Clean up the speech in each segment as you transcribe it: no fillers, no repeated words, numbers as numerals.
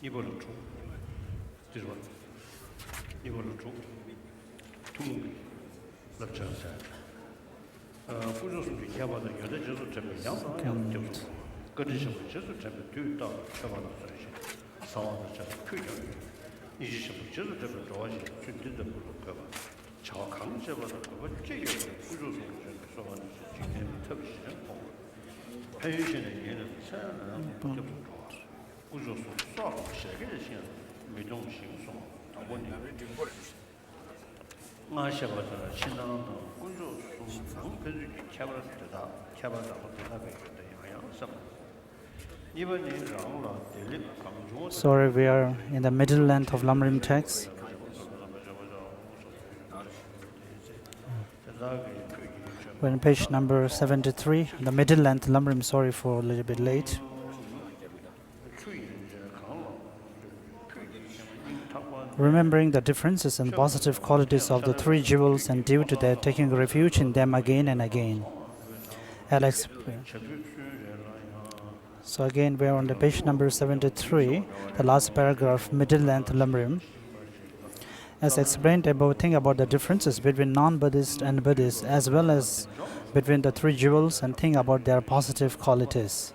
이번은 좀 뒤로 이번은 좀 tum lepchasa kujosu kyabada yode jesu chebe yang yang jesu kodishi jesu chebe tu da chabana sashi sawana chebe kujo ishi jesu chebe roji chudi de buka cha kang chebe da ko je yo kujosu chebe sawana chebe tabi shi po peishin de yin sa de kujosu sa shege de xin me dong xin song da won de Sorry, we are in the middle length of Lamrim text. We're on page number 73, the middle length Lamrim. Sorry for a little bit late. Remembering the differences and positive qualities of the three jewels and due to their taking refuge in them again and again. Alex. So again, we are on the page number 73, the last paragraph, middle length Lamrim. As explained above, think about the differences between non-Buddhist and Buddhist, as well as between the three jewels, and think about their positive qualities.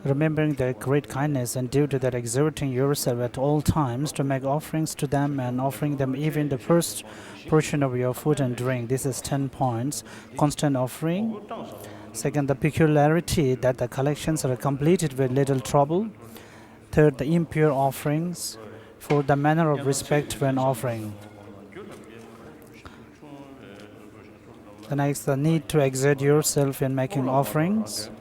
Remembering their great kindness and due to that exerting yourself at all times to make offerings to them and offering them even the first portion of your food and drink. This is 10 points. Constant offering. Second, the peculiarity that the collections are completed with little trouble. Third, the impure offerings. Fourth, the manner of respect when offering. The next, the need to exert yourself in making offerings.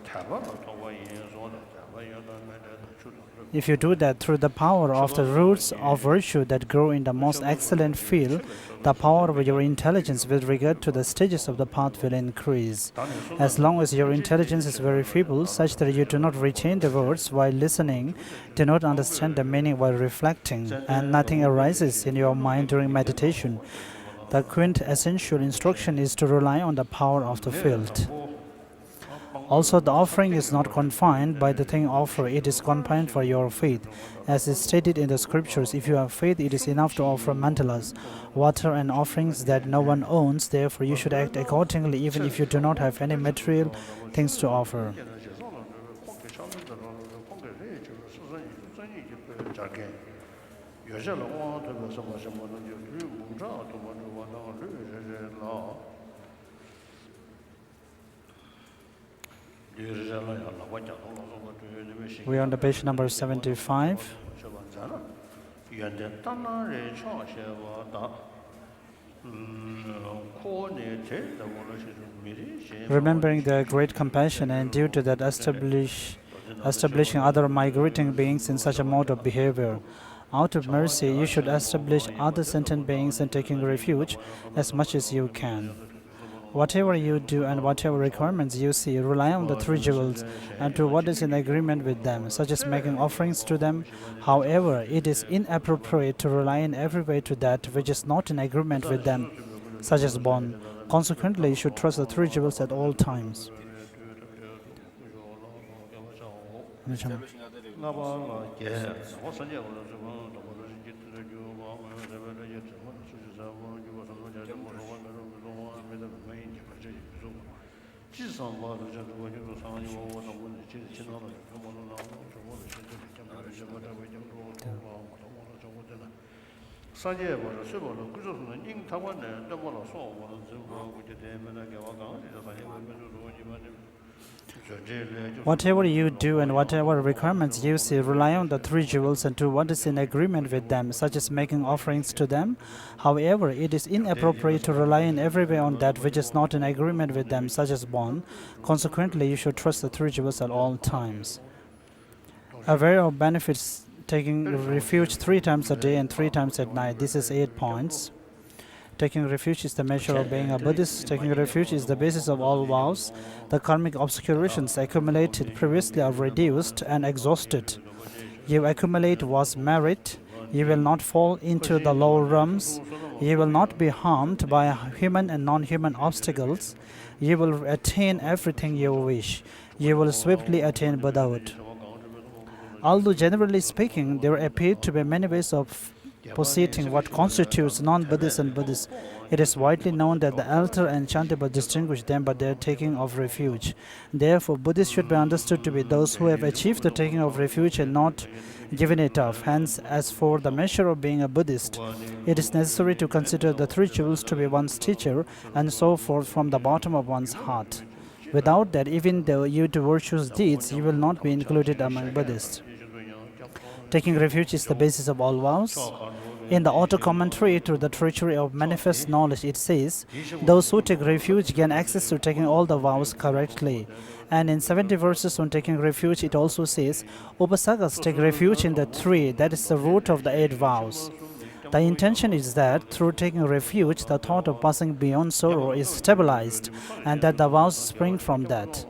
If you do that through the power of the roots of virtue that grow in the most excellent field, the power of your intelligence with regard to the stages of the path will increase. As long as your intelligence is very feeble, such that you do not retain the words while listening, do not understand the meaning while reflecting, and nothing arises in your mind during meditation, the quintessential instruction is to rely on the power of the field. Also, the offering is not confined by the thing offered, it is confined for your faith. As is stated in the scriptures, if you have faith, it is enough to offer mandalas, water and offerings that no one owns. Therefore, you should act accordingly even if you do not have any material things to offer. We are on the page number 75. Remembering their great compassion and due to that establishing other migrating beings in such a mode of behavior. Out of mercy, you should establish other sentient beings in taking refuge as much as you can. Whatever you do and whatever requirements you see, rely on the three jewels and to what is in agreement with them, such as making offerings to them. However, it is inappropriate to rely in every way to that which is not in agreement with them, such as bond. Consequently, you should trust the three jewels at all times. Whatever you do and whatever requirements you see, rely on the three jewels and to what is in agreement with them, such as making offerings to them. However, it is inappropriate to rely in every way on that which is not in agreement with them, such as bond. Consequently, you should trust the three jewels at all times. Aware of benefits, taking refuge 3 times a day and 3 times at night. This is 8 points. Taking refuge is the measure of being a Buddhist. Taking refuge is the basis of all vows. The karmic obscurations accumulated previously are reduced and exhausted. You accumulate was merit. You will not fall into the lower realms. You will not be harmed by human and non-human obstacles. You will attain everything you wish. You will swiftly attain Buddhahood. Although generally speaking, there appear to be many ways of positing what constitutes non-Buddhist and Buddhist, it is widely known that the elder and Chantapa distinguish them by their taking of refuge. Therefore, Buddhists should be understood to be those who have achieved the taking of refuge and not given it up. Hence, as for the measure of being a Buddhist, it is necessary to consider the three jewels to be one's teacher and so forth from the bottom of one's heart. Without that, even though you do virtuous deeds, you will not be included among Buddhists. Taking refuge is the basis of all vows. In the auto-commentary to the treachery of manifest knowledge, it says, those who take refuge gain access to taking all the vows correctly. And in 70 verses on taking refuge, it also says, Upasakas take refuge in the three, that is the root of the 8 vows. The intention is that through taking refuge, the thought of passing beyond sorrow is stabilized, and that the vows spring from that.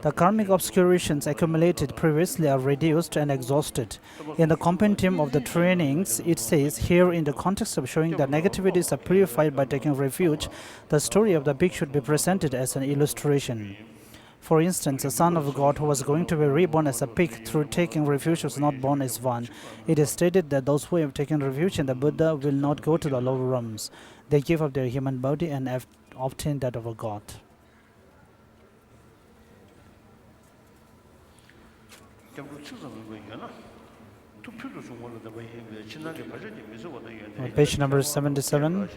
The karmic obscurations accumulated previously are reduced and exhausted. In the compendium of the trainings, it says, here in the context of showing that negativities are purified by taking refuge, the story of the pig should be presented as an illustration. For instance, a son of God who was going to be reborn as a pig through taking refuge was not born as one. It is stated that those who have taken refuge in the Buddha will not go to the lower realms. They give up their human body and have obtained that of a God. Page number 77.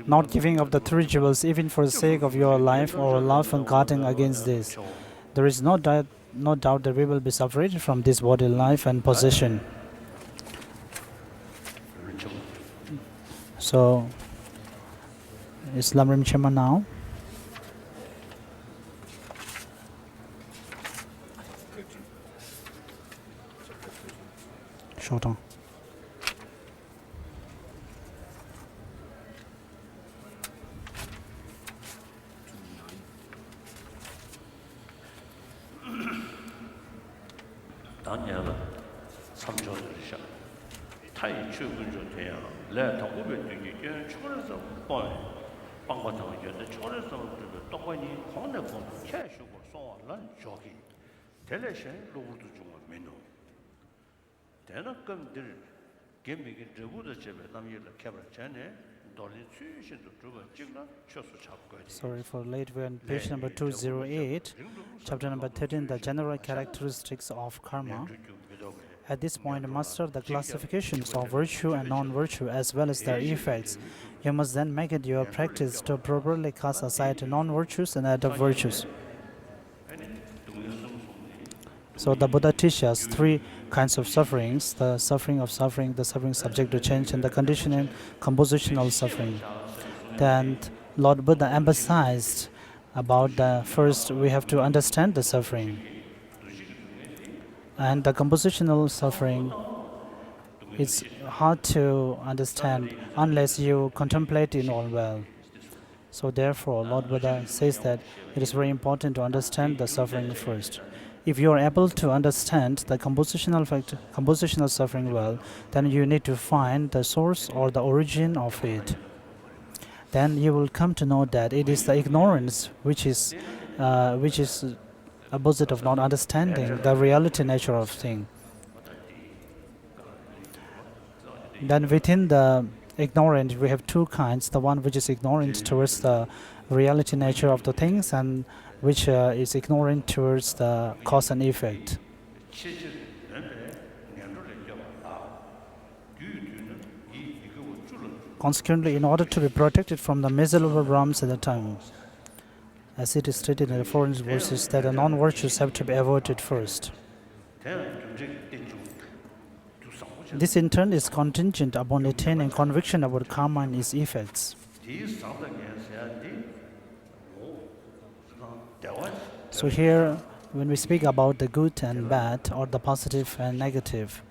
Not giving up the three jewels even for the sake of your life or love and guarding against this. There is no doubt that we will be separated from this body life and possession. So, is Lamrim Chema now? Short on. Daniela, some Georgia. Tai Chugunjo, let the woman do you choose a boy. Bangato, the choice of the Tokani, Honor, cash or so on, jockey. Television, Lord Meno. Then I come to give me the wood of Namila Cabrachane, Dolly Susan to Druba Jigna, Sorry for late, we're on page number 208, chapter number 13, the general characteristics of karma. At this point, master the classifications of virtue and non-virtue as well as their effects. You must then make it your practice to properly cast aside non-virtues and other virtues. So the Buddha teaches 3 kinds of sufferings: the suffering of suffering, the suffering subject to change, and the conditioning compositional suffering. Then Lord Buddha emphasized about the first, we have to understand the suffering. And the compositional suffering, it's hard to understand unless you contemplate it all well. So therefore, Lord Buddha says that it is very important to understand the suffering first. If you are able to understand the compositional suffering well, then you need to find the source or the origin of it. Then you will come to know that it is the ignorance which is opposite of not understanding the reality nature of thing. Then within the ignorant, we have 2 kinds: the one which is ignorant towards the reality nature of the things, and which is ignorant towards the cause and effect. Consequently, in order to be protected from the miserable realms at the time, as it is stated in the foreign verses, that the non-virtues have to be avoided first. This in turn is contingent upon attaining conviction about karma and its effects. So here, when we speak about the good and bad, or the positive and negative,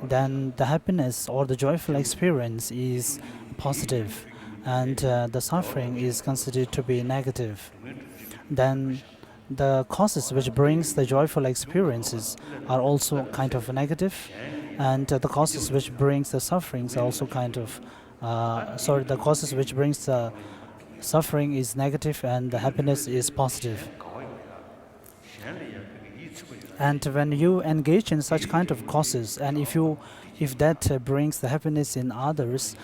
then the happiness or the joyful experience is positive, and the suffering is considered to be negative. Then the causes which brings the joyful experiences are also kind of negative, and the causes which brings the sufferings are also kind of the causes which brings the suffering is negative and the happiness is positive. And when you engage in such kind of causes, and if that brings the happiness in others,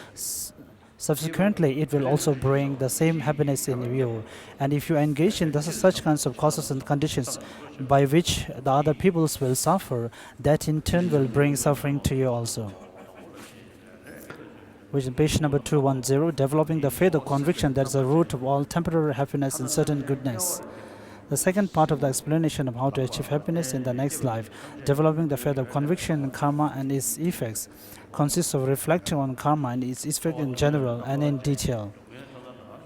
subsequently it will also bring the same happiness in you. And if you engage in such kinds of causes and conditions by which the other peoples will suffer, that in turn will bring suffering to you also. Which is page number 210, developing the faith of conviction that is the root of all temporary happiness and certain goodness. The second part of the explanation of how to achieve happiness in the next life, developing the faith of conviction in karma and its effects, consists of reflecting on karma and its effects in general and in detail.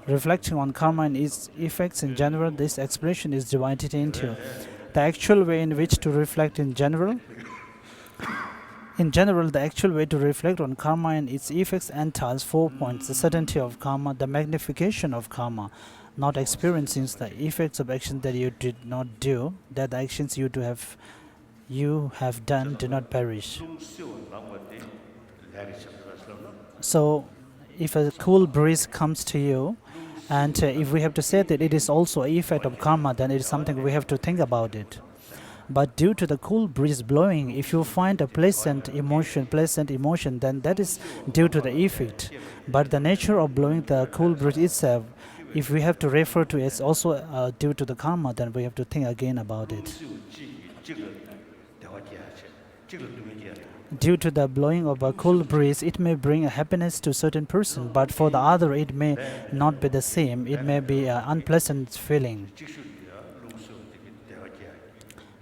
Reflecting on karma and its effects in general, this explanation is divided into the actual way in which to reflect in general. In general, the actual way to reflect on karma and its effects entails 4 points: the certainty of karma, the magnification of karma, not experiencing the effects of action that you did not do, that the actions you have done do not perish. So, if a cool breeze comes to you, and if we have to say that it is also an effect of karma, then it is something we have to think about it. But due to the cool breeze blowing, if you find a pleasant emotion, then that is due to the effect. But the nature of blowing the cool breeze itself, if we have to refer to it as also due to the karma, then we have to think again about it. Due to the blowing of a cool breeze, it may bring a happiness to a certain person, but for the other it may not be the same. It may be an unpleasant feeling.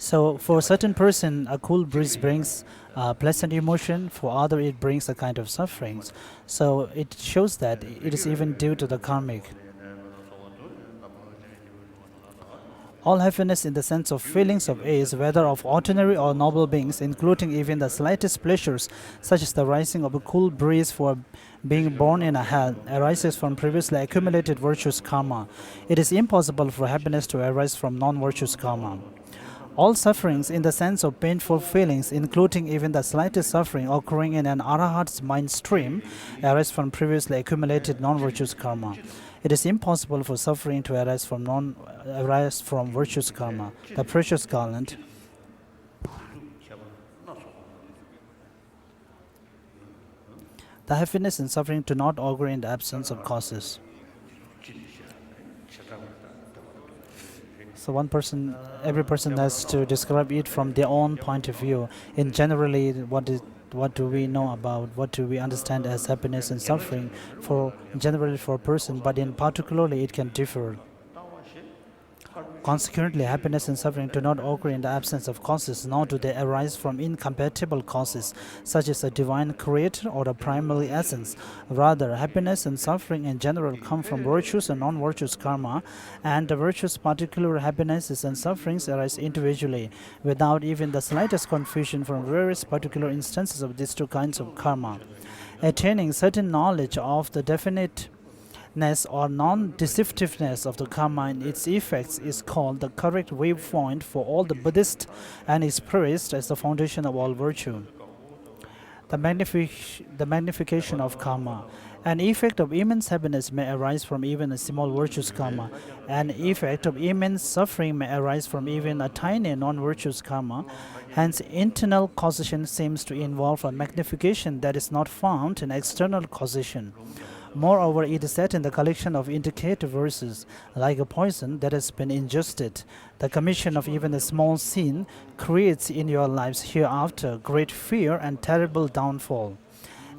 So for a certain person, a cool breeze brings a pleasant emotion. For other, it brings a kind of sufferings. So it shows that it is even due to the karmic. All happiness in the sense of feelings of ace, whether of ordinary or noble beings, including even the slightest pleasures, such as the rising of a cool breeze for being born in a hell, arises from previously accumulated virtuous karma. It is impossible for happiness to arise from non-virtuous karma. All sufferings in the sense of painful feelings, including even the slightest suffering occurring in an arahat's mind stream, arise from previously accumulated non-virtuous karma. It is impossible for suffering to arise from virtuous karma. The precious garland. The happiness and suffering do not occur in the absence of causes. So every person has to describe it from their own point of view. In generally, what do we know about, what do we understand as happiness and suffering generally for a person, but in particularly it can differ. Consequently, happiness and suffering do not occur in the absence of causes, nor do they arise from incompatible causes, such as a divine creator or a primary essence. Rather, happiness and suffering in general come from virtuous and non-virtuous karma, and the virtuous particular happinesses and sufferings arise individually, without even the slightest confusion from various particular instances of these two kinds of karma. Attaining certain knowledge of the definiteness or non-deceptiveness of the karma and its effects is called the correct waypoint for all the Buddhists and is praised as the foundation of all virtue. The magnification of karma. An effect of immense happiness may arise from even a small virtuous karma. An effect of immense suffering may arise from even a tiny non-virtuous karma. Hence, internal causation seems to involve a magnification that is not found in external causation. Moreover, it is said in the collection of indicative verses, like a poison that has been ingested, the commission of even a small sin creates in your lives hereafter great fear and terrible downfall.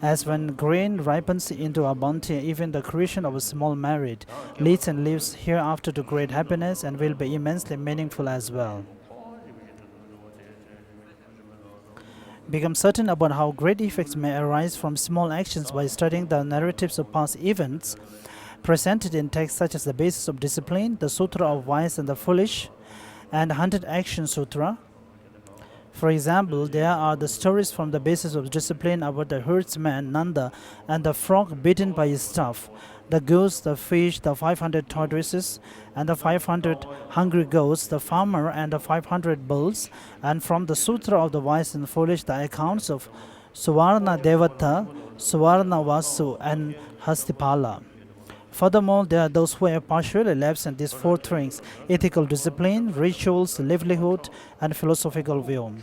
As when grain ripens into a bounty, even the creation of a small merit leads and lives hereafter to great happiness and will be immensely meaningful as well. Become certain about how great effects may arise from small actions by studying the narratives of past events presented in texts such as the Basis of Discipline, the Sutra of Wise and the Foolish, and 100 Action Sutra. For example, there are the stories from the Basis of Discipline about the herdsman Nanda and the frog bitten by his staff, the goose, the fish, the 500 tortoises, and the 500 hungry goats, the farmer, and the 500 bulls, and from the Sutra of the Wise and Foolish, the accounts of Suvarna Devata, Suvarna Vasu, and Hastipala. Furthermore, there are those who have partially lapsed in these four things: ethical discipline, rituals, livelihood, and philosophical view.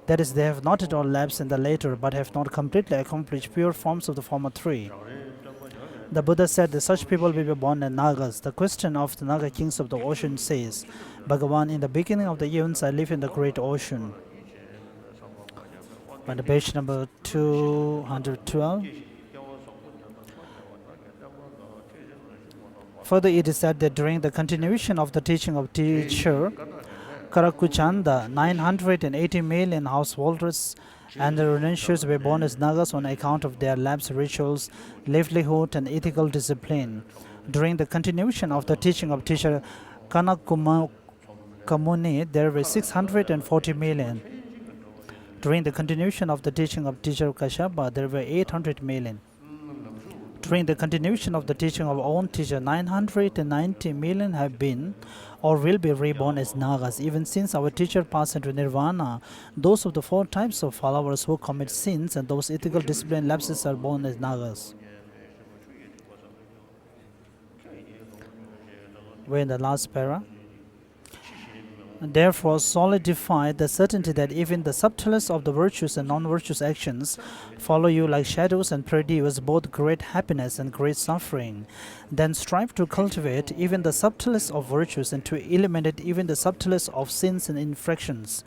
That is, they have not at all lapsed in the latter, but have not completely accomplished pure forms of the former three. The Buddha said that such people will be born as Nagas. The question of the Naga kings of the ocean says, Bhagavan, in the beginning of the eons, I live in the great ocean. On the page number 212. Further, it is said that during the continuation of the teaching of teacher Karakuchanda, 980 million householders and the renunciates were born as Nagas on account of their lapsed rituals, livelihood, and ethical discipline. During the continuation of the teaching of teacher Kanakumuni, there were 640 million. During the continuation of the teaching of teacher Kashyapa, there were 800 million. During the continuation of the teaching of own teacher, 990 million have been or will be reborn as Nagas. Even since our teacher passed into Nirvana, those of the four types of followers who commit sins and those ethical discipline lapses are born as Nagas. We're in the last para. Therefore, solidify the certainty that even the subtlest of the virtuous and non-virtuous actions follow you like shadows and produce both great happiness and great suffering. Then strive to cultivate even the subtlest of virtues and to eliminate even the subtlest of sins and infractions.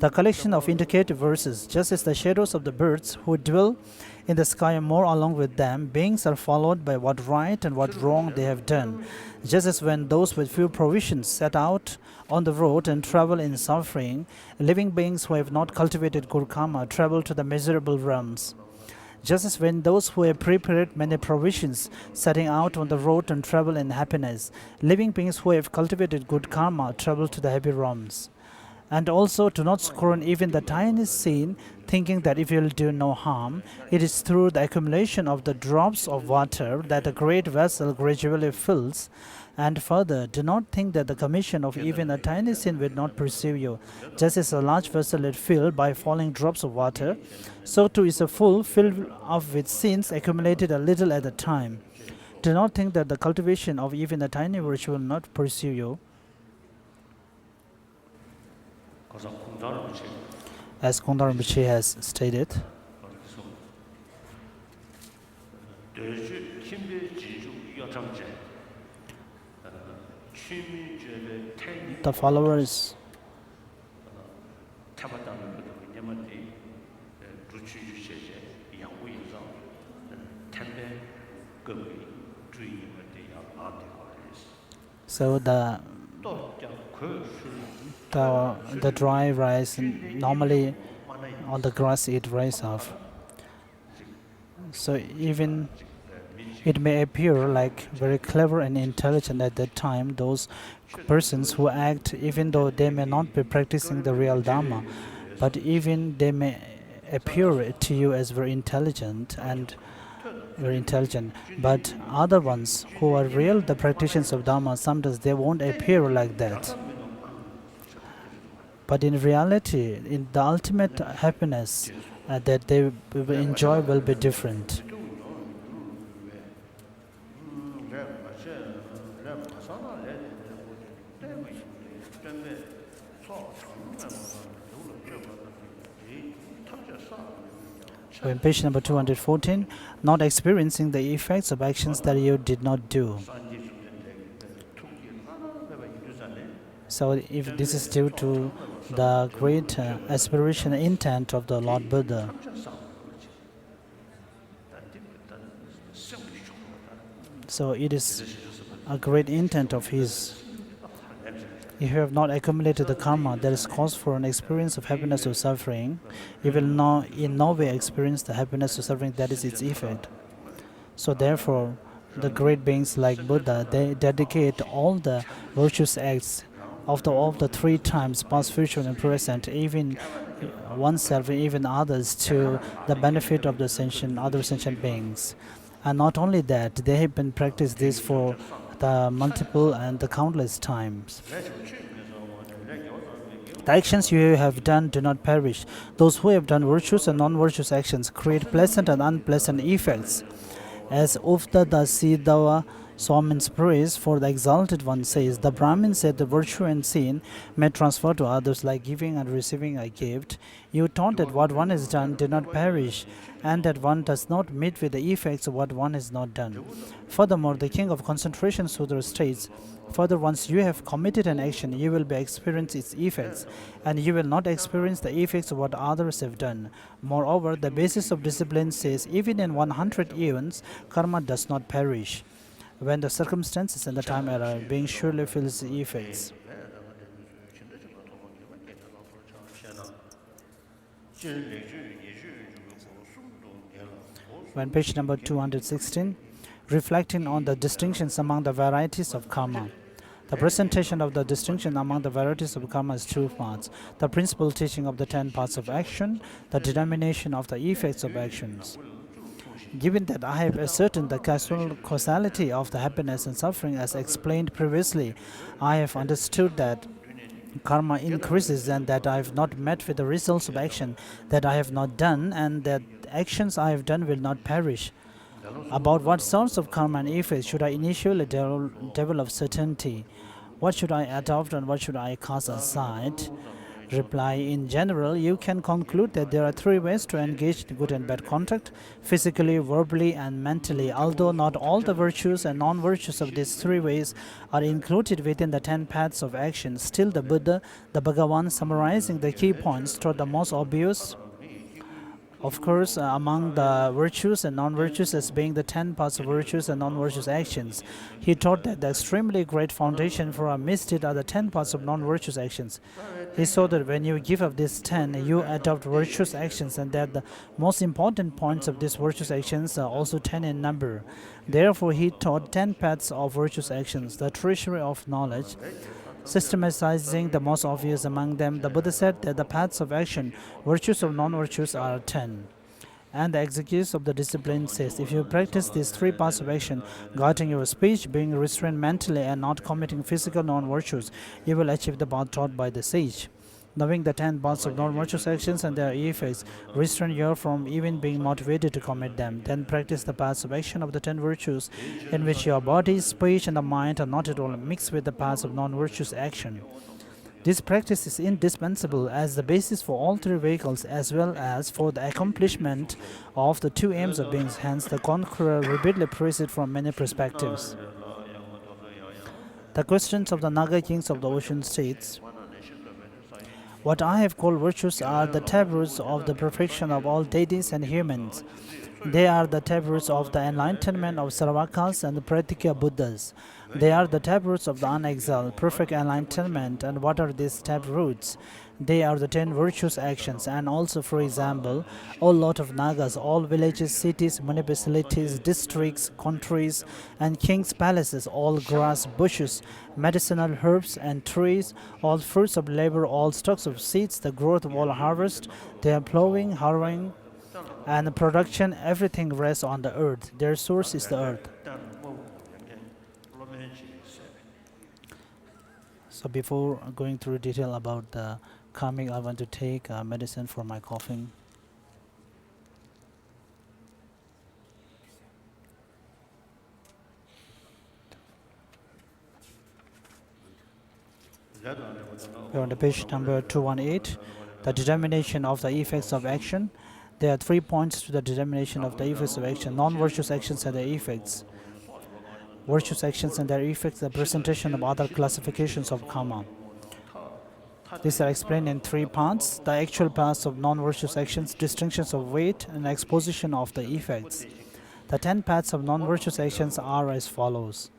The collection of indicative verses, just as the shadows of the birds who dwell in the sky are more along with them, beings are followed by what right and what wrong they have done. Just as when those with few provisions set out on the road and travel in suffering, living beings who have not cultivated good karma travel to the miserable realms. Just as when those who have prepared many provisions setting out on the road and travel in happiness, living beings who have cultivated good karma travel to the happy realms. And also do not scorn even the tiniest sin, thinking that if you will do no harm, it is through the accumulation of the drops of water that a great vessel gradually fills. And further, do not think that the commission of even a tiny sin will not pursue you. Just as a large vessel is filled by falling drops of water, so too is a fool filled up with sins accumulated a little at a time. Do not think that the cultivation of even a tiny virtue will not pursue you. As Kongdar Rinpoche has stated, the followers so the dry rice, normally on the grass it dries off. So even it may appear like very clever and intelligent at that time, those persons who act even though they may not be practicing the real Dharma, but even they may appear to you as very intelligent, but other ones who are real the practitioners of Dharma, sometimes they won't appear like that. But in reality, in the ultimate happiness that they will enjoy will be different. So in page number 214, not experiencing the effects of actions that you did not do. So if this is due to the great aspiration and intent of the Lord Buddha. So it is a great intent of his. If you have not accumulated the karma that is cause for an experience of happiness or suffering, you will in no way experience the happiness or suffering that is its effect. So therefore, the great beings like Buddha, they dedicate all the virtuous acts of the three times, past, future, and present, even oneself and even others, to the benefit of the other sentient beings. And not only that, they have been practiced this for the multiple and the countless times. The actions you have done do not perish. Those who have done virtuous and non-virtuous actions create pleasant and unpleasant effects. As Ufta Dasidawa So means praise for the exalted one says, the Brahmin said the virtue and sin may transfer to others like giving and receiving a gift. You taught that what one has done did not perish, and that one does not meet with the effects of what one has not done. Furthermore, the king of concentration Sudra states, further, once you have committed an action, you will be experience its effects, and you will not experience the effects of what others have done. Moreover, the basis of discipline says, even in 100 eons, karma does not perish. When the circumstances and the time arrive, being surely feels the effects. When page number 216, reflecting on the distinctions among the varieties of karma. The presentation of the distinction among the varieties of karma is two parts. The principal teaching of the 10 parts of action, the determination of the effects of actions. Given that I have ascertained the causality of the happiness and suffering as explained previously, I have understood that karma increases and that I have not met with the results of action that I have not done, and that actions I have done will not perish. About what sorts of karma and effects should I initially develop certainty? What should I adopt and what should I cast aside? Reply: in general, you can conclude that there are 3 ways to engage in good and bad conduct, physically, verbally, and mentally. Although not all the virtues and non-virtues of these 3 ways are included within the 10 paths of action, still the Buddha, the Bhagavan, summarizing the key points, taught the most obvious, of course, among the virtues and non-virtues as being the 10 parts of virtues and non-virtuous actions. He taught that the extremely great foundation for a misdeed are the 10 parts of non-virtuous actions. He saw that when you give up these 10, you adopt virtuous actions, and that the most important points of these virtuous actions are also 10 in number. Therefore, he taught 10 paths of virtuous actions, the treasury of knowledge. Systematizing the most obvious among them, the Buddha said that the paths of action, virtues or non-virtues, are 10. And the execution of the discipline says, if you practice these 3 paths of action, guarding your speech, being restrained mentally, and not committing physical non-virtues, you will achieve the path taught by the sage. Knowing the 10 paths of non-virtuous actions and their effects, restrain you from even being motivated to commit them. Then practice the paths of action of the 10 virtues, in which your body, speech, and the mind are not at all mixed with the paths of non-virtuous action. This practice is indispensable as the basis for all 3 vehicles as well as for the accomplishment of the 2 aims of beings. Hence, the conqueror repeatedly praised it from many perspectives. The questions of the Naga kings of the ocean states, what I have called virtues are the taproots of the perfection of all deities and humans. They are the taproots of the enlightenment of Sarvakas and the Pratikya Buddhas. They are the taproots of the unexalted, perfect enlightenment. And what are these taproots? They are the 10 virtuous actions. And also, for example, all lot of Nagas, all villages, cities, municipalities, districts, countries, and kings' palaces, all grass, bushes, medicinal herbs and trees, all fruits of labor, all stocks of seeds, the growth of all harvest, their plowing, harrowing, and production, everything rests on the earth. Their source is the earth. So before going through detail about the calming, I want to take medicine for my coughing. We're on the page number 218, the determination of the effects of action. There are 3 points to the determination of the effects of action: non-virtuous actions and their effects, virtuous actions and their effects, the presentation of other classifications of karma. These are explained in 3 parts: the actual paths of non-virtuous actions, distinctions of weight, and exposition of the effects. The 10 paths of non-virtuous actions are as follows.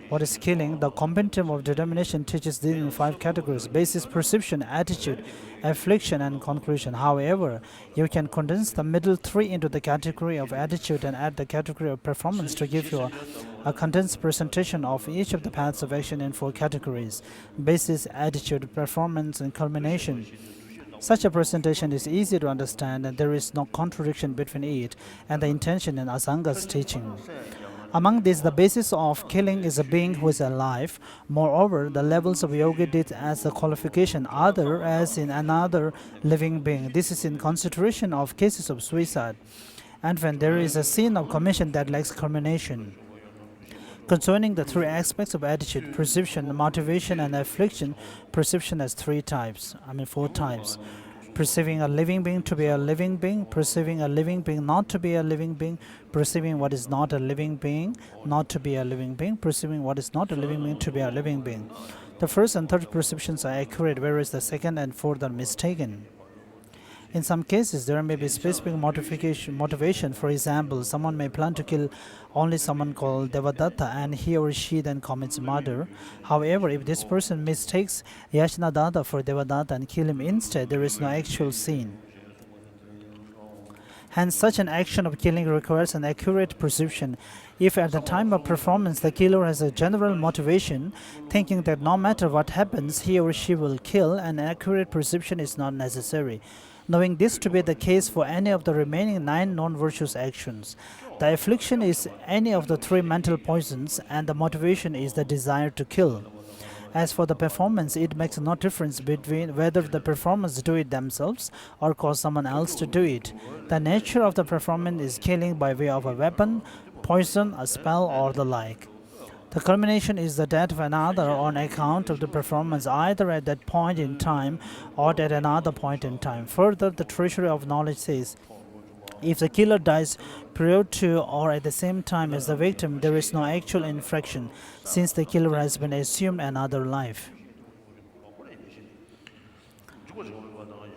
What is killing? The compendium of determination teaches these in 5 categories: basis, perception, attitude, affliction, and conclusion. However, you can condense the middle 3 into the category of attitude and add the category of performance to give you a condensed presentation of each of the paths of action in 4 categories: basis, attitude, performance, and culmination. Such a presentation is easy to understand, and there is no contradiction between it and the intention in Asanga's teaching. Among these, the basis of killing is a being who is alive. Moreover, the levels of yoga did as the qualification, other as in another living being. This is in consideration of cases of suicide. and when there is a scene of commission that lacks culmination. Concerning the three aspects of attitude, perception, motivation, and affliction, perception has four types. Perceiving a living being to be a living being, perceiving a living being not to be a living being, perceiving what is not a living being not to be a living being, perceiving what is not a living being to be a living being. The first and third perceptions are accurate, whereas the second and fourth are mistaken. In some cases, there may be specific motivation. For example, someone may plan to kill only someone called Devadatta, and he or she then commits murder. However, if this person mistakes Yashnadatta for Devadatta and kill him instead, there is no actual sin. Hence, such an action of killing requires an accurate perception. If at the time of performance the killer has a general motivation, thinking that no matter what happens, he or she will kill, an accurate perception is not necessary. Knowing this to be the case for any of the remaining 9 non-virtuous actions. The affliction is any of the 3 mental poisons, and the motivation is the desire to kill. As for the performance, it makes no difference between whether the performers do it themselves or cause someone else to do it. The nature of the performance is killing by way of a weapon, poison, a spell, or the like. The culmination is the death of another on account of the performance, either at that point in time or at another point in time. Further, the treasury of knowledge says, if the killer dies prior to or at the same time as the victim, there is no actual infraction, since the killer has been assumed another life.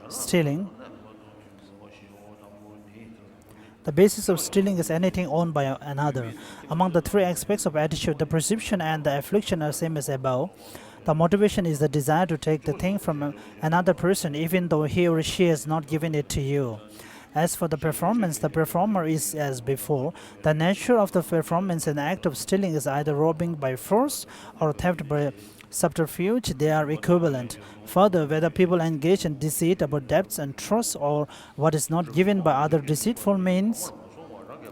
Stealing. The basis of stealing is anything owned by another. Among the 3 aspects of attitude, the perception and the affliction are same as above. The motivation is the desire to take the thing from another person, even though he or she has not given it to you. As for the performance, the performer is as before. The nature of the performance and act of stealing is either robbing by force or theft by subterfuge. They are equivalent. Further, whether people engage in deceit about debts and trusts or what is not given by other deceitful means,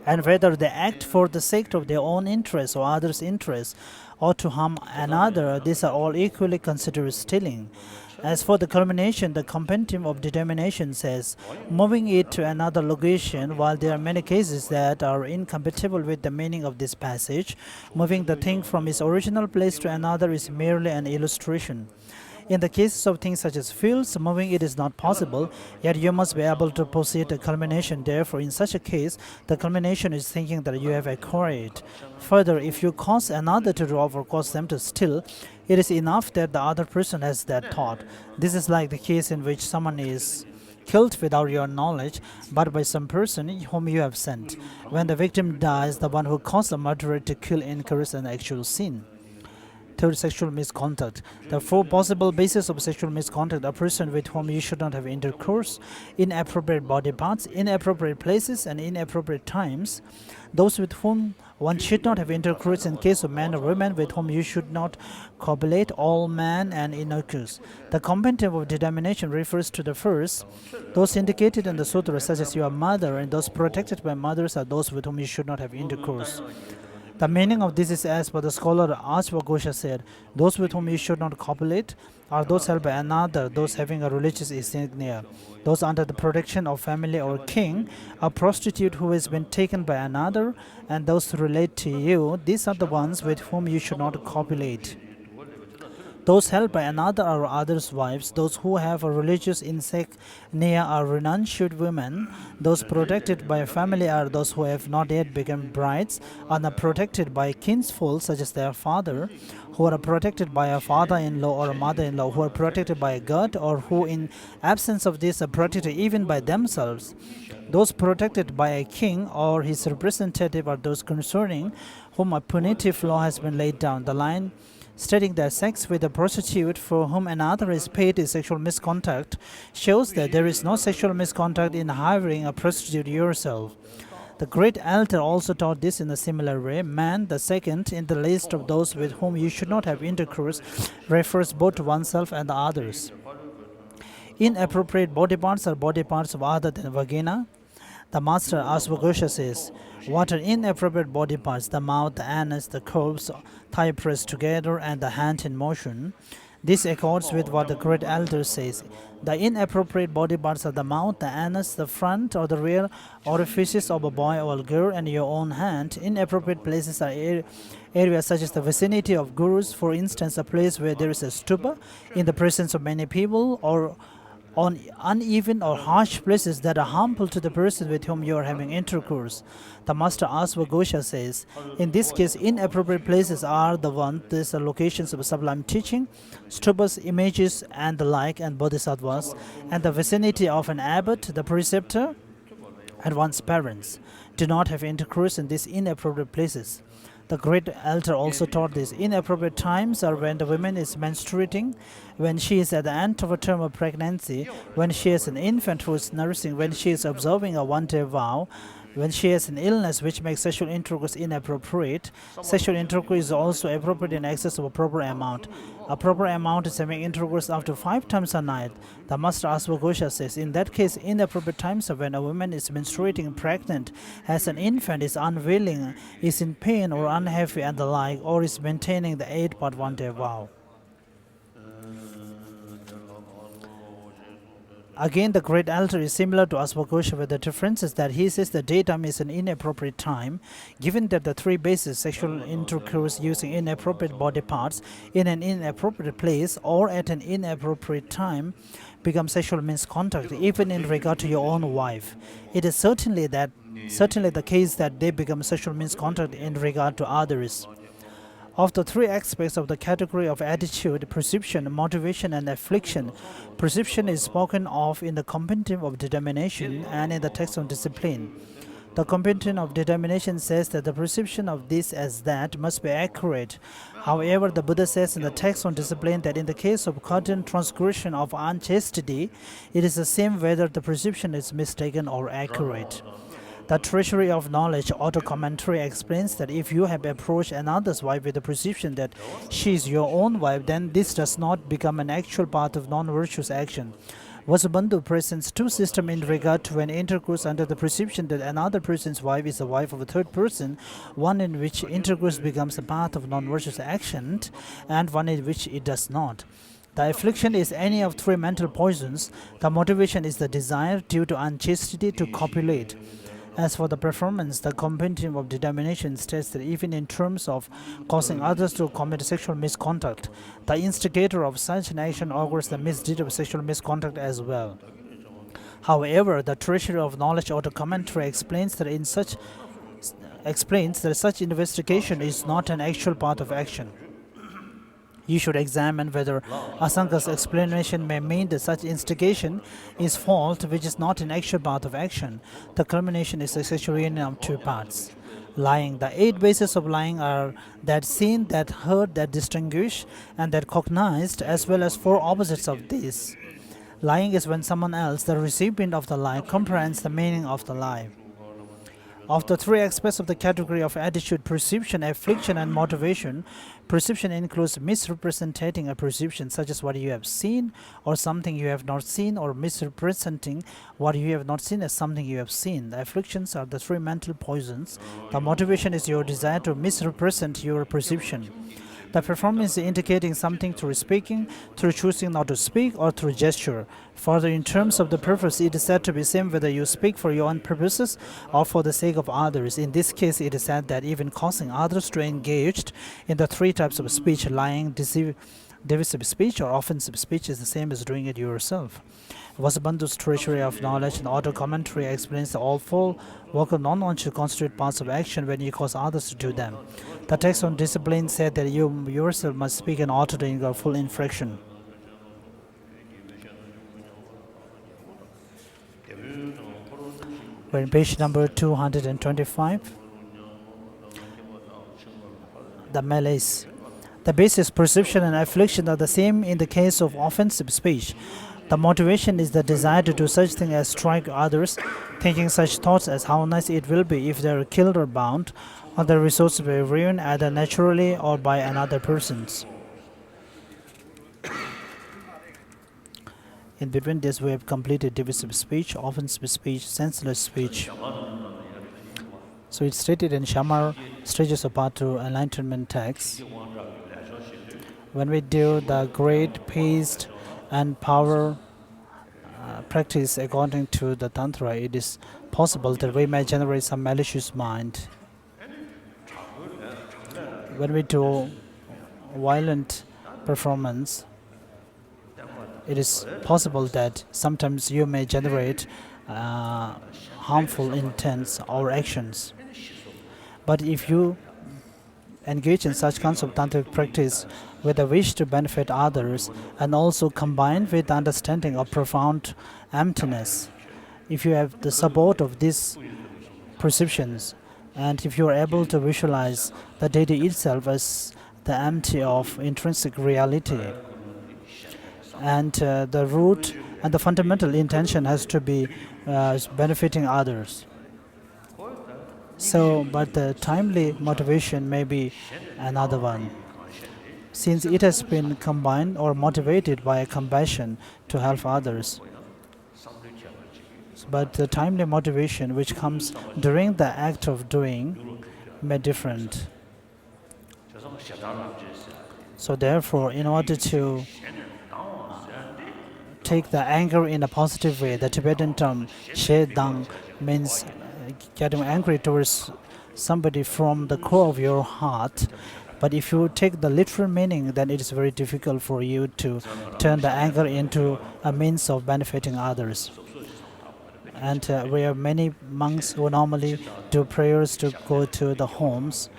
and whether they act for the sake of their own interests or others' interests or to harm another, these are all equally considered stealing. As for the culmination, the compendium of determination says, moving it to another location. While there are many cases that are incompatible with the meaning of this passage, moving the thing from its original place to another is merely an illustration. In the cases of things such as fields, moving it is not possible, yet you must be able to proceed a culmination. Therefore, in such a case, the culmination is thinking that you have acquired. Further, if you cause another to rob or cause them to steal, it is enough that the other person has that thought. This is like the case in which someone is killed without your knowledge, but by some person whom you have sent. When the victim dies, the one who caused the murderer to kill incurs an actual sin. Third, sexual misconduct. There are 4 possible bases of sexual misconduct: a person with whom you should not have intercourse, inappropriate body parts, inappropriate places, and inappropriate times. Those with whom one should not have intercourse in case of men or women with whom you should not copulate, all man and innocuous. The compendium of determination refers to the first. Those indicated in the sutra, such as your mother, and those protected by mothers, are those with whom you should not have intercourse. The meaning of this is as per the scholar Ashwagosha said, those with whom you should not copulate are those held by another, those having a religious insignia, those under the protection of family or king, a prostitute who has been taken by another, and those who relate to you. These are the ones with whom you should not copulate. Those held by another are others' wives. Those who have a religious insignia are renunciate women. Those protected by a family are those who have not yet become brides, and are protected by kinsfolk such as their father, who are protected by a father-in-law or a mother-in-law, who are protected by a god, or who in absence of this are protected even by themselves. Those protected by a king or his representative are those concerning whom a punitive law has been laid down. The line stating that sex with a prostitute for whom another is paid is sexual misconduct shows that there is no sexual misconduct in hiring a prostitute yourself. The great elder also taught this in a similar way. Man, the second in the list of those with whom you should not have intercourse, refers both to oneself and the others. Inappropriate body parts are body parts of other than vagina. The master Ashwagosha says, what are inappropriate body parts? The mouth, the anus, the corpse, thigh pressed together, and the hand in motion. This accords with what the great elder says. The inappropriate body parts are the mouth, the anus, the front or the rear orifices of a boy or a girl, and your own hand. Inappropriate places are areas such as the vicinity of gurus, for instance, a place where there is a stupa in the presence of many people, or on uneven or harsh places that are harmful to the person with whom you are having intercourse. The master Asvagosha says, in this case, inappropriate places are the ones, these are locations of sublime teaching, stupas, images, and the like, and bodhisattvas, and the vicinity of an abbot, the preceptor, and one's parents. Do not have intercourse in these inappropriate places. The great elder also taught this. Inappropriate times are when the woman is menstruating, when she is at the end of a term of pregnancy, when she is an infant who is nursing, when she is observing a one-day vow, when she has an illness which makes sexual intercourse inappropriate. Sexual intercourse is also appropriate in excess of a proper amount. A proper amount is having intercourse up to 5 times a night. The Master Asvagosha says, in that case, inappropriate times are when a woman is menstruating, pregnant, has an infant, is unwilling, is in pain or unhappy and the like, or is maintaining the 8-part one-day vow. Again, the great elder is similar to Asvagosha, with the difference is that he says the daytime is an inappropriate time, given that the 3 bases, sexual intercourse using inappropriate body parts in an inappropriate place or at an inappropriate time, become sexual misconduct, even in regard to your own wife. It is certainly the case that they become sexual misconduct in regard to others. Of the 3 aspects of the category of attitude, perception, motivation, and affliction, perception is spoken of in the compendium of determination and in the text on discipline. The compendium of determination says that the perception of this as that must be accurate. However, the Buddha says in the text on discipline that in the case of curtain transgression of unchastity, it is the same whether the perception is mistaken or accurate. The Treasury of Knowledge auto-commentary explains that if you have approached another's wife with the perception that she is your own wife, then this does not become an actual part of non-virtuous action. Vasubandhu presents 2 systems in regard to an intercourse under the perception that another person's wife is the wife of a third person, one in which intercourse becomes a part of non-virtuous action, and one in which it does not. The affliction is any of 3 mental poisons. The motivation is the desire due to unchastity to copulate. As for the performance, the compendium of determination states that even in terms of causing others to commit sexual misconduct, the instigator of such an action augurs the misdeed of sexual misconduct as well. However, the Treasury of Knowledge auto-commentary explains that such investigation is not an actual part of action. You should examine whether Asanka's explanation may mean that such instigation is fault, which is not an actual part of action. The culmination is a sexual union of 2 parts. Lying. The 8 bases of lying are that seen, that heard, that distinguished, and that cognized, as well as 4 opposites of these. Lying is when someone else, the recipient of the lie, comprehends the meaning of the lie. Of the 3 aspects of the category of attitude, perception, affliction, and motivation, perception includes misrepresenting a perception, such as what you have seen or something you have not seen, or misrepresenting what you have not seen as something you have seen. The afflictions are the 3 mental poisons. The motivation is your desire to misrepresent your perception. The performance is indicating something through speaking, through choosing not to speak, or through gesture. Further, in terms of the purpose, it is said to be same whether you speak for your own purposes or for the sake of others. In this case, it is said that even causing others to engage in the 3 types of speech, lying, derisive speech, or offensive speech, is the same as doing it yourself. Vasubandhu's Treasury of Knowledge and auto-commentary explains that all 4 work of non-one should constitute parts of action when you cause others to do them. The text on discipline said that you yourself must speak in order to incur full infraction. We're in page number 225. The malaise. The basis, perception, and affliction are the same in the case of offensive speech. The motivation is the desire to do such thing as strike others, thinking such thoughts as how nice it will be if they are killed or bound, or the resource will be ruined either naturally or by another person's. In between this, we have completed divisive speech, offensive speech, senseless speech. So it's stated in Shamar, Stages of Path to Enlightenment text. when we do the great peace and power practice according to the Tantra, it is possible that we may generate some malicious mind. When we do violent performance, it is possible that sometimes you may generate harmful intents or actions. But if you engage in such kinds of tantric practice with a wish to benefit others and also combined with the understanding of profound emptiness, if you have the support of these perceptions, and if you are able to visualize the deity itself as the empty of intrinsic reality, and the root and the fundamental intention has to be benefiting others. So, but the timely motivation may be another one, since it has been combined or motivated by a compassion to help others. But the timely motivation which comes during the act of doing may be different. So therefore, in order to take the anger in a positive way, the Tibetan term she dang means getting angry towards somebody from the core of your heart. But if you take the literal meaning, then it is very difficult for you to turn the anger into a means of benefiting others. And we have many monks who normally do prayers to go to the homes.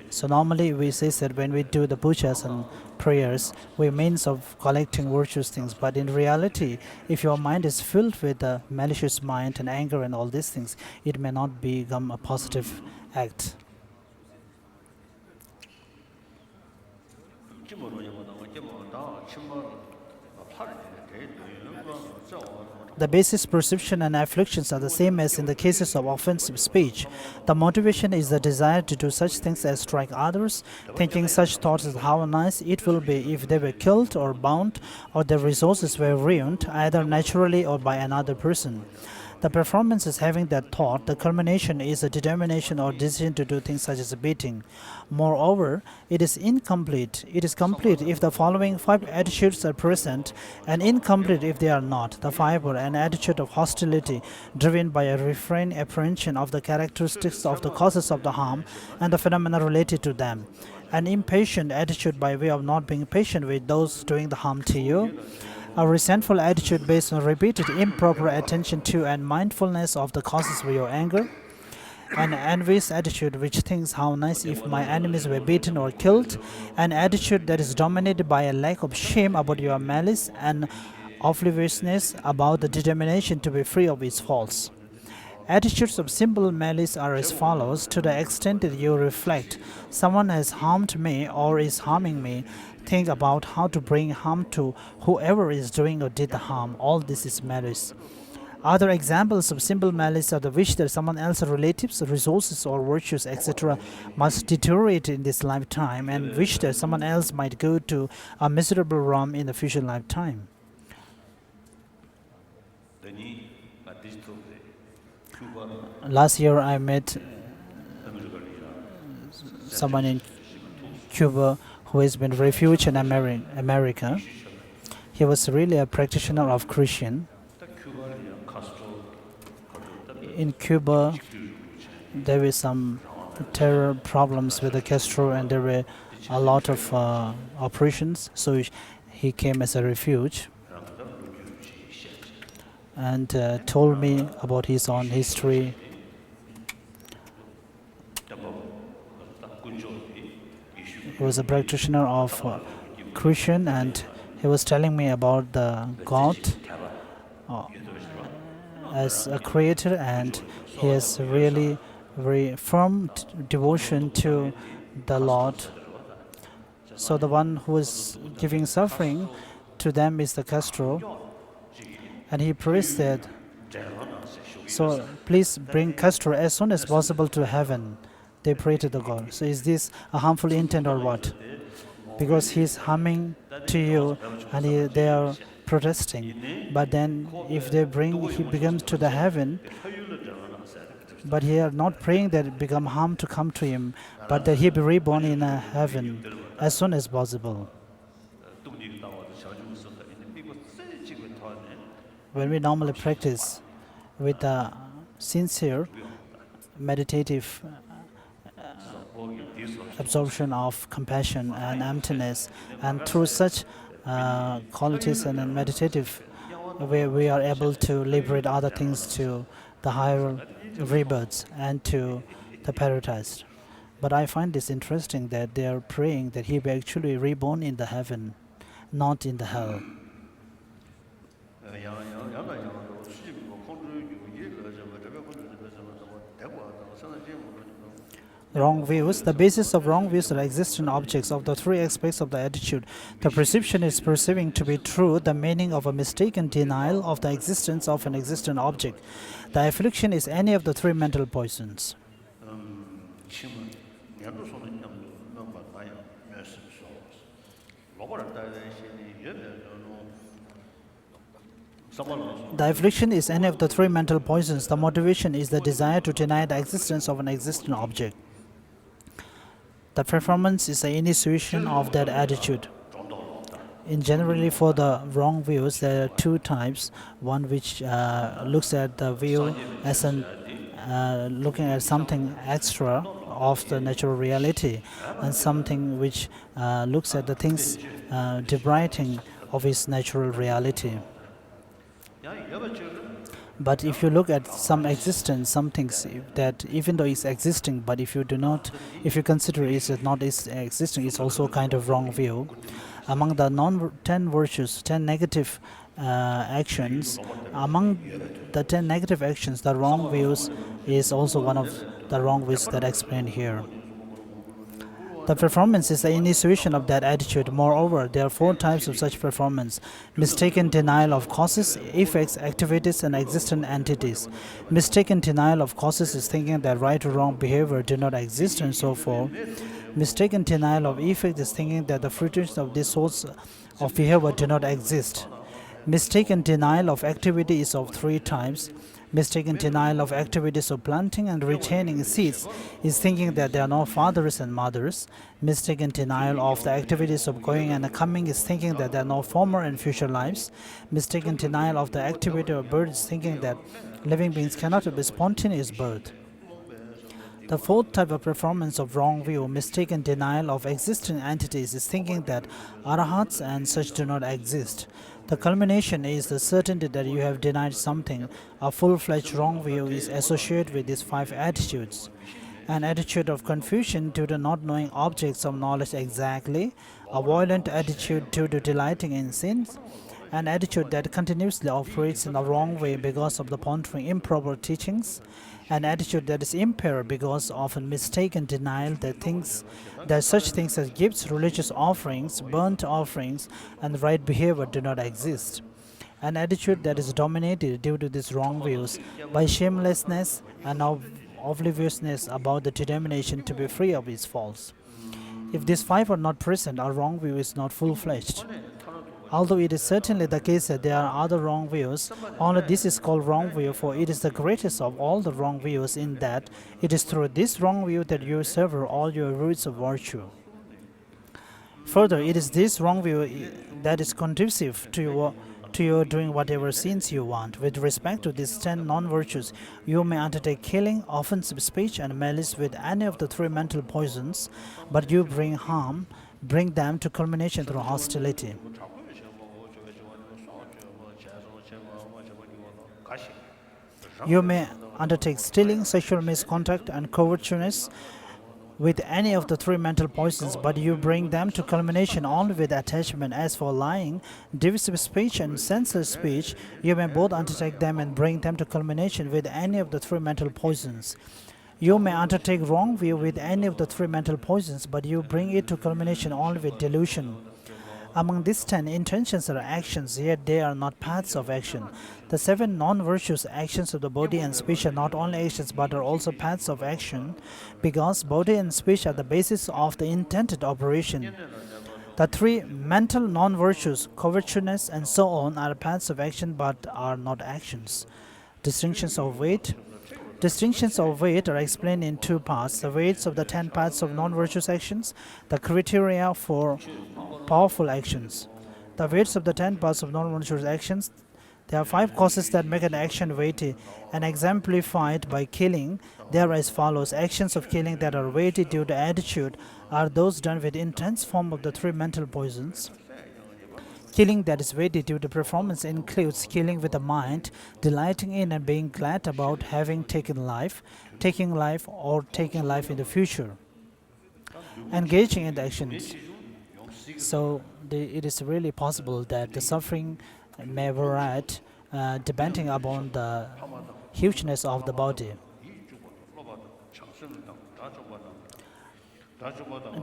So normally we say that when we do the pujas and prayers, we means of collecting virtuous things. But in reality, if your mind is filled with a malicious mind and anger and all these things, it may not become a positive act. The basis perception and afflictions are the same as in the cases of offensive speech. The motivation is the desire to do such things as strike others, thinking such thoughts as how nice it will be if they were killed or bound or their resources were ruined, either naturally or by another person. The performance is having that thought. The culmination is a determination or decision to do things such as a beating. Moreover, it is incomplete. It is complete if the following 5 attitudes are present, and incomplete if they are not. The 5 are an attitude of hostility, driven by a refrain apprehension of the characteristics of the causes of the harm and the phenomena related to them. An impatient attitude by way of not being patient with those doing the harm to you. A resentful attitude based on repeated improper attention to and mindfulness of the causes of your anger. An envious attitude which thinks how nice if my enemies were beaten or killed. An attitude that is dominated by a lack of shame about your malice and obliviousness about the determination to be free of its faults. Attitudes of simple malice are as follows: to the extent that you reflect, someone has harmed me or is harming me, think about how to bring harm to whoever is doing or did the harm. All this is malice. Other examples of simple malice are the wish that someone else's relatives, resources, or virtues, etc., must deteriorate in this lifetime, and wish that someone else might go to a miserable realm in the future lifetime. Last year I met someone in Cuba who has been refugees in America. He was really a practitioner of Christian. In Cuba, there were some terror problems with the Castro, and there were a lot of operations. So he came as a refuge and told me about his own history. He was a practitioner of Christian, and he was telling me about the God as a creator, and he has really very firm devotion to the Lord. So the one who is giving suffering to them is the Castro, and he prays that, so please bring Castro as soon as possible to heaven. They pray to the God. So is this a harmful intent or what? Because he's harming to you and they are protesting. But then if they bring, he becomes to the heaven, but he are not praying that it become harm to come to him, but that he be reborn in a heaven as soon as possible. When we normally practice with a sincere meditative absorption of compassion and emptiness, and through such qualities and in meditative way, we are able to liberate other things to the higher rebirths and to the paradise. But I find this interesting that they are praying that he be actually reborn in the heaven, not in the hell. Wrong views. The basis of wrong views are existent objects of the three aspects of the attitude. The perception is perceiving to be true the meaning of a mistaken denial of the existence of an existent object. The affliction is any of the three mental poisons. The affliction is any of the three mental poisons. The motivation is the desire to deny the existence of an existent object. The performance is the initiation of that attitude. In generally, for the wrong views, there are two types. One which looks at the view as an looking at something extra of the natural reality, and something which looks at the things depriving of its natural reality. But if you look at some existence, some things that even though it's existing, but if you consider it as not existing, it's also a kind of wrong view. Among the 10 virtues, 10 negative actions, among the 10 negative actions, the wrong views is also one of the wrong views that are explained here. The performance is the initiation of that attitude. Moreover, there are 4 types of such performance: mistaken denial of causes, effects, activities, and existent entities. Mistaken denial of causes is thinking that right or wrong behavior do not exist and so forth. Mistaken denial of effect is thinking that the fruitions of this sorts of behavior do not exist. Mistaken denial of activity is of 3 types. Mistaken denial of activities of planting and retaining seeds is thinking that there are no fathers and mothers. Mistaken denial of the activities of going and coming is thinking that there are no former and future lives. Mistaken denial of the activity of birth is thinking that living beings cannot have a spontaneous birth. The 4th type of performance of wrong view, mistaken denial of existing entities, is thinking that arahats and such do not exist. The culmination is the certainty that you have denied something. A full-fledged wrong view is associated with these 5 attitudes. An attitude of confusion due to not knowing objects of knowledge exactly, a violent attitude due to delighting in sins, an attitude that continuously operates in the wrong way because of the pondering improper teachings, an attitude that is impaired because of a mistaken denial that such things as gifts, religious offerings, burnt offerings, and right behavior do not exist. An attitude that is dominated due to these wrong views by shamelessness and obliviousness about the determination to be free of its faults. If these 5 are not present, our wrong view is not full-fledged. Although it is certainly the case that there are other wrong views, only this is called wrong view, for it is the greatest of all the wrong views, in that it is through this wrong view that you sever all your roots of virtue. Further, it is this wrong view that is conducive to your doing whatever sins you want. With respect to these 10 non-virtues, you may undertake killing, offensive speech, and malice with any of the 3 mental poisons, but you bring them to culmination through hostility. You may undertake stealing, sexual misconduct, and covetousness with any of the 3 mental poisons, but you bring them to culmination only with attachment. As for lying, divisive speech, and senseless speech, you may both undertake them and bring them to culmination with any of the 3 mental poisons. You may undertake wrong view with any of the 3 mental poisons, but you bring it to culmination only with delusion. Among these 10, intentions are actions, yet they are not paths of action. The 7 non-virtuous actions of the body and speech are not only actions but are also paths of action, because body and speech are the basis of the intended operation. The 3 mental non-virtues, covetousness and so on, are paths of action but are not actions. Distinctions of weight. Distinctions of weight are explained in 2 parts: the weights of the 10 paths of non-virtuous actions, the criteria for powerful actions. The weights of the 10 parts of non-virtuous actions. There are 5 causes that make an action weighty and exemplified by killing. They are as follows. Actions of killing that are weighty due to attitude are those done with intense form of the 3 mental poisons. Killing that is weighty due to performance includes killing with the mind, delighting in and being glad about having taken life, taking life or taking life in the future. Engaging in the actions. So it is really possible that the suffering may vary depending upon the hugeness of the body.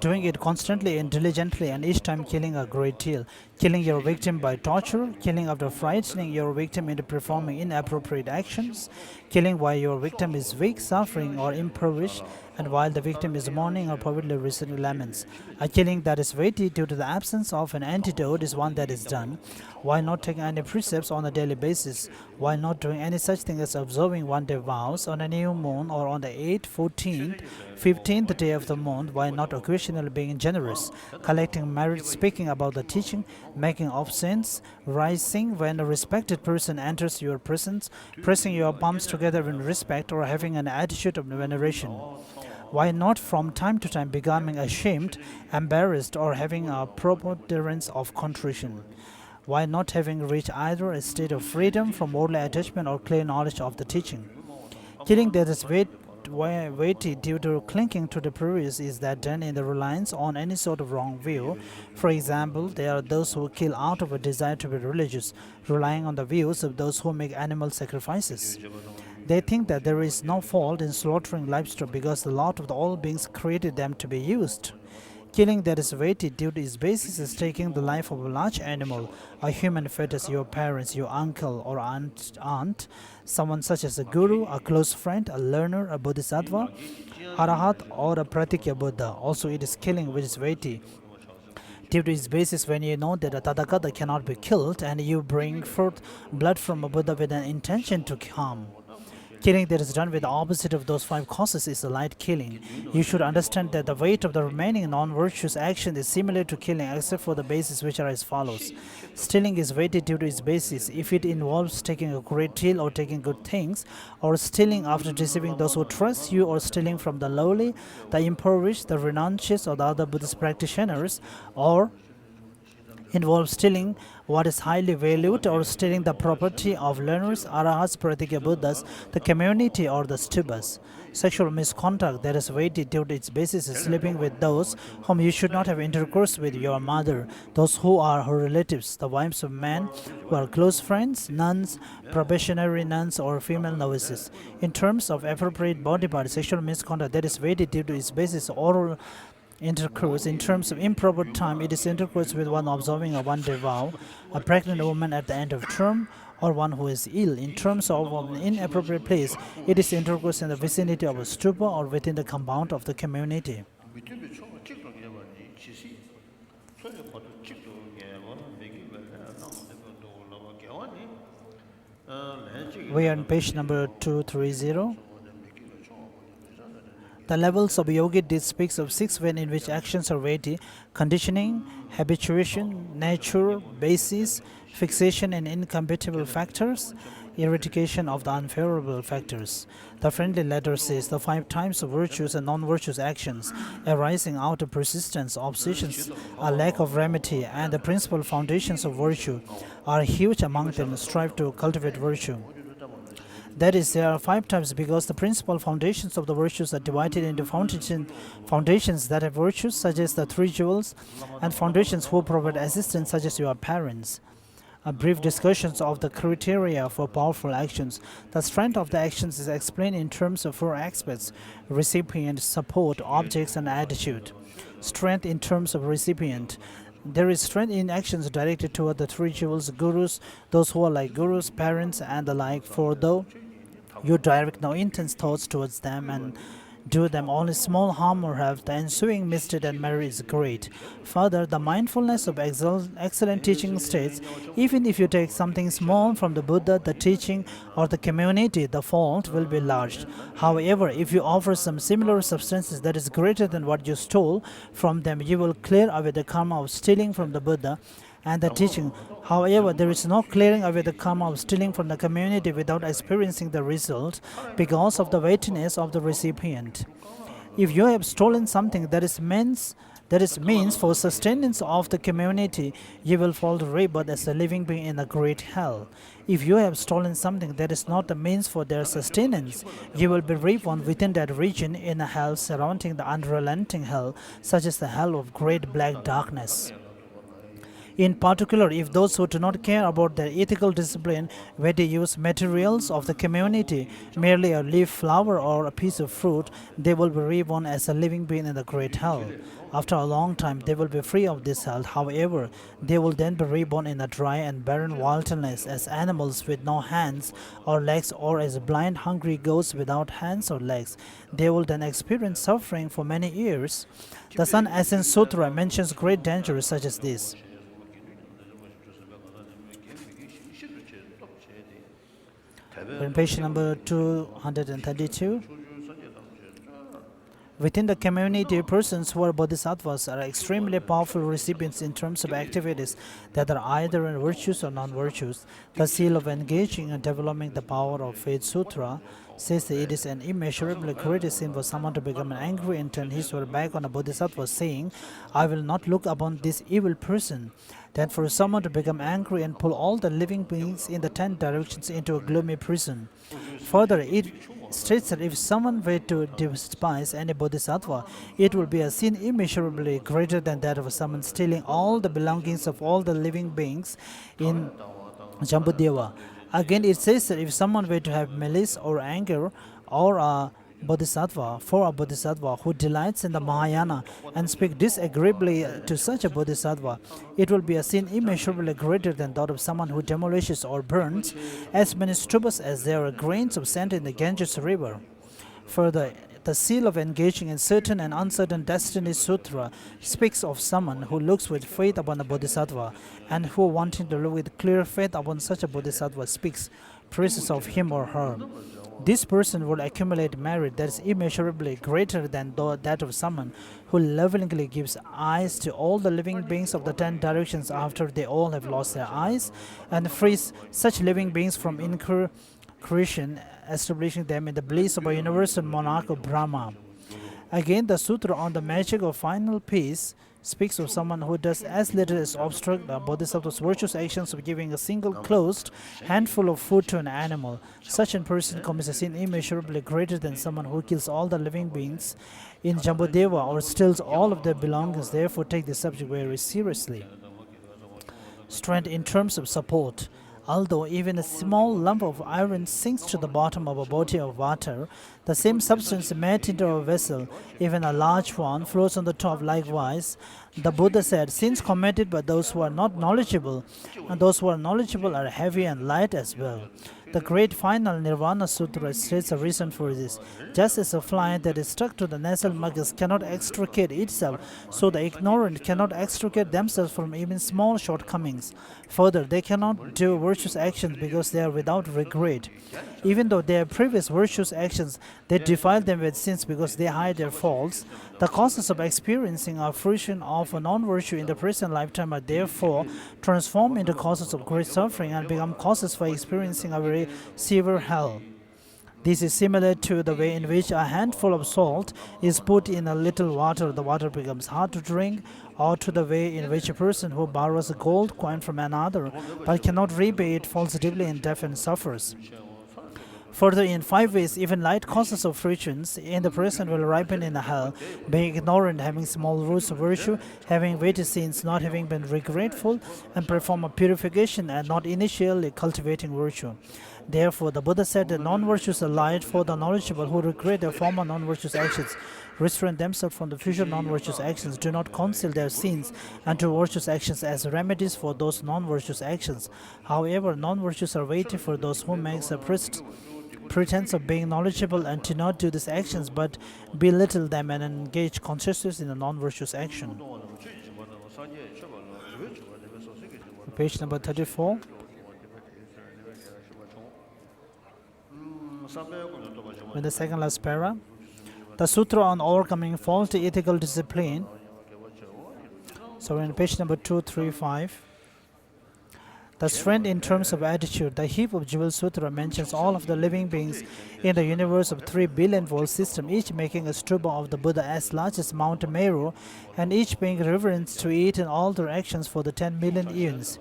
Doing it constantly and diligently and each time killing a great deal. Killing your victim by torture, killing after frightening your victim into performing inappropriate actions, killing while your victim is weak, suffering or impoverished, and while the victim is mourning or privately reciting laments. A killing that is weighty due to the absence of an antidote is one that is done while not taking any precepts on a daily basis, while not doing any such thing as observing one-day vows on a new moon or on the 8th, 14th, 15th day of the month, while not occasionally being generous, collecting merit, speaking about the teaching, making obeisances, rising when a respected person enters your presence, pressing your palms together in respect, or having an attitude of veneration. Why not from time to time becoming ashamed, embarrassed, or having a preponderance of contrition? Why not having reached either a state of freedom from worldly attachment or clear knowledge of the teaching? Killing that is weighty due to clinging to the previous is that done in the reliance on any sort of wrong view. For example, there are those who kill out of a desire to be religious, relying on the views of those who make animal sacrifices. They think that there is no fault in slaughtering livestock because the Lord of all beings created them to be used. Killing that is weighty due to its basis is taking the life of a large animal, a human fetus, your parents, your uncle or aunt, someone such as a guru, a close friend, a learner, a bodhisattva, arahat, or a pratikya Buddha. Also, it is killing which is weighty due to its basis when you know that a Tathagata cannot be killed and you bring forth blood from a Buddha with an intention to harm. Killing that is done with the opposite of those 5 causes is a light killing. You should understand that the weight of the remaining non-virtuous action is similar to killing except for the bases which are as follows. Stealing is weighted due to its basis. If it involves taking a great deal or taking good things, or stealing after deceiving those who trust you, or stealing from the lowly, the impoverished, the renunciates, or the other Buddhist practitioners, or involves stealing what is highly valued or stealing the property of learners, arahats, pratikya Buddhas, the community or the stupas. Sexual misconduct that is weighty due to its basis is sleeping with those whom you should not have intercourse with, your mother, those who are her relatives, the wives of men who are close friends, nuns, probationary nuns, or female novices. In terms of appropriate body part, sexual misconduct that is weighty due to its basis oral intercourse. In terms of improper time, it is intercourse with one observing a one-day vow, a pregnant woman at the end of term, or one who is ill. In terms of an inappropriate place, it is intercourse in the vicinity of a stupa or within the compound of the community. We are on page number 230. The levels of yogi deed speaks of 6 ways in which actions are weighty: conditioning, habituation, nature, basis, fixation and incompatible factors, eradication of the unfavorable factors. The friendly letter says the 5 types of virtuous and non-virtuous actions arising out of persistence, obsessions, a lack of remedy, and the principal foundations of virtue are huge among them. Strive to cultivate virtue. That is, there are 5 types because the principal foundations of the virtues are divided into foundations that have virtues, such as the 3 jewels, and foundations who provide assistance, such as your parents. A brief discussion of the criteria for powerful actions. The strength of the actions is explained in terms of 4 aspects: recipient, support, objects, and attitude. Strength in terms of recipient. There is strength in actions directed toward the 3 jewels, gurus, those who are like gurus, parents, and the like, for though you direct no intense thoughts towards them and do them only small harm or have, the ensuing misdeed and merit is great. Further, the mindfulness of excellent teaching states, even if you take something small from the Buddha, the teaching, or the community, the fault will be large. However, if you offer some similar substances that is greater than what you stole from them, you will clear away the karma of stealing from the Buddha and the teaching. However, there is no clearing away the karma of stealing from the community without experiencing the result because of the weightiness of the recipient. If you have stolen something that is means for sustenance of the community, you will fall to rebirth as a living being in a great hell. If you have stolen something that is not the means for their sustenance, you will be reborn within that region in a hell surrounding the unrelenting hell, such as the hell of great black darkness. In particular, if those who do not care about their ethical discipline where they use materials of the community, merely a leaf, flower, or a piece of fruit, they will be reborn as a living being in the great hell. After a long time, they will be free of this hell. However, they will then be reborn in a dry and barren wilderness as animals with no hands or legs, or as blind, hungry goats without hands or legs. They will then experience suffering for many years. The Sun Ascent Sutra mentions great dangers such as this. On page number 232, within the community, persons who are bodhisattvas are extremely powerful recipients in terms of activities that are either in virtues or non-virtues. The seal of engaging and developing the power of faith sutra says that it is an immeasurably great sin for someone to become angry and turn his or her back on a bodhisattva, saying, "I will not look upon this evil person." Then for someone to become angry and pull all the living beings in the 10 directions into a gloomy prison. Further, it states that if someone were to despise any bodhisattva, it will be a sin immeasurably greater than that of someone stealing all the belongings of all the living beings in Jambudeva. Again, it says that if someone were to have malice or anger or a bodhisattva, for a bodhisattva who delights in the Mahayana and speak disagreeably to such a bodhisattva, it will be a sin immeasurably greater than that of someone who demolishes or burns as many stupas as there are grains of sand in the Ganges river. Further, the seal of engaging in certain and uncertain destiny sutra speaks of someone who looks with faith upon a bodhisattva, and who, wanting to look with clear faith upon such a bodhisattva, speaks praises of him or her. This person will accumulate merit that is immeasurably greater than that of someone who lovingly gives eyes to all the living beings of the 10 directions after they all have lost their eyes, and frees such living beings from incursion, establishing them in the bliss of a universal monarch of Brahma. Again, the sutra on the magic of final peace speaks of someone who does as little as obstruct the bodhisattva's virtuous actions of giving a single closed handful of food to an animal. Such a person commits a sin immeasurably greater than someone who kills all the living beings in Jambudeva or steals all of their belongings. Therefore, take this subject very seriously. Strength in terms of support. Although even a small lump of iron sinks to the bottom of a body of water, the same substance made into a vessel, even a large one, floats on the top likewise. The Buddha said, sins committed by those who are not knowledgeable, and those who are knowledgeable are heavy and light as well. The great final Nirvana Sutra states a reason for this. Just as a fly that is stuck to the nasal mucus cannot extricate itself, so the ignorant cannot extricate themselves from even small shortcomings. Further, they cannot do virtuous actions because they are without regret. Even though they have previous virtuous actions, they defile them with sins because they hide their faults. The causes of experiencing a fruition of a non-virtue in the present lifetime are therefore transformed into causes of great suffering and become causes for experiencing a very severe hell. This is similar to the way in which a handful of salt is put in a little water, the water becomes hard to drink, or to the way in which a person who borrows a gold coin from another but cannot repay it falls deeply in debt and suffers. Further, in 5 ways, even light causes of fruitions in the present will ripen in the hell, being ignorant, having small roots of virtue, having weighty sins, not having been regretful, and perform a purification and not initially cultivating virtue. Therefore, the Buddha said that non-virtues are light for the knowledgeable who regret their former non-virtuous actions, restrain themselves from the future non-virtuous actions, do not conceal their sins, and do virtuous actions as remedies for those non-virtuous actions. However, non-virtues are weighty for those who make a pretense of being knowledgeable and do not do these actions but belittle them and engage consciousness in a non-virtuous action. Page number 34. In the second last para, the Sutra on overcoming faulty ethical discipline. So in page number 235, The strength in terms of attitude. The heap of Jewel Sutra mentions all of the living beings in the universe of 3 billion volt system, each making a stupa of the Buddha as large as Mount Meru, and each paying reverence to it in all their actions for the 10 million eons.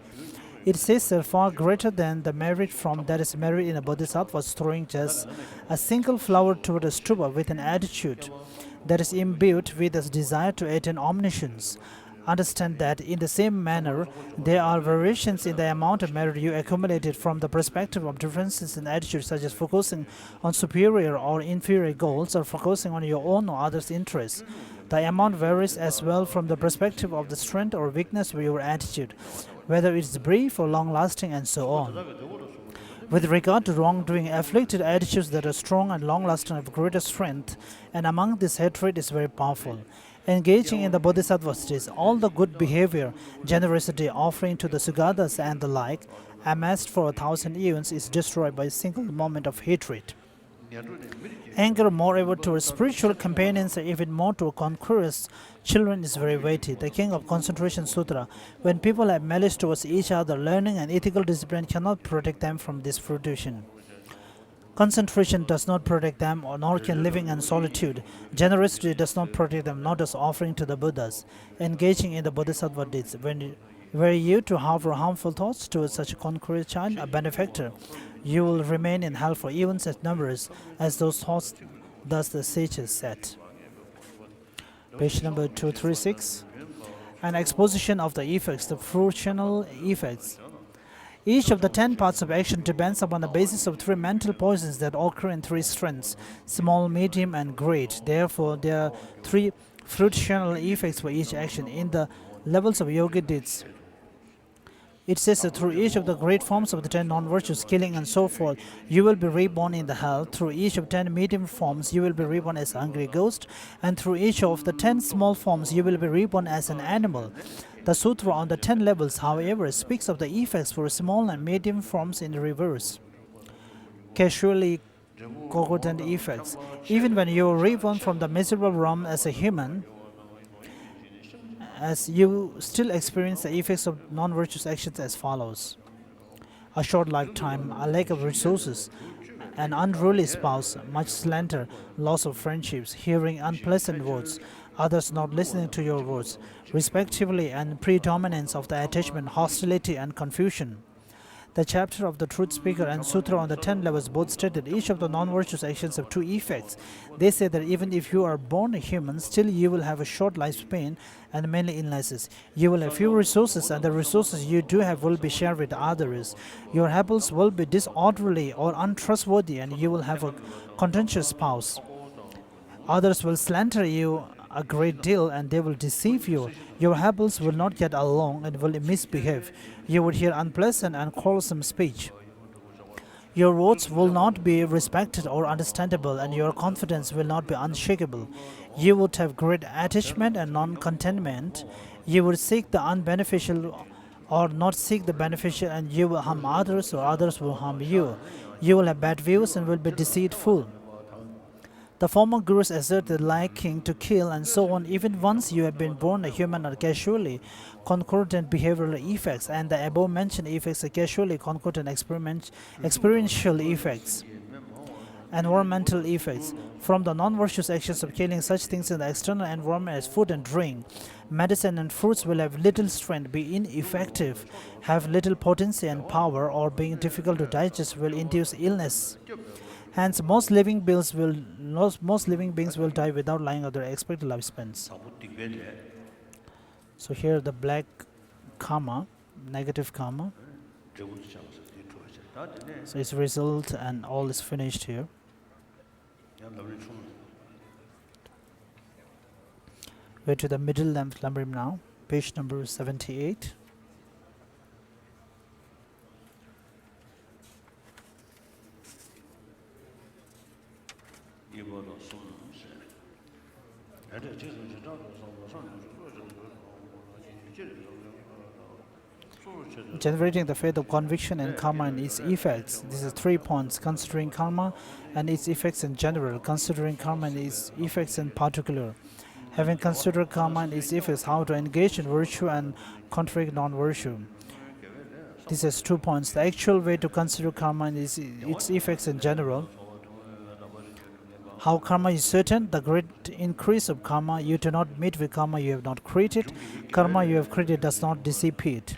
It says they're far greater than the merit that is merit in a bodhisattva's throwing just a single flower toward a stupa with an attitude that is imbued with a desire to attain omniscience. Understand that in the same manner, there are variations in the amount of merit you accumulated from the perspective of differences in attitude, such as focusing on superior or inferior goals or focusing on your own or others' interests. The amount varies as well from the perspective of the strength or weakness of your attitude, whether it's brief or long-lasting, and so on. With regard to wrongdoing, afflicted attitudes that are strong and long-lasting of greater strength, and among this hatred is very powerful. Engaging in the bodhisattva states, all the good behavior, generosity, offering to the Sugatas and the like, amassed for 1,000 eons, is destroyed by a single moment of hatred. Anger, moreover, towards spiritual companions, or even more to conquerors, children, is very weighty. The King of Concentration Sutra. When people have malice towards each other, learning and ethical discipline cannot protect them from this fruition. Concentration does not protect them, nor can living in solitude. Generosity does not protect them, nor does offering to the Buddhas. Engaging in the bodhisattva deeds. Were you to harbor harmful thoughts towards such a conqueror child, a benefactor, you will remain in hell for eons as numerous as those thoughts, thus the sages said. Page number 236. An exposition of the effects, the fruitional effects. Each of the 10 parts of action depends upon the basis of 3 mental poisons that occur in 3 strengths, small, medium, and great. Therefore, there are 3 fruitional effects for each action in the levels of yoga deeds. It says that through each of the great forms of the 10 non-virtues, killing and so forth, you will be reborn in the hell. Through each of 10 medium forms, you will be reborn as a hungry ghost. And through each of the 10 small forms, you will be reborn as an animal. The sutra on the 10 levels, however, speaks of the effects for small and medium forms in reverse. Casually concordant effects. Even when you are reborn from the miserable realm as a human, as you still experience the effects of non-virtuous actions as follows: a short lifetime, a lack of resources, an unruly spouse, much slander, loss of friendships, hearing unpleasant words, others not listening to your words, respectively, and predominance of the attachment, hostility, and confusion. The chapter of the Truth Speaker and Sutra on the 10 levels both stated each of the non-virtuous actions have 2 effects. They say that even if you are born a human, still you will have a short lifespan and many illnesses. You will have few resources, and the resources you do have will be shared with others. Your habits will be disorderly or untrustworthy, and you will have a contentious spouse. Others will slander you a great deal, and they will deceive you. Your habits will not get along and will misbehave. You would hear unpleasant and quarrelsome speech. Your words will not be respected or understandable, and your confidence will not be unshakable. You would have great attachment and non-contentment. You would seek the unbeneficial or not seek the beneficial, and you will harm others or others will harm you. You will have bad views and will be deceitful. The former gurus assert the liking to kill and so on even once you have been born a human are casually concordant behavioral effects, and the above mentioned effects are casually concordant experiential effects. Environmental effects. From the non-virtuous actions of killing such things in the external environment as food and drink, medicine and fruits will have little strength, be ineffective, have little potency and power, or being difficult to digest will induce illness. Hence, most living beings will die without lying of their expected lifespans. So here the black karma, negative karma. So its result and all is finished here. We're to the middle Lamrim now, page number 78. Generating the faith of conviction and karma and its effects. This is 3 points: considering karma and its effects in general, considering karma and its effects in particular. Having considered karma and its effects, how to engage in virtue and contradict non-virtue. This has 2 points. The actual way to consider karma is its effects in general. How karma is certain, the great increase of karma. You do not meet with karma you have not created. Karma you have created does not dissipate.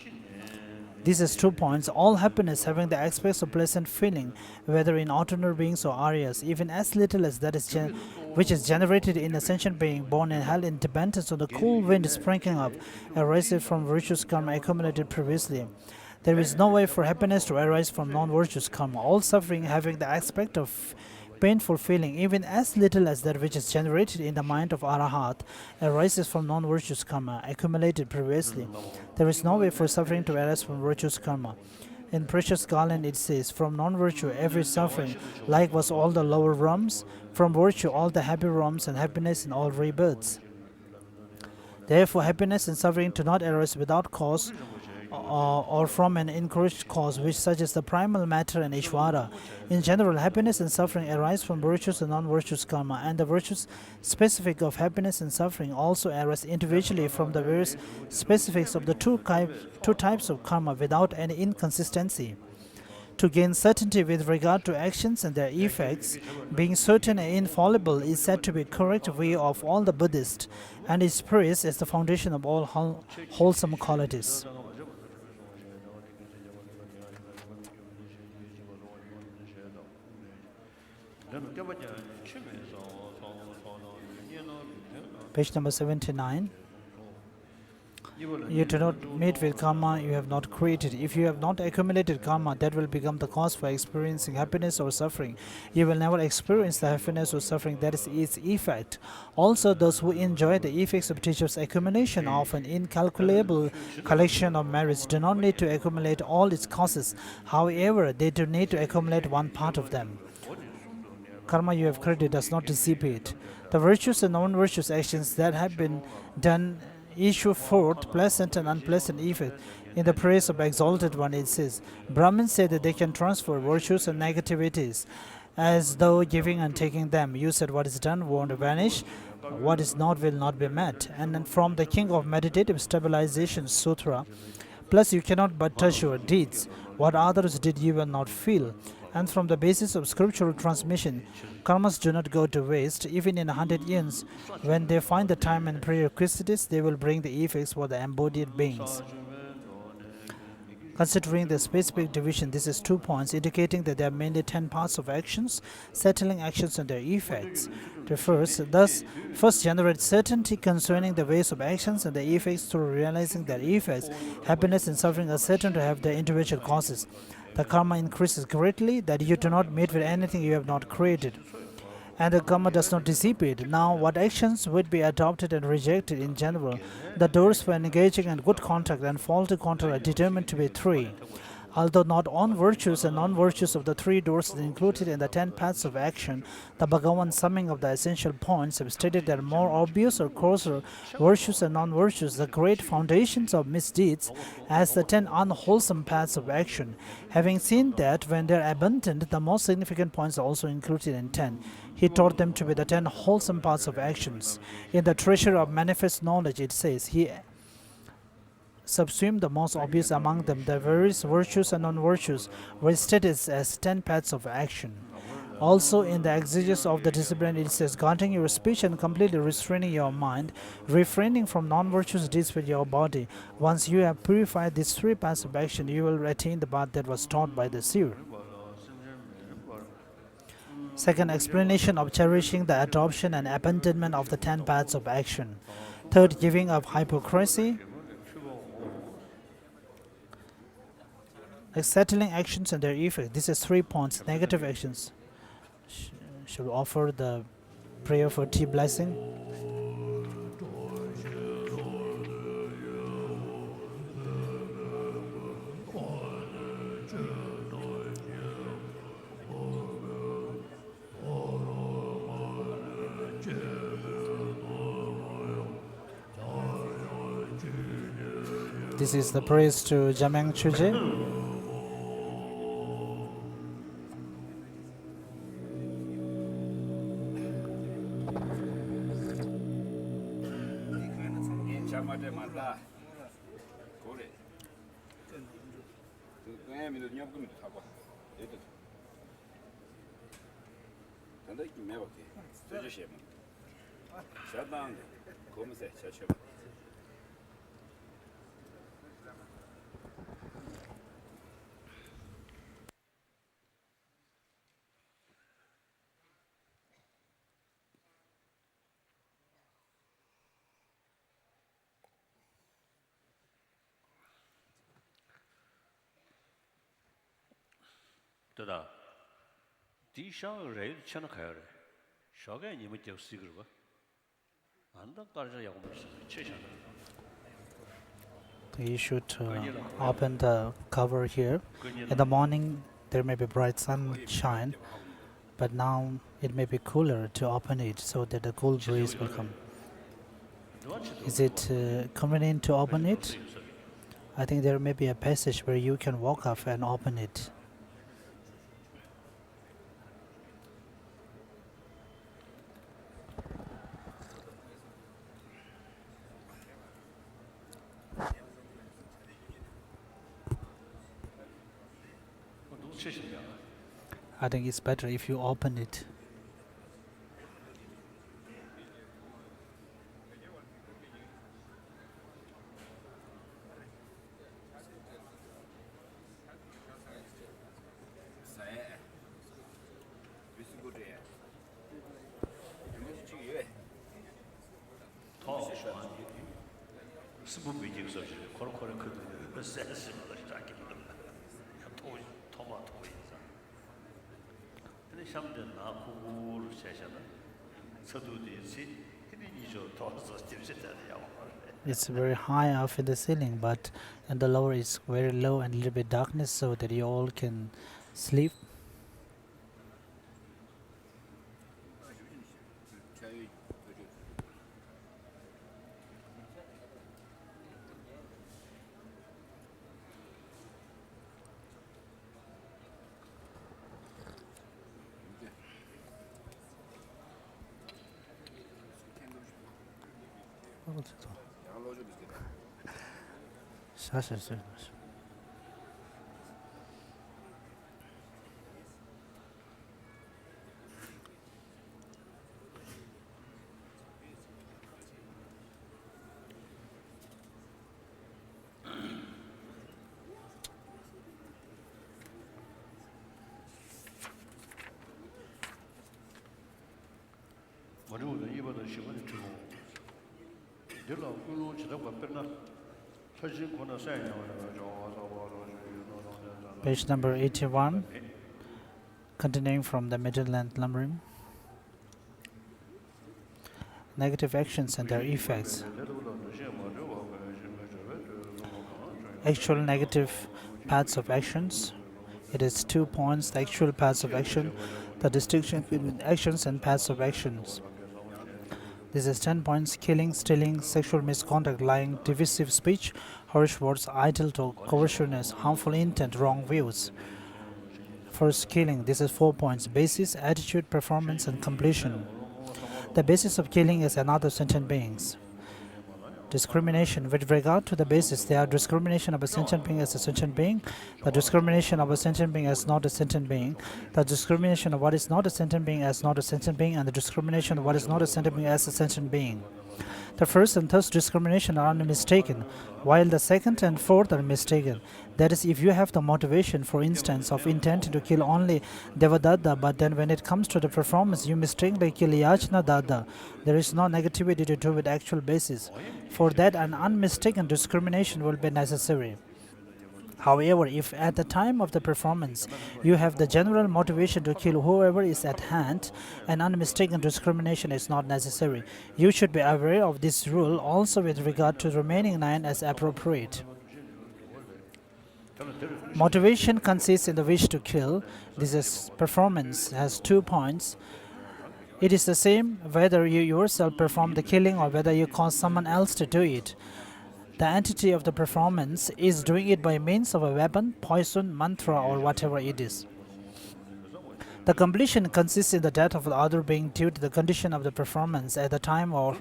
This is 2 points. All happiness having the aspects of pleasant feeling, whether in ordinary beings or Aryas, even as little as that is which is generated in a sentient being born in hell in dependence on the cool wind sprinkling up, arises from virtuous karma accumulated previously. There is no way for happiness to arise from non-virtuous karma. All suffering having the aspect of painful feeling, even as little as that which is generated in the mind of Arahat, arises from non-virtuous karma accumulated previously. There is no way for suffering to arise from virtuous karma. In Precious Ganden it says, from non-virtue every suffering, like was all the lower realms, from virtue all the happy realms and happiness in all rebirths. Therefore happiness and suffering do not arise without cause, or from an encouraged cause, which such as the primal matter and Ishvara. In general, happiness and suffering arise from virtuous and non-virtuous karma, and the virtues specific of happiness and suffering also arise individually from the various specifics of the two types of karma without any inconsistency. To gain certainty with regard to actions and their effects, being certain and infallible is said to be correct way of all the Buddhists, and is praised as the foundation of all wholesome qualities. Page number 79. You do not meet with karma you have not created. If you have not accumulated karma, that will become the cause for experiencing happiness or suffering. You will never experience the happiness or suffering that is its effect. Also, those who enjoy the effects of teachers' accumulation of an incalculable collection of merits do not need to accumulate all its causes. However, they do need to accumulate one part of them. Karma you have created does not dissipate. The virtuous and non-virtuous actions that have been done issue forth pleasant and unpleasant effect. In the praise of Exalted One, it says, Brahmins say that they can transfer virtues and negativities, as though giving and taking them. You said what is done won't vanish, what is not will not be met. And then from the King of Meditative Stabilization Sutra, plus you cannot but touch your deeds. What others did you will not feel. And from the basis of scriptural transmission, karmas do not go to waste. Even in 100 years, when they find the time and prerequisites, they will bring the effects for the embodied beings. Considering the specific division, this is 2 points, indicating that there are mainly 10 parts of actions, settling actions and their effects. Thus, first generate certainty concerning the ways of actions and the effects through realizing their effects. Happiness and suffering are certain to have their individual causes. The karma increases greatly, that you do not meet with anything you have not created. And the karma does not dissipate. Now, what actions would be adopted and rejected in general? The doors for engaging in good contact and faulty contact are determined to be 3. Although not all virtues and non-virtues of the 3 doors are included in the 10 paths of action, the Bhagavan summing of the essential points have stated that more obvious or coarser virtues and non-virtues, the great foundations of misdeeds, as the 10 unwholesome paths of action. Having seen that when they are abundant, the most significant points are also included in 10. He taught them to be the 10 wholesome paths of actions. In the treasure of manifest knowledge, it says, he subsumed the most obvious among them. The various virtues and non-virtues were stated as 10 paths of action. Also, in the exegesis of the discipline, it says, guarding your speech and completely restraining your mind, refraining from non-virtuous deeds with your body. Once you have purified these 3 paths of action, you will attain the path that was taught by the seer. Second, explanation of cherishing the adoption and abandonment of the 10 paths of action. Third, giving up hypocrisy. Settling actions and their effect. This is 3 points. Negative actions. Should we offer the prayer for tea blessing? This is the praise to Jamyang Chuje. 对的，地上人全都开了，少个你们就是个吧？俺那当然要我们是吃下的。 You should open the cover here. In the morning, there may be bright sunshine, but now it may be cooler to open it so that the cool breeze will come. Is it convenient to open it? I think there may be a passage where you can walk up and open it. I think it's better if you open it. It's very high up in the ceiling, but and the lower is very low and a little bit darkness so that you all can sleep. Page number 81, continuing from the Midland Lamrim. Negative actions and their effects. Actual negative paths of actions. It is 2 points: the actual paths of action, the distinction between actions and paths of actions. This is 10 points: killing, stealing, sexual misconduct, lying, divisive speech, harsh words, idle talk, covetousness, harmful intent, wrong views. First, killing. This is 4 points: basis, attitude, performance, and completion. The basis of killing is another sentient beings. Discrimination. With regard to the basis, there are discrimination of a sentient being as a sentient being, the discrimination of a sentient being as not a sentient being, the discrimination of what is not a sentient being as not a sentient being, and the discrimination of what is not a sentient being as a sentient being. The first and third discrimination are unmistaken, while the second and fourth are mistaken. That is, if you have the motivation, for instance, of intent to kill only Devadatta, but then when it comes to the performance, you mistakenly kill Yajna Datta, there is no negativity to do with actual basis. For that, an unmistaken discrimination will be necessary. However, if at the time of the performance you have the general motivation to kill whoever is at hand, an unmistaken discrimination is not necessary. You should be aware of this rule also with regard to the remaining 9 as appropriate. Motivation consists in the wish to kill. This performance has 2 points. It is the same whether you yourself perform the killing or whether you cause someone else to do it. The entity of the performance is doing it by means of a weapon, poison, mantra, or whatever it is. The completion consists in the death of the other being due to the condition of the performance at the time or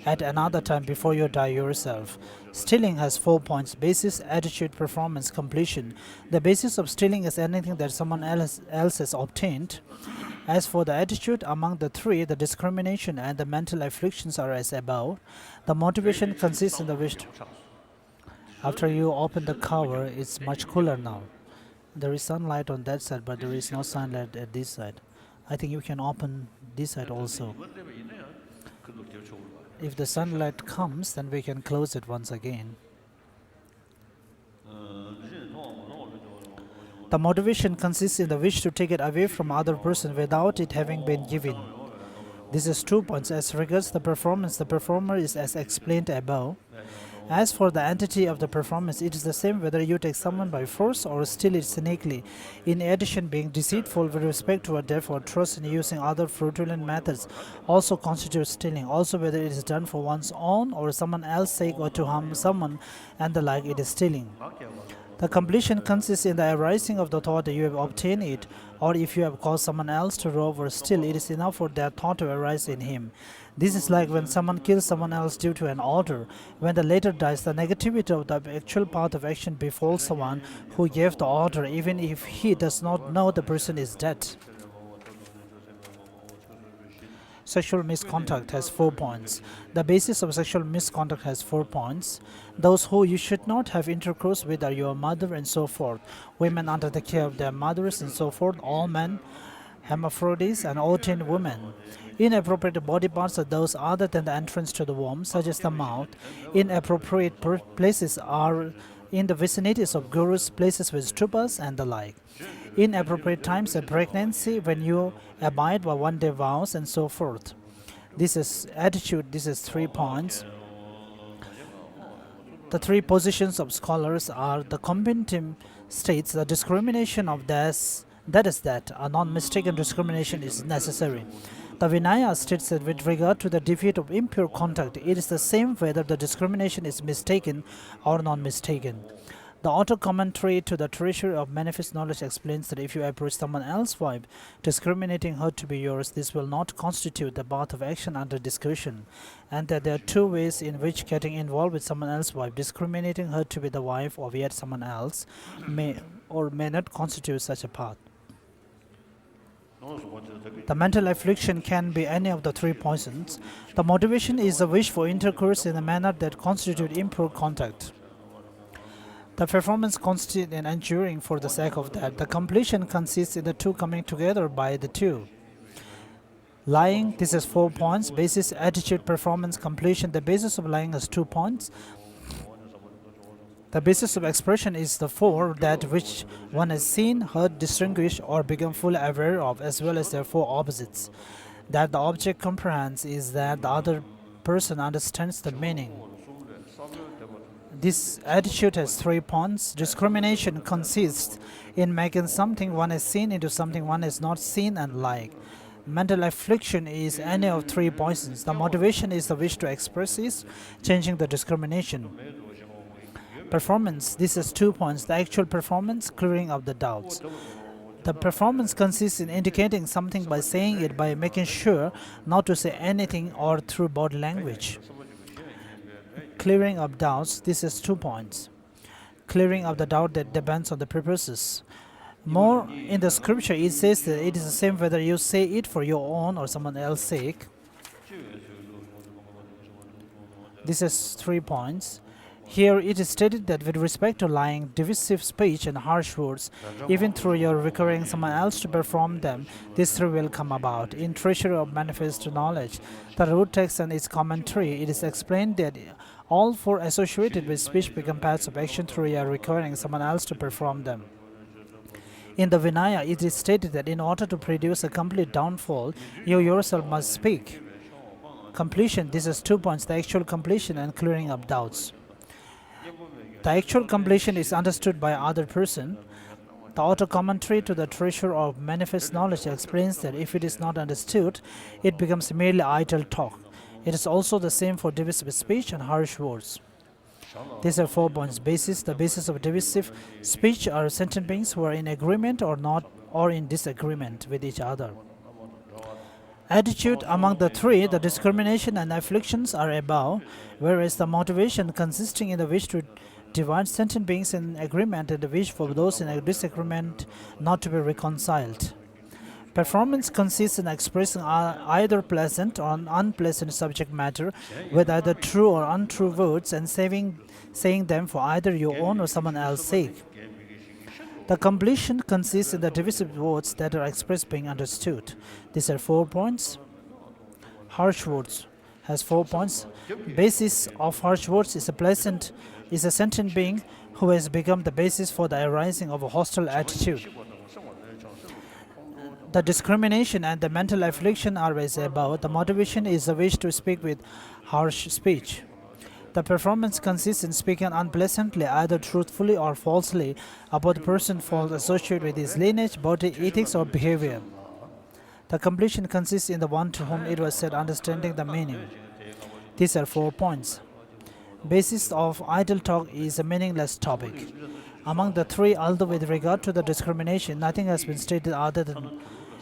at another time before you die yourself. Stealing has 4 points: basis, attitude, performance, completion. The basis of stealing is anything that someone else has obtained. As for the attitude, among the three, the discrimination and the mental afflictions are as above. The motivation consists in the wish. After you open the cover, it's much cooler now. There is sunlight on that side, but there is no sunlight at this side. I think you can open this side also. If the sunlight comes, then we can close it once again. The motivation consists in the wish to take it away from other person without it having been given. This is 2 points. As regards the performance, the performer is as explained above. As for the entity of the performance, it is the same whether you take someone by force or steal it cynically. In addition, being deceitful with respect to a debt or trust in using other fraudulent methods also constitutes stealing. Also, whether it is done for one's own or someone else's sake or to harm someone and the like, it is stealing. The completion consists in the arising of the thought that you have obtained it, or if you have caused someone else to rob or steal, it is enough for that thought to arise in him. This is like when someone kills someone else due to an order. When the latter dies, the negativity of the actual path of action befalls someone who gave the order, even if he does not know the person is dead. Sexual misconduct has 4 points. The basis of sexual misconduct has 4 points. Those who you should not have intercourse with are your mother and so forth. Women under the care of their mothers and so forth. All men, hermaphrodites, and ordained women. Inappropriate body parts are those other than the entrance to the womb, such as the mouth. Inappropriate places are in the vicinities of gurus, places with stupas, and the like. Inappropriate times of pregnancy, when you abide by one-day vows, and so forth. This is attitude. This is 3 points. The 3 positions of scholars are: the compendium states the discrimination of that a non-mistaken discrimination is necessary. The Vinaya states that with regard to the defeat of impure conduct, it is the same whether the discrimination is mistaken or non-mistaken. The auto commentary to the treasury of manifest knowledge explains that if you approach someone else's wife, discriminating her to be yours, this will not constitute the path of action under discussion, and that there are 2 ways in which getting involved with someone else's wife, discriminating her to be the wife of yet someone else, may or may not constitute such a path. The mental affliction can be any of the 3 poisons. The motivation is a wish for intercourse in a manner that constitutes impure contact. The performance consists in enduring for the sake of that. The completion consists in the 2 coming together by the 2. Lying, this is 4 points. Basis, attitude, performance, completion. The basis of lying is 2 points. The basis of expression is the 4, that which one has seen, heard, distinguished, or become fully aware of, as well as their 4 opposites. That the object comprehends is that the other person understands the meaning. This attitude has 3 points. Discrimination consists in making something one has seen into something one has not seen and like. Mental affliction is any of 3 poisons. The motivation is the wish to express is changing the discrimination. Performance, this is 2 points. The actual performance, clearing up the doubts. The performance consists in indicating something by saying it, by making sure not to say anything, or through body language. Clearing up doubts, this is 2 points. Clearing up the doubt that depends on the purposes. More in the scripture, it says that it is the same whether you say it for your own or someone else's sake. This is 3 points. Here it is stated that with respect to lying, divisive speech, and harsh words, even through your requiring someone else to perform them, these 3 will come about. In Treasury of Manifest Knowledge, the root text and its commentary, it is explained that all 4 associated with speech become paths of action through your requiring someone else to perform them. In the Vinaya, it is stated that in order to produce a complete downfall, you yourself must speak. Completion, this is 2 points, the actual completion and clearing up doubts. The actual completion is understood by other person. The auto commentary to the treasure of manifest knowledge explains that if it is not understood, it becomes merely idle talk. It is also the same for divisive speech and harsh words. These are 4 points. Basis. The basis of divisive speech are sentient beings who are in agreement or not, or in disagreement with each other. Attitude among the three, the discrimination and afflictions are above, whereas the motivation consisting in the wish to divide sentient beings in agreement and the wish for those in a disagreement not to be reconciled. Performance consists in expressing either pleasant or unpleasant subject matter with either true or untrue words and saying them for either your own or someone else's sake. The completion consists in the divisive words that are expressed being understood. These are 4 points. Harsh words has 4 points. Basis of harsh words is a sentient being who has become the basis for the arising of a hostile attitude. The discrimination and the mental affliction are as above. The motivation is the wish to speak with harsh speech. The performance consists in speaking unpleasantly, either truthfully or falsely, about the person's fault associated with his lineage, body, ethics, or behavior. The completion consists in the one to whom it was said understanding the meaning. These are 4 points. Basis of idle talk is a meaningless topic. Among the three, although with regard to the discrimination, nothing has been stated other than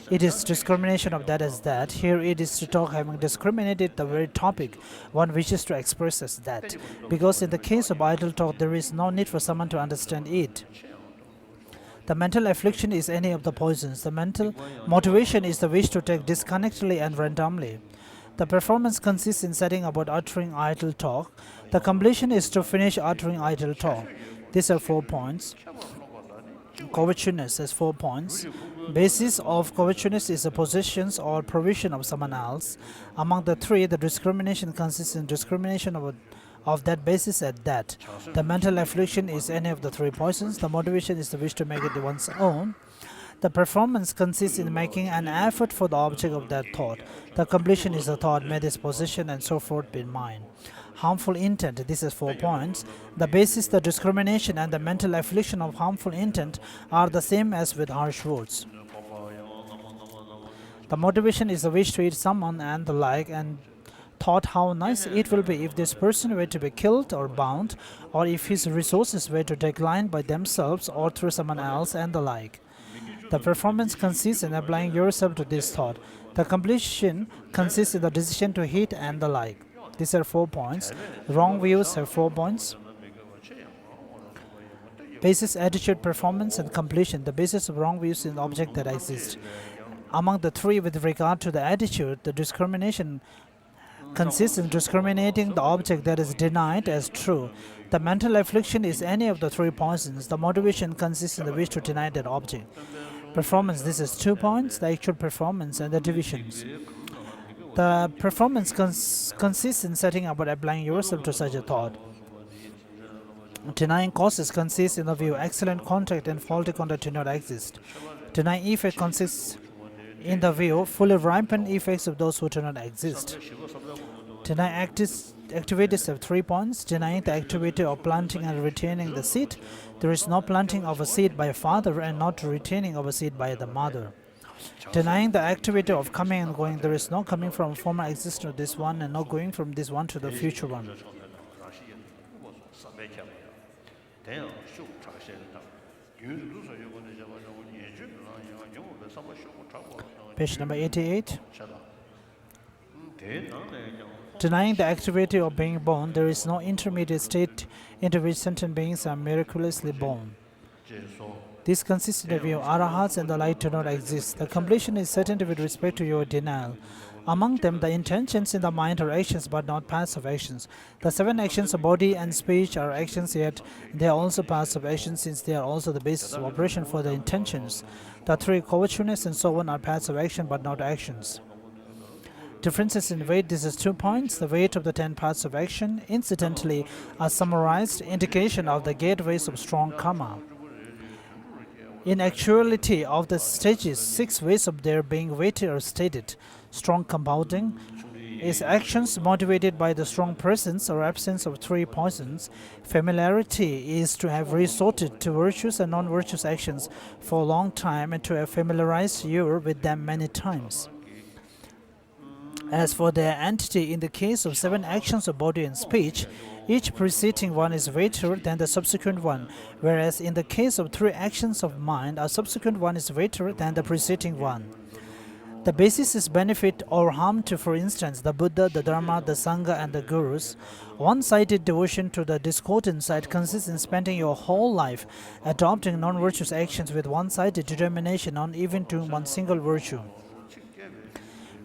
it is discrimination of that as that. Here it is to talk having discriminated the very topic one wishes to express as that. Because in the case of idle talk, there is no need for someone to understand it. The mental affliction is any of the poisons. The mental motivation is the wish to take disconnectedly and randomly. The performance consists in setting about uttering idle talk. The completion is to finish uttering idle talk. These are 4 points. Covetousness has 4 points. Basis of covetousness is the possessions or provision of someone else. Among the three, the discrimination consists in discrimination of that basis at that. The mental affliction is any of the 3 poisons. The motivation is the wish to make it one's own. The performance consists in making an effort for the object of that thought. The completion is the thought, may this possession and so forth be mine. Harmful intent, this is 4 points. The basis, the discrimination, and the mental affliction of harmful intent are the same as with harsh words. The motivation is the wish to eat someone and the like, and thought how nice it will be if this person were to be killed or bound, or if his resources were to decline by themselves or through someone else and the like. The performance consists in applying yourself to this thought. The completion consists in the decision to hate and the like. These are 4 points. Wrong views have 4 points. Basis, attitude, performance, and completion. The basis of wrong views is the object that exists. Among the three, with regard to the attitude, the discrimination consists in discriminating the object that is denied as true. The mental affliction is any of the 3 poisons. The motivation consists in the wish to deny that object. Performance, this is 2 points. The actual performance and the divisions. The performance consists in setting about applying yourself to such a thought. Denying causes consists in the view excellent contact and faulty contact do not exist. Denying effect consists in the view fully ripened effects of those who do not exist. Denying activities have 3 points. Denying the activity of planting and retaining the seed. There is no planting of a seed by a father and not retaining of a seed by the mother. Denying the activity of coming and going, there is no coming from former existence to this one and no going from this one to the future one. Page number 88. Denying the activity of being born, there is no intermediate state into which sentient beings are miraculously born. This consists in the view arahats and the like do not exist. The completion is certain with respect to your denial. Among them, the intentions in the mind are actions but not passive actions. The 7 actions of body and speech are actions, yet they are also passive actions since they are also the basis of operation for the intentions. The 3 covetousness and so on are passive action but not actions. Differences in weight, this is 2 points. The weight of the 10 parts of action, incidentally, are summarized indication of the gateways of strong karma. In actuality of the stages, 6 ways of their being weighted are stated. Strong compounding is actions motivated by the strong presence or absence of 3 poisons. Familiarity is to have resorted to virtuous and non-virtuous actions for a long time and to have familiarized you with them many times. As for their entity, in the case of 7 actions of body and speech, each preceding one is greater than the subsequent one, whereas in the case of 3 actions of mind, a subsequent one is greater than the preceding one. The basis is benefit or harm to, for instance, the Buddha, the Dharma, the Sangha, and the Gurus. One-sided devotion to the discordant side consists in spending your whole life adopting non-virtuous actions with one-sided determination on even to one single virtue.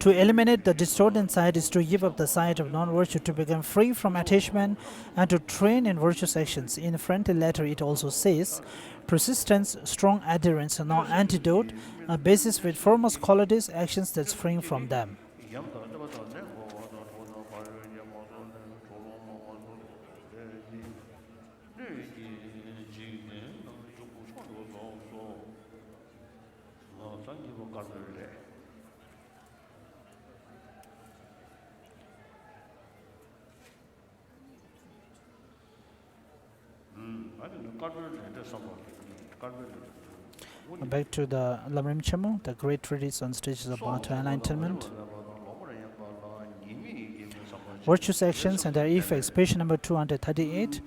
To eliminate the distorted side is to give up the side of non-virtue, to become free from attachment, and to train in virtuous actions. In a friendly letter, it also says, persistence, strong adherence, no antidote, a basis with foremost qualities, actions that spring from them. Back to the Lamrim Chamu, the great treatise on stages of Bhakti enlightenment. Virtuous actions and their effects, page number 238.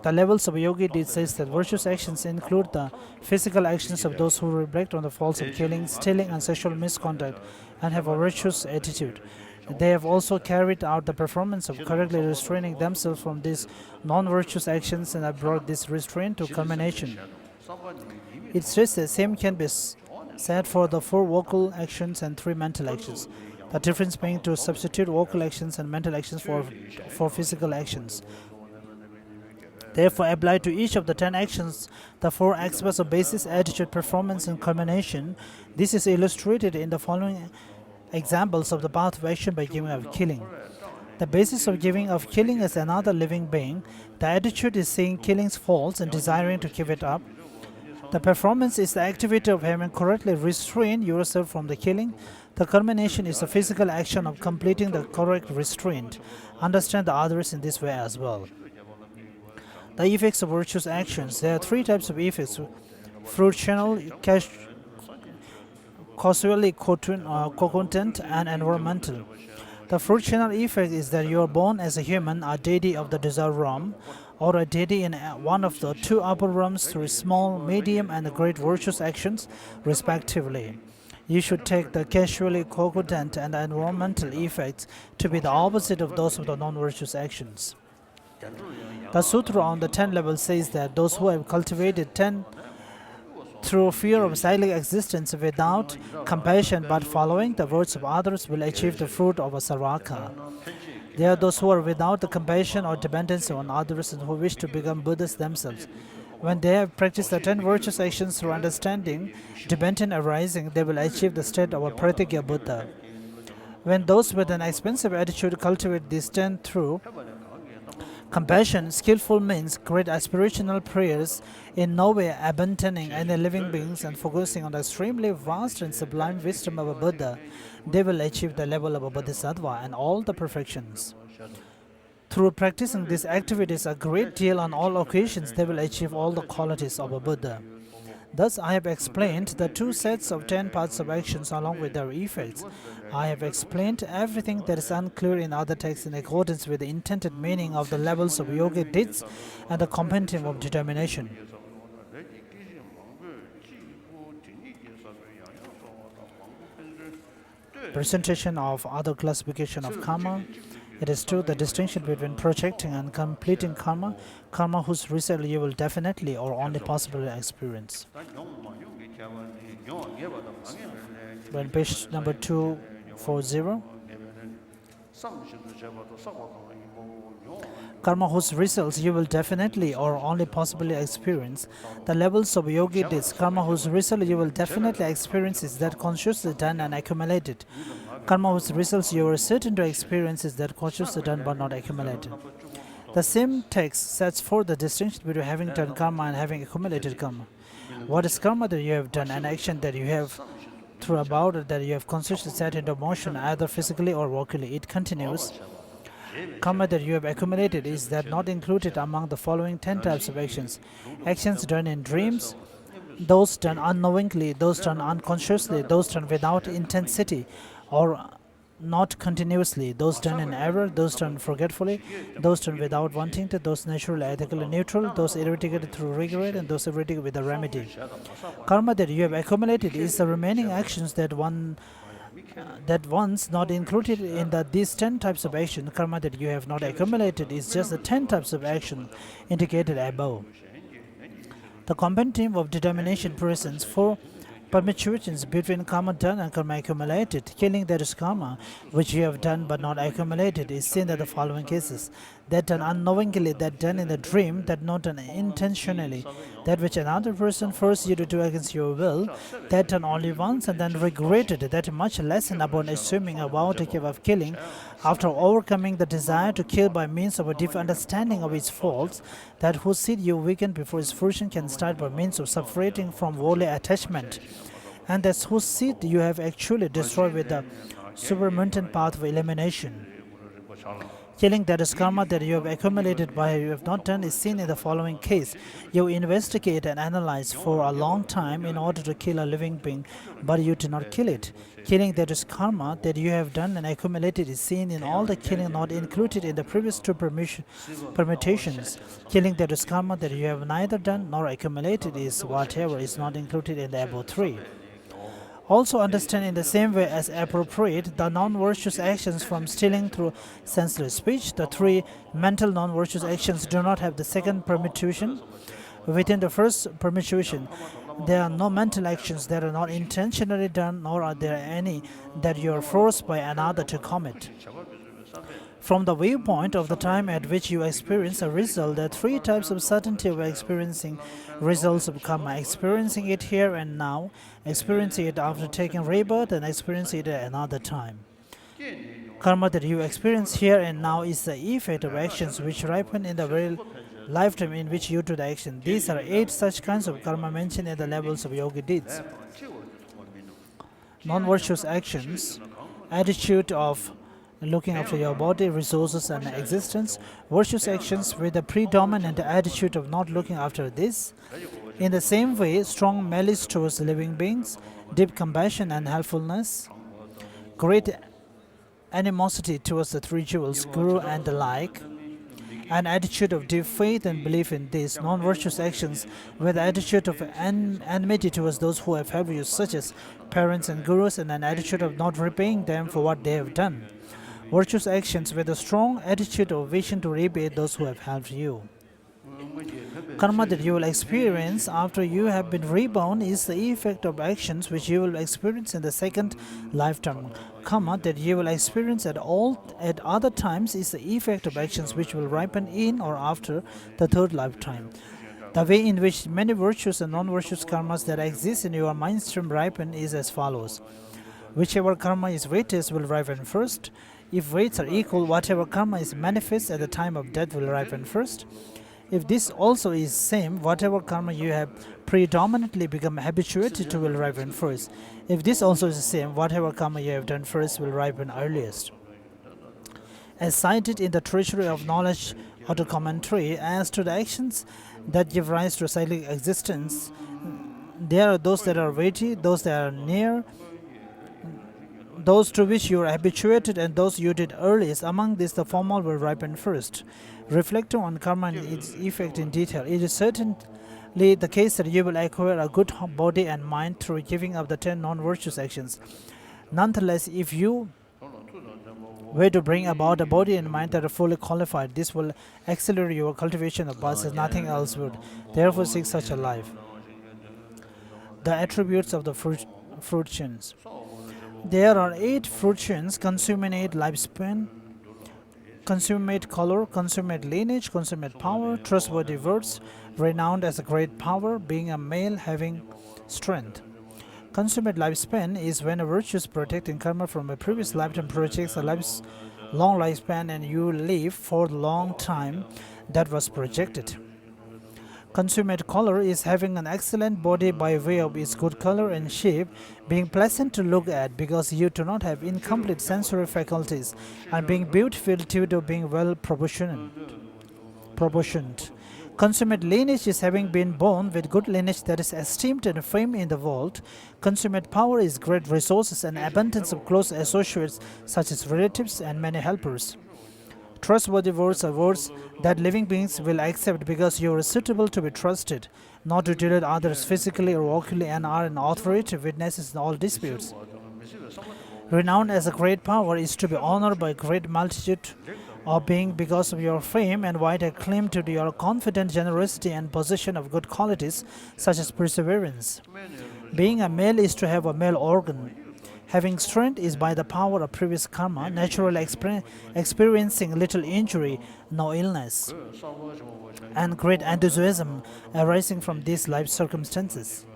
The levels of yogi deeds says that virtuous actions include the physical actions of those who reflect on the faults of killing, stealing, and sexual misconduct and have a virtuous attitude. They have also carried out the performance of correctly restraining themselves from these non-virtuous actions and have brought this restraint to culmination. It says the same can be said for the 4 vocal actions and 3 mental actions. The difference being to substitute vocal actions and mental actions for physical actions. Therefore, applied to each of the 10 actions, the 4 aspects of basis, attitude, performance, and culmination. This is illustrated in the following examples of the path of action by giving of killing. The basis of giving of killing is another living being. The attitude is seeing killing's faults and desiring to give it up. The performance is the activity of having correctly restrained yourself from the killing. The culmination is the physical action of completing the correct restraint. Understand the others in this way as well. The effects of virtuous actions. There are 3 types of effects: fruitional, causally content, and environmental. The fruitional effect is that you are born as a human, a deity of the desired realm, or a deity in one of the 2 upper realms through small, medium, and great virtuous actions, respectively. You should take the casually content and the environmental effects to be the opposite of those of the non-virtuous actions. The Sutra on the 10 levels says that those who have cultivated 10 through fear of cyclic existence without compassion but following the words of others will achieve the fruit of a sarvaka. They are those who are without the compassion or dependency on others and who wish to become Buddhas themselves. When they have practiced the 10 virtuous actions through understanding, dependent arising, they will achieve the state of a Pratigya Buddha. When those with an expensive attitude cultivate these 10 through compassion, skillful means great aspirational prayers, in no way abandoning any living beings and focusing on the extremely vast and sublime wisdom of a Buddha, they will achieve the level of a Bodhisattva and all the perfections. Through practicing these activities a great deal on all occasions, they will achieve all the qualities of a Buddha. Thus, I have explained the 2 sets of 10 paths of actions along with their effects. I have explained everything that is unclear in other texts in accordance with the intended meaning of the levels of yogic deeds and the compendium of determination. Presentation of other classification of karma. It is true the distinction between projecting and completing karma, karma whose result you will definitely or only possibly experience. When page number 240. Karma whose results you will definitely or only possibly experience. The levels of yogi deeds, karma whose result you will definitely experience is that consciously done and accumulated. Karma whose results you are certain to experience is that consciously done but not accumulated. The same text sets forth the distinction between having done karma and having accumulated karma. What is karma that you have done? An action that you have through about it that you have consciously set into motion either physically or vocally. It continues. Karma that you have accumulated is that not included among the following 10 types of actions. Actions done in dreams, those done unknowingly, those done unconsciously, those done without intensity, or not continuously, those done in error, those done forgetfully, those done without wanting to, those naturally ethically neutral, those eradicated through regret, and those eradicated with a remedy. Karma that you have accumulated is the remaining actions that once not included in these 10 types of action. Karma that you have not accumulated is just the 10 types of action indicated above. The compendium of determination presents 4 permutations between karma done and karma accumulated. Killing, that is karma, which you have done but not accumulated, is seen in the following cases: that done unknowingly, that done in a dream, that not done intentionally, that which another person forced you to do against your will, that done only once and then regretted, that much lessened upon assuming a vow to give of killing, after overcoming the desire to kill by means of a deep understanding of its faults, that whose seed you weakened before its fruition can start by means of separating from worldly attachment, and that's whose seed you have actually destroyed with the supermountain path of elimination. Killing, that is karma that you have accumulated by you have not done, is seen in the following case. You investigate and analyze for a long time in order to kill a living being, but you do not kill it. Killing, that is karma that you have done and accumulated, is seen in all the killing not included in the previous 2 permutations. Killing, that is karma that you have neither done nor accumulated, is whatever is not included in the above 3. Also understand in the same way as appropriate the non-virtuous actions from stealing through senseless speech. The 3 mental non-virtuous actions do not have the second permutation. Within the first permutation, there are no mental actions that are not intentionally done, nor are there any that you are forced by another to commit. From the viewpoint of the time at which you experience a result, there are 3 types of certainty of experiencing results of karma: experiencing it here and now, experiencing it after taking rebirth, and experiencing it at another time. Karma that you experience here and now is the effect of actions which ripen in the very lifetime in which you do the action. These are 8 such kinds of karma mentioned in the levels of yogi deeds. Non-virtuous actions, attitude of looking after your body, resources, and existence. Virtuous actions with a predominant attitude of not looking after this. In the same way, strong malice towards living beings, deep compassion and helpfulness, great animosity towards the 3 jewels, Guru and the like, an attitude of deep faith and belief in these. Non-virtuous actions with attitude of enmity towards those who have helped you, such as parents and gurus, and an attitude of not repaying them for what they have done. Virtuous actions with a strong attitude of wishing to repay those who have helped you. Karma that you will experience after you have been reborn is the effect of actions which you will experience in the second lifetime. Karma that you will experience at other times is the effect of actions which will ripen in or after the third lifetime. The way in which many virtuous and non-virtuous karmas that exist in your mind stream ripen is as follows. Whichever karma is weightiest will ripen first. If weights are equal, whatever karma is manifest at the time of death will ripen first. If this also is same, whatever karma you have predominantly become habituated to will ripen first. If this also is the same, whatever karma you have done first will ripen earliest. As cited in the Treasury of Knowledge auto commentary, as to the actions that give rise to cyclic existence, there are those that are weighty, those that are near, those to which you are habituated, and those you did earliest. Among these, the former will ripen first. Reflecting on karma and its effect in detail, it is certainly the case that you will acquire a good body and mind through giving up the 10 non-virtuous actions. Nonetheless, if you were to bring about a body and mind that are fully qualified, this will accelerate your cultivation of bhas as nothing else would. Therefore, seek such a life. The attributes of the fruitions. There are 8 fruitions: consummate lifespan, consummate color, consummate lineage, consummate power, trustworthy words, renowned as a great power, being a male having strength. Consummate lifespan is when a virtuous protecting karma from a previous lifetime projects a long lifespan and you live for the long time that was projected. Consummate color is having an excellent body by way of its good color and shape, being pleasant to look at because you do not have incomplete sensory faculties, and being beautiful due to being well proportioned. Consummate lineage is having been born with good lineage that is esteemed and famed in the world. Consummate power is great resources and abundance of close associates such as relatives and many helpers. Trustworthy words are words that living beings will accept because you are suitable to be trusted, not to deal with others physically or vocally, and are an authoritative witnesses in all disputes. Renowned as a great power is to be honored by a great multitude of being because of your fame and wide acclaim to your confident generosity and possession of good qualities such as perseverance. Being a male is to have a male organ. Having strength is by the power of previous karma, naturally experiencing little injury, no illness, and great enthusiasm arising from these life circumstances.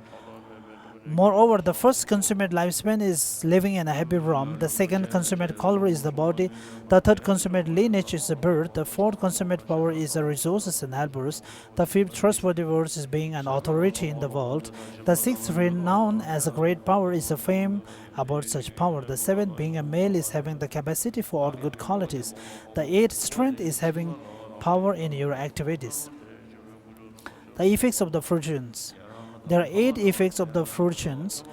Moreover, the first consummate lifespan is living in a happy realm, the second consummate color is the body, the third consummate lineage is the birth, the fourth consummate power is the resources and helpers, the fifth trustworthy words is being an authority in the world, the sixth renown as a great power is the fame about such power, the seventh being a male is having the capacity for all good qualities, the eighth strength is having power in your activities. The effects of the fortunes. There are 8 effects of the fortunes.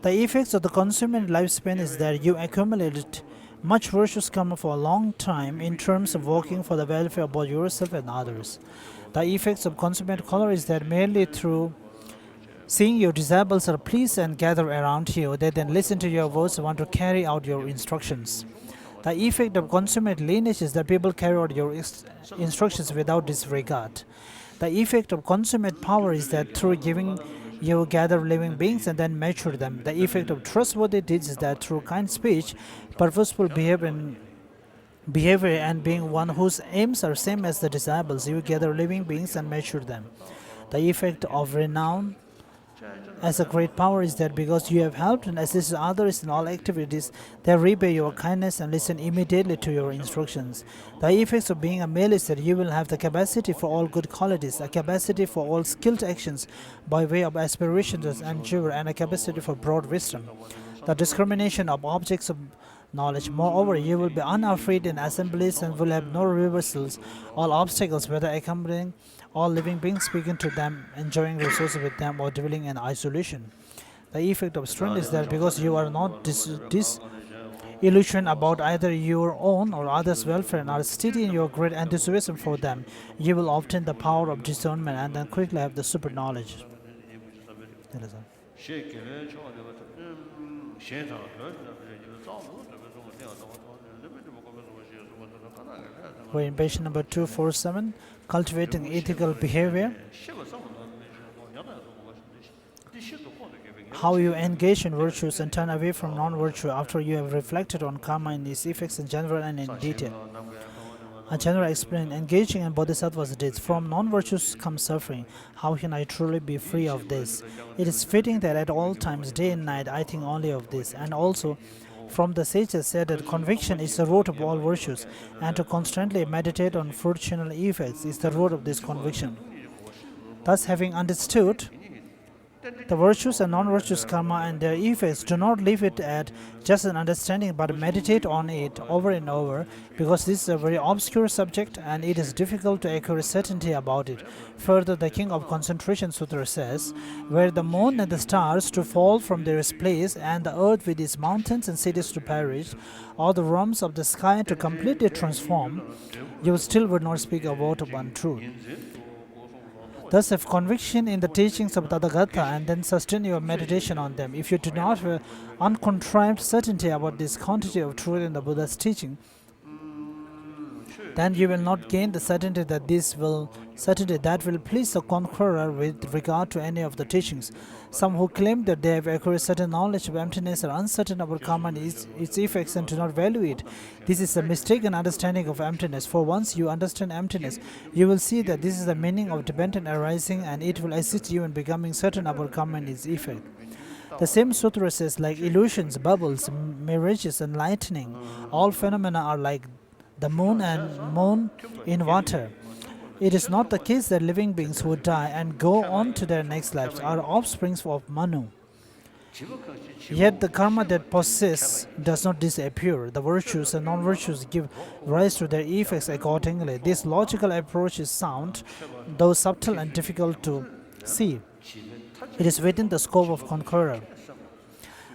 The effects of the consummate lifespan is that you accumulated much virtuous karma for a long time in terms of working for the welfare of both yourself and others. The effects of consummate color is that merely through seeing your disciples are pleased and gather around you, they then listen to your words and want to carry out your instructions. The effect of consummate lineage is that people carry out your instructions without disregard. The effect of consummate power is that through giving you gather living beings and then mature them. The effect of trustworthy deeds is that through kind speech, purposeful behavior and being one whose aims are same as the disciples, you gather living beings and mature them. The effect of renown as a great power is that because you have helped and assisted others in all activities, they repay your kindness and listen immediately to your instructions. The effects of being a male is that you will have the capacity for all good qualities, a capacity for all skilled actions by way of aspiration to endure, and a capacity for broad wisdom. The discrimination of objects of knowledge. Moreover, you will be unafraid in assemblies and will have no reversals. All obstacles, whether accompanying all living beings, speaking to them, enjoying resources with them, or dwelling in isolation. The effect of strength is that because you are not disillusioned about either your own or others' welfare and are steady in your great enthusiasm for them, you will obtain the power of discernment and then quickly have the super knowledge. We're in page number 247, cultivating ethical behavior. How you engage in virtues and turn away from non-virtue after you have reflected on karma and its effects in general and in detail. A general explain, engaging in bodhisattva's deeds. From non-virtues comes suffering. How can I truly be free of this? It is fitting that at all times, day and night, I think only of this. And also, from the sages said that conviction is the root of all virtues, and to constantly meditate on fortunal effects is the root of this conviction. Thus, having understood the virtues and non-virtuous karma and their effects, do not leave it at just an understanding, but meditate on it over and over, because this is a very obscure subject and it is difficult to acquire certainty about it. Further, the King of Concentration Sutra says, were the moon and the stars to fall from their place, and the earth with its mountains and cities to perish, or the realms of the sky to completely transform, you still would not speak a word of untruth. Thus have conviction in the teachings of Tathagata and then sustain your meditation on them. If you do not have uncontrived certainty about this quantity of truth in the Buddha's teaching, then you will not gain the certainty that will please the conqueror with regard to any of the teachings. Some who claim that they have acquired certain knowledge of emptiness are uncertain about karma and its effects and do not value it. This is a mistaken understanding of emptiness. For once you understand emptiness, you will see that this is the meaning of dependent arising, and it will assist you in becoming certain about karma and its effect. The same sutra says, like illusions, bubbles, mirages, and lightning, all phenomena are like the moon in water. It is not the case that living beings who die and go on to their next lives are offsprings of Manu. Yet the karma that persists does not disappear. The virtues and non-virtues give rise to their effects accordingly. This logical approach is sound, though subtle and difficult to see. It is within the scope of conqueror.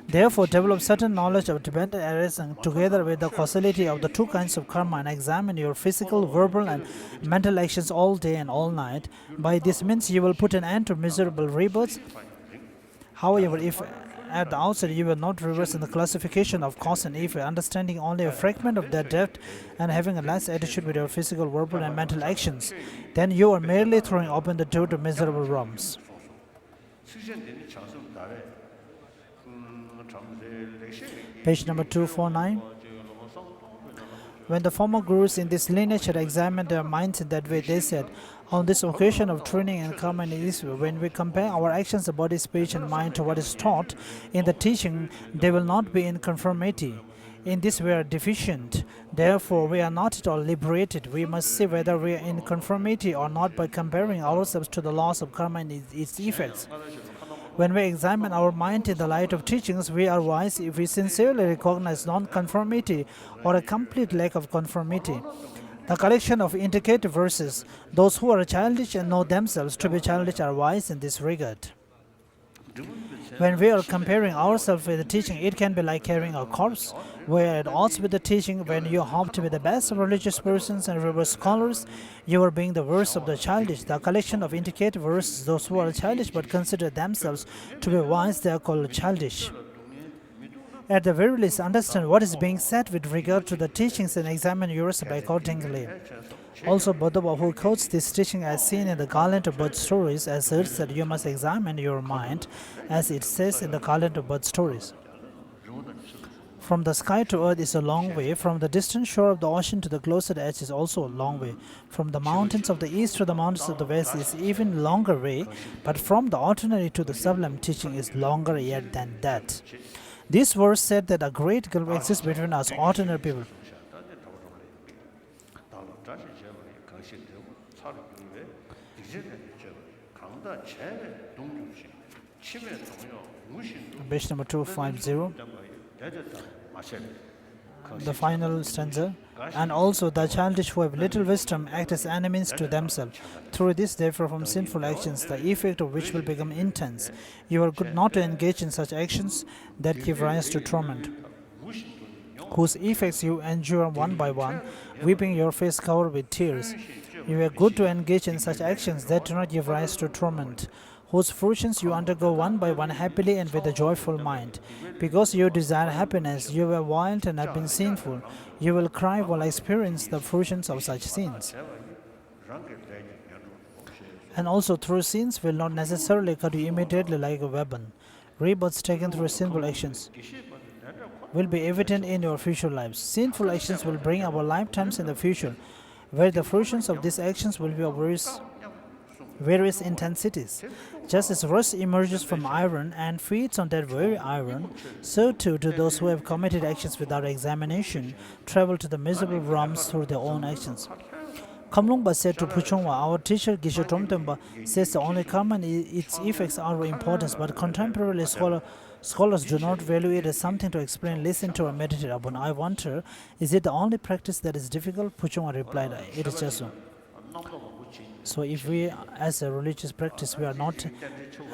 Therefore, develop certain knowledge of dependent arising together with the causality of the two kinds of karma and examine your physical, verbal, and mental actions all day and all night. By this means, you will put an end to miserable rebirths. However, if at the outset you will not reverse in the classification of cause and effect, understanding only a fragment of their depth and having a less attitude with your physical, verbal, and mental actions, then you are merely throwing open the door to miserable realms. Page number 249. When the former gurus in this lineage had examined their minds in that way, they said, on this occasion of training and karma in this way, when we compare our actions, the body, speech, and mind to what is taught in the teaching, they will not be in conformity. In this we are deficient. Therefore, we are not at all liberated. We must see whether we are in conformity or not by comparing ourselves to the laws of karma and its effects. When we examine our mind in the light of teachings, we are wise if we sincerely recognize non-conformity or a complete lack of conformity. The collection of indicative verses, those who are childish and know themselves to be childish are wise in this regard. When we are comparing ourselves with the teaching, it can be like carrying a corpse. We are at odds with the teaching. When you hope to be the best of religious persons and reverse scholars, you are being the worst of the childish. The collection of indicative verses, those who are childish but consider themselves to be wise, they are called childish. At the very least, understand what is being said with regard to the teachings and examine yourself accordingly. Also, Bodhaba, who quotes this teaching as seen in the Ganden of Birth Stories, asserts that you must examine your mind as it says in the Ganden of Birth Stories. From the sky to earth is a long way. From the distant shore of the ocean to the closest edge is also a long way. From the mountains of the east to the mountains of the west is even longer way. But from the ordinary to the sublime teaching is longer yet than that. This verse said that a great gulf exists between us ordinary people. Page number 250. The final stanza. And also the childish who have little wisdom act as enemies to themselves. Through this, therefore, from sinful actions, the effect of which will become intense. You are good not to engage in such actions that give rise to torment, whose effects you endure one by one, weeping your face covered with tears. You are good to engage in such actions that do not give rise to torment, whose fruitions you undergo one by one happily and with a joyful mind. Because you desire happiness, you were wild and have been sinful. You will cry while experience the fruitions of such sins. And also through sins will not necessarily cut you immediately like a weapon. Rebirths taken through sinful actions will be evident in your future lives. Sinful actions will bring our lifetimes in the future, where the fruitions of these actions will be of various intensities. Just as rust emerges from iron and feeds on that very iron, so too do those who have committed actions without examination travel to the miserable realms through their own actions. Kamlungpa said to Puchongwa, our teacher Geshe Tromtempa says the only karma and its effects are of importance, but contemporary scholars do not value it as something to explain, listen to, or meditate upon. I wonder, is it the only practice that is difficult? Puchongwa replied, it is just so. So if we, as a religious practice, we are not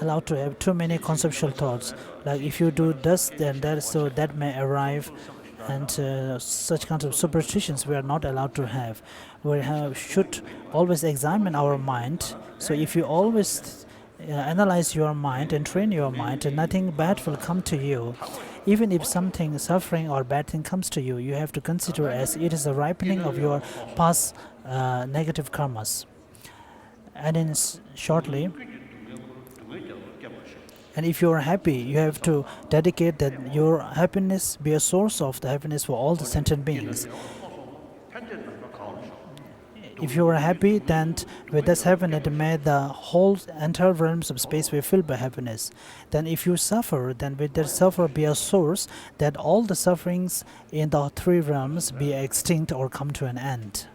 allowed to have too many conceptual thoughts. Like if you do this, then that may arrive, and such kinds of superstitions we are not allowed to have. We should always examine our mind. So if you always analyze your mind and train your mind, and nothing bad will come to you. Even if something suffering or bad thing comes to you, you have to consider as it is the ripening of your past negative karmas. And in shortly, and if you are happy, you have to dedicate that your happiness be a source of the happiness for all the sentient beings. If you are happy, then with this happiness, may the whole entire realms of space be filled by happiness. Then if you suffer, then with that suffer be a source that all the sufferings in the three realms be extinct or come to an end.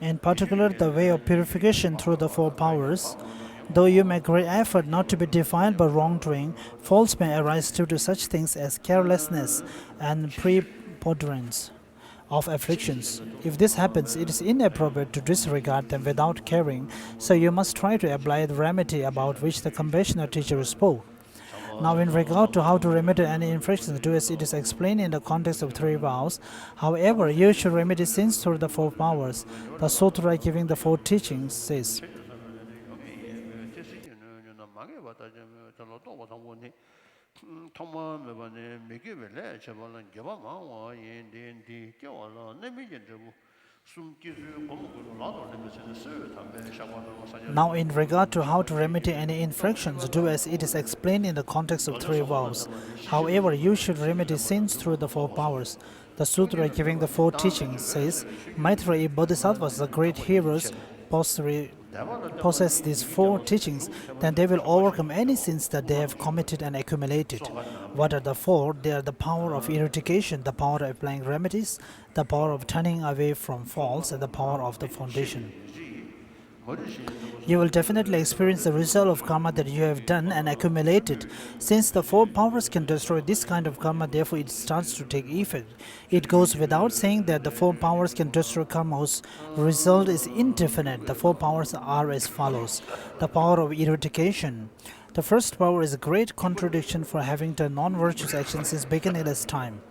In particular, the way of purification through the four powers. Though you make great effort not to be defiled by wrongdoing, faults may arise due to such things as carelessness and preponderance of afflictions. If this happens, it is inappropriate to disregard them without caring, so you must try to apply the remedy about which the compassionate teacher spoke. Now, in regard to how to remedy any infractions, do as it is explained in the context of three vows. However, you should remedy sins through the four powers. The Sutra giving the four teachings says, now, in regard to how to remedy any infractions, do as it is explained in the context of three vows. However, you should remedy sins through the four powers. The Sutra giving the four teachings says, Maitreyi Bodhisattvas, the great heroes, possess these four teachings, then they will overcome any sins that they have committed and accumulated. What are the four? They are the power of eradication, the power of applying remedies, the power of turning away from faults, and the power of the foundation. You will definitely experience the result of karma that you have done and accumulated. Since the four powers can destroy this kind of karma, therefore it starts to take effect. It goes without saying that the four powers can destroy karma whose result is indefinite. The four powers are as follows. The power of eradication. The first power is a great contradiction for having done non-virtuous actions since beginningless time.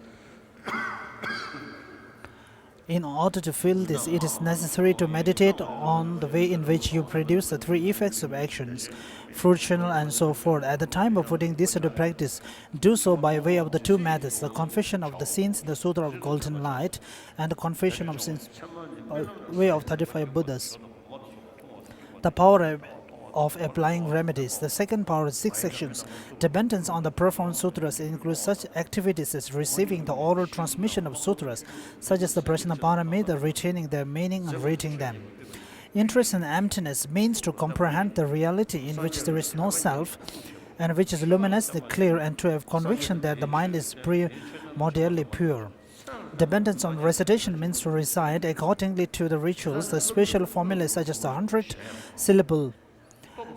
In order to feel this, it is necessary to meditate on the way in which you produce the three effects of actions, fruitional and so forth. At the time of putting this into practice, do so by way of the two methods, the confession of the sins in the Sutra of Golden Light and the confession of sins by way of 35 Buddhas. The power of applying remedies. The second power is 6 sections. Dependence on the profound sutras includes such activities as receiving the oral transmission of sutras, such as the Prajnaparami, the retaining their meaning and reading them. Interest in emptiness means to comprehend the reality in which there is no self and which is luminously clear, and to have conviction that the mind is primordially pure. Dependence on recitation means to recite accordingly to the rituals the special formulae such as the 100-syllable.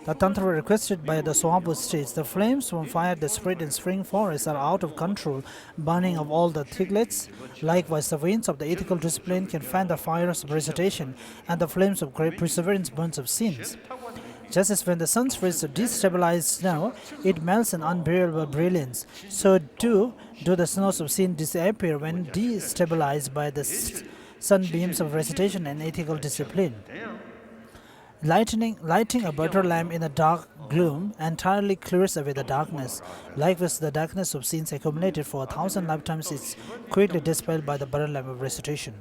The Tantra requested by the Swabhu states, the flames from fire that spread in spring forests are out of control, burning of all the thiglets. Likewise, the winds of the ethical discipline can fan the fires of recitation, and the flames of great perseverance burns of sins. Just as when the sun's rays destabilize snow, it melts in unbearable brilliance, so do the snows of sin disappear when destabilized by the sunbeams of recitation and ethical discipline. Lighting a butter lamp in a dark gloom entirely clears away the darkness. Likewise, the darkness of sins accumulated for 1,000 lifetimes is quickly dispelled by the butter lamp of recitation.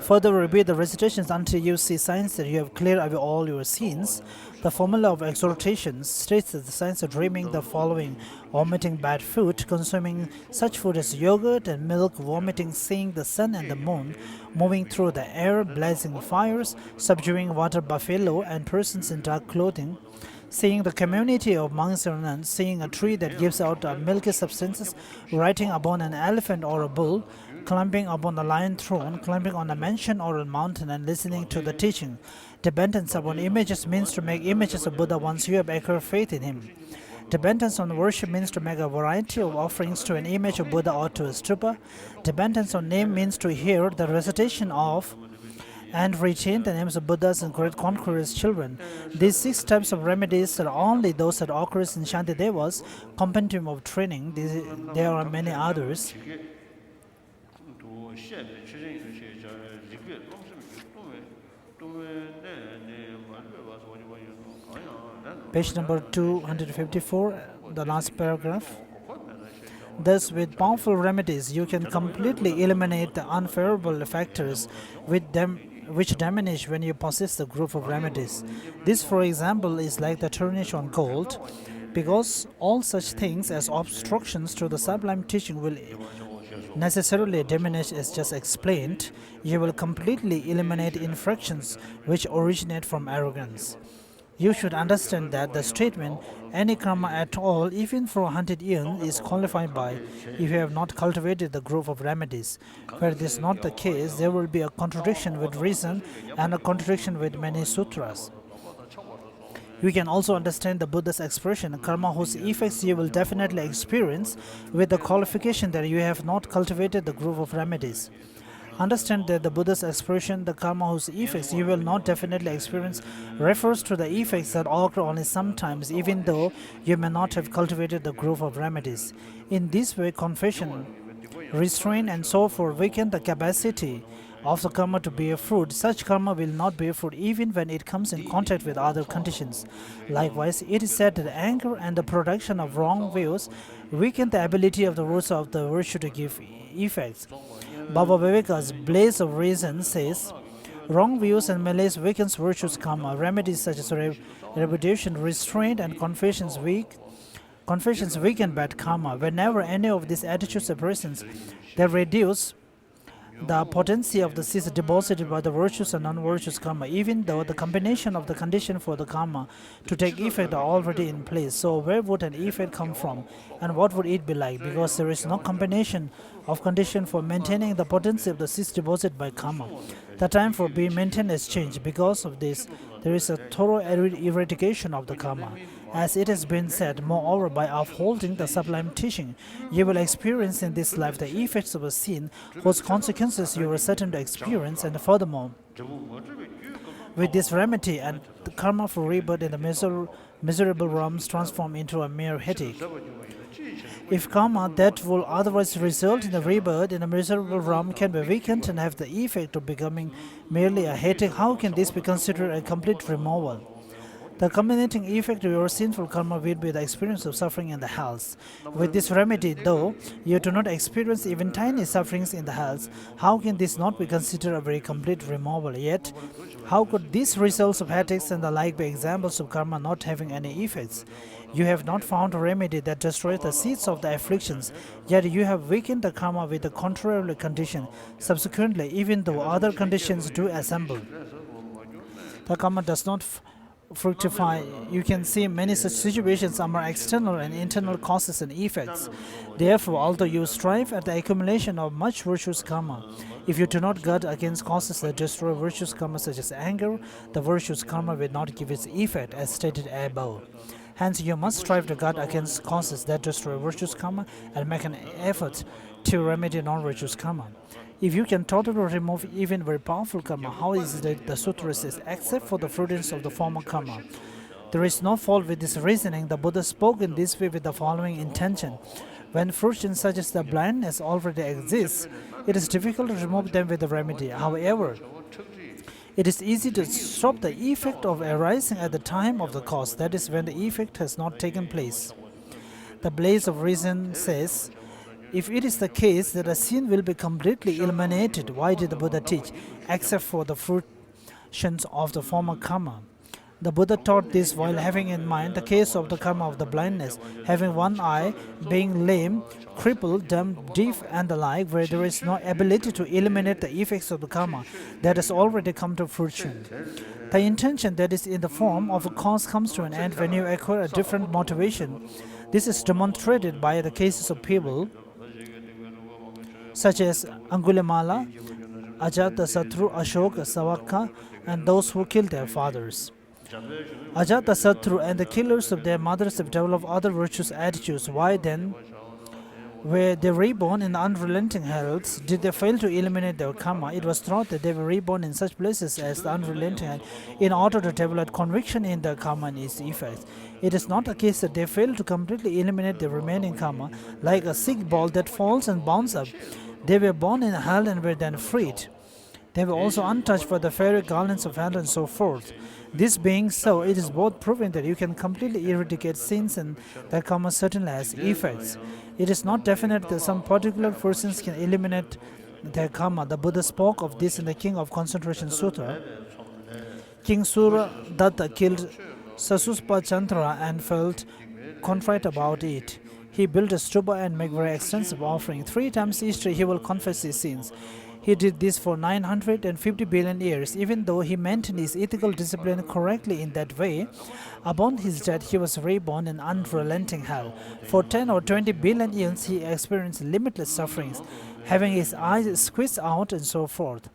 Further, repeat the recitations until you see signs that you have cleared away all your sins. The formula of exhortation states that the signs of dreaming the following: omitting bad food, consuming such food as yogurt and milk, vomiting, seeing the sun and the moon, moving through the air, blazing fires, subduing water buffalo and persons in dark clothing, seeing the community of monks and nuns, seeing a tree that gives out milky substances, riding upon an elephant or a bull, climbing upon the lion throne, climbing on a mansion or a mountain, and listening to the teaching. Dependence upon images means to make images of Buddha once you have acquired faith in him. Dependence on worship means to make a variety of offerings to an image of Buddha or to a stupa. Dependence on name means to hear the recitation of and retain the names of Buddhas and great conquerors' children. These 6 types of remedies are only those that occur in Shantideva's compendium of training. There are many others. Page number 254, the last paragraph. Thus, with powerful remedies, you can completely eliminate the unfavorable factors which which diminish when you possess the group of remedies. This, for example, is like the tarnish on gold, because all such things as obstructions to the sublime teaching will necessarily diminish as just explained. You will completely eliminate infractions which originate from arrogance. You should understand that the statement, any karma at all, even for 100 years, is qualified by if you have not cultivated the growth of remedies. Where this is not the case, there will be a contradiction with reason and a contradiction with many sutras. We can also understand the Buddha's expression, karma whose effects you will definitely experience, with the qualification that you have not cultivated the growth of remedies. Understand that the Buddha's expression, the karma whose effects you will not definitely experience, refers to the effects that occur only sometimes, even though you may not have cultivated the growth of remedies. In this way, confession, restraint, and so forth weaken the capacity of the karma to bear fruit. Such karma will not bear fruit even when it comes in contact with other conditions. Likewise, it is said that anger and the production of wrong views weaken the ability of the roots of the virtue to give effects. Baba Viveka's Blaze of Reason says, wrong views and malice weakens virtue's karma. Remedies such as reputation, restraint, and confessions weaken bad karma. Whenever any of these attitudes are present, they reduce the potency of the seeds deposited by the virtuous and non-virtuous karma, even though the combination of the condition for the karma to take effect are already in place. So where would an effect come from, and what would it be like? Because there is no combination of condition for maintaining the potency of the seeds deposited by karma. The time for being maintained has changed. Because of this, there is a thorough eradication of the karma. As it has been said, moreover, by upholding the sublime teaching, you will experience in this life the effects of a sin whose consequences you are certain to experience, and furthermore, with this remedy and the karma for rebirth in the miserable realms transform into a mere headache. If karma that will otherwise result in a rebirth in a miserable realm can be weakened and have the effect of becoming merely a headache, how can this be considered a complete removal? The culminating effect of your sinful karma will be the experience of suffering in the hells. With this remedy, though you do not experience even tiny sufferings in the hells, how can this not be considered a very complete removal? Yet, how could these results of headaches and the like be examples of karma not having any effects? You have not found a remedy that destroys the seeds of the afflictions, yet you have weakened the karma with the contrary condition. Subsequently, even though other conditions do assemble, the karma does not fructify. You can see many such situations are more external and internal causes and effects. Therefore, although you strive at the accumulation of much virtuous karma, if you do not guard against causes that destroy virtuous karma such as anger, the virtuous karma will not give its effect as stated above. Hence, you must strive to guard against causes that destroy virtuous karma and make an effort to remedy non-virtuous karma. If you can totally remove even very powerful karma, how is it that the sutra says, except for the fruitions of the former karma? There is no fault with this reasoning. The Buddha spoke in this way with the following intention. When fruitions such as the blindness already exists, it is difficult to remove them with the remedy. However, it is easy to stop the effect of arising at the time of the cause, that is, when the effect has not taken place. The Blaze of Reason says, if it is the case that a sin will be completely eliminated, why did the Buddha teach, except for the fruitions of the former karma? The Buddha taught this while having in mind the case of the karma of the blindness, having one eye, being lame, crippled, dumb, deaf, and the like, where there is no ability to eliminate the effects of the karma that has already come to fruition. The intention that is in the form of a cause comes to an end when you acquire a different motivation. This is demonstrated by the cases of people such as Angulimala, Ajatasattu, Ashoka, Savaka, and those who killed their fathers. Ajatasattu and the killers of their mothers have developed other virtuous attitudes. Why then, were they reborn in unrelenting hells, did they fail to eliminate their karma? It was thought that they were reborn in such places as the unrelenting hell in order to develop conviction in their karma and its effects. It is not a case that they fail to completely eliminate the remaining karma, like a sick ball that falls and bounds up. They were born in hell and were then freed. They were also untouched by the fairy garlands of hell and so forth. This being so, it is both proving that you can completely eradicate sins and that karma certainly has effects. It is not definite that some particular persons can eliminate their karma. The Buddha spoke of this in the King of Concentration Sutra. King Suradatta killed Sasuspa Chandra and felt contrite about it. He built a stupa and made very extensive offering. 3 times each day he will confess his sins. He did this for 950 billion years. Even though he maintained his ethical discipline correctly in that way, upon his death he was reborn in unrelenting hell. For 10 or 20 billion years he experienced limitless sufferings, having his eyes squeezed out and so forth.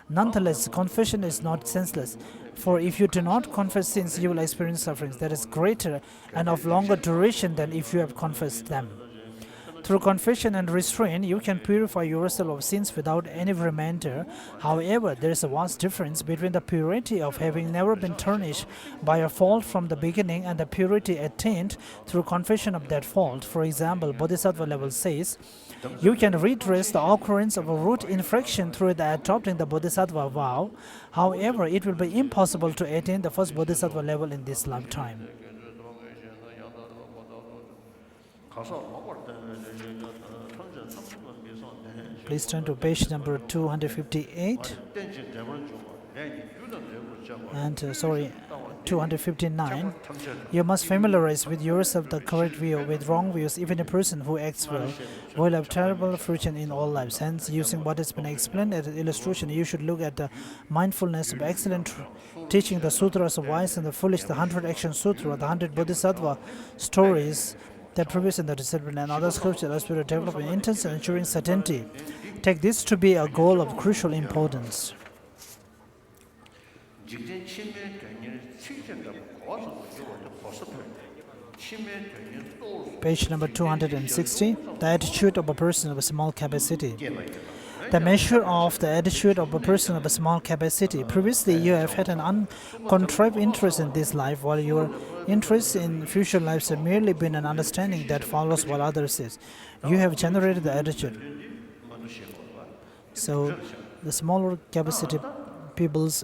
Nonetheless, confession is not senseless, for if you do not confess sins, you will experience sufferings that is greater and of longer duration than if you have confessed them. Through confession and restraint, you can purify yourself of sins without any remainder. However, there is a vast difference between the purity of having never been tarnished by a fault from the beginning and the purity attained through confession of that fault. For example, Bodhisattva level says, you can redress the occurrence of a root infraction through adopting the Bodhisattva vow. However, it will be impossible to attain the first Bodhisattva level in this lifetime. Please turn to page number 258 and 259. You must familiarize with yourself the correct view. With wrong views, even a person who acts well will have terrible fortune in all lives. Hence, using what has been explained as an illustration, you should look at the mindfulness of excellent teaching, the sutras of wise and the foolish, the 100 action sutra, the 100 bodhisattva stories that previous in the discipline, and other scriptures as to develop an intense and ensuring certainty. Take this to be a goal of crucial importance. Page number 260. The attitude of a person of a small capacity. The measure of the attitude of a person of a small capacity. Previously, you have had an uncontrived interest in this life, while your interest in future lives have merely been an understanding that follows what others say. You have generated the attitude. So, the smaller capacity people's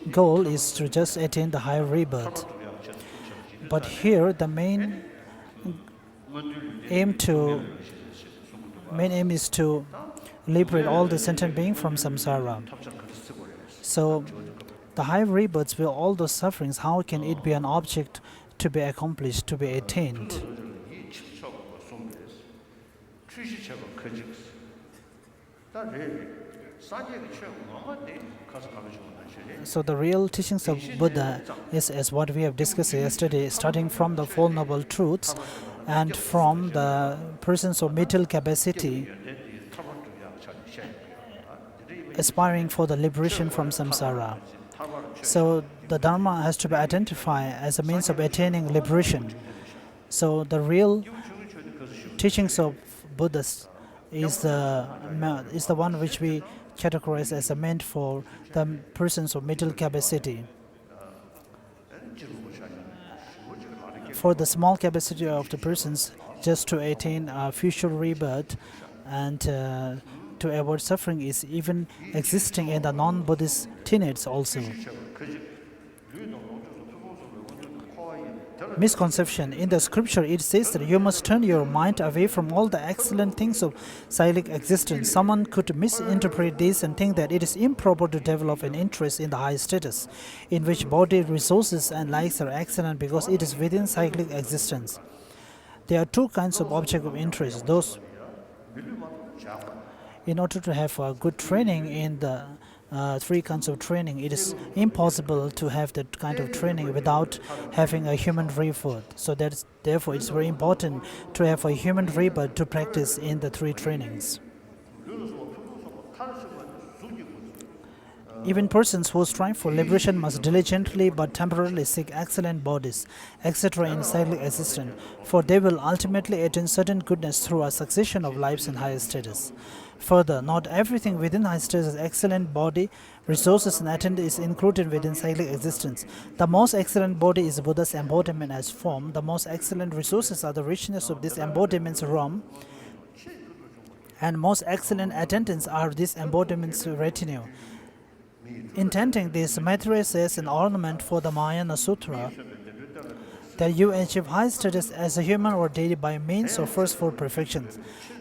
goal is to just attain the higher rebirth. But here, the main aim is to liberate all the sentient beings from samsara. So, the high rebirths with all those sufferings, how can it be an object to be accomplished, to be attained? So the real teachings of Buddha is as what we have discussed yesterday, starting from the Four Noble Truths and from the persons of mental capacity, aspiring for the liberation from samsara. So the Dharma has to be identified as a means of attaining liberation. So the real teachings of Buddha is the one which we categorize as meant for the persons of mental capacity. For the small capacity of the persons, just to attain a future rebirth and to avoid suffering is even existing in the non-Buddhist tenets also. Misconception. In the scripture, it says that you must turn your mind away from all the excellent things of cyclic existence. Someone could misinterpret this and think that it is improper to develop an interest in the high status, in which body resources and likes are excellent because it is within cyclic existence. There are two kinds of object of interest. Those, in order to have a good training in the three kinds of training, it is impossible to have that kind of training without having a human rebirth. So therefore it's very important to have a human rebirth to practice in the three trainings. Even persons who strive for liberation must diligently but temporarily seek excellent bodies, etc. in cyclic existence, for they will ultimately attain certain goodness through a succession of lives in higher status. Further, not everything within high status, excellent body, resources and attendant is included within cyclic existence. The most excellent body is Buddha's embodiment as form. The most excellent resources are the richness of this embodiment's realm, and most excellent attendants are this embodiment's retinue. Intending this, Maitreya says an ornament for the Mahayana Sutra that you achieve high status as a human or deity by means of first four perfections: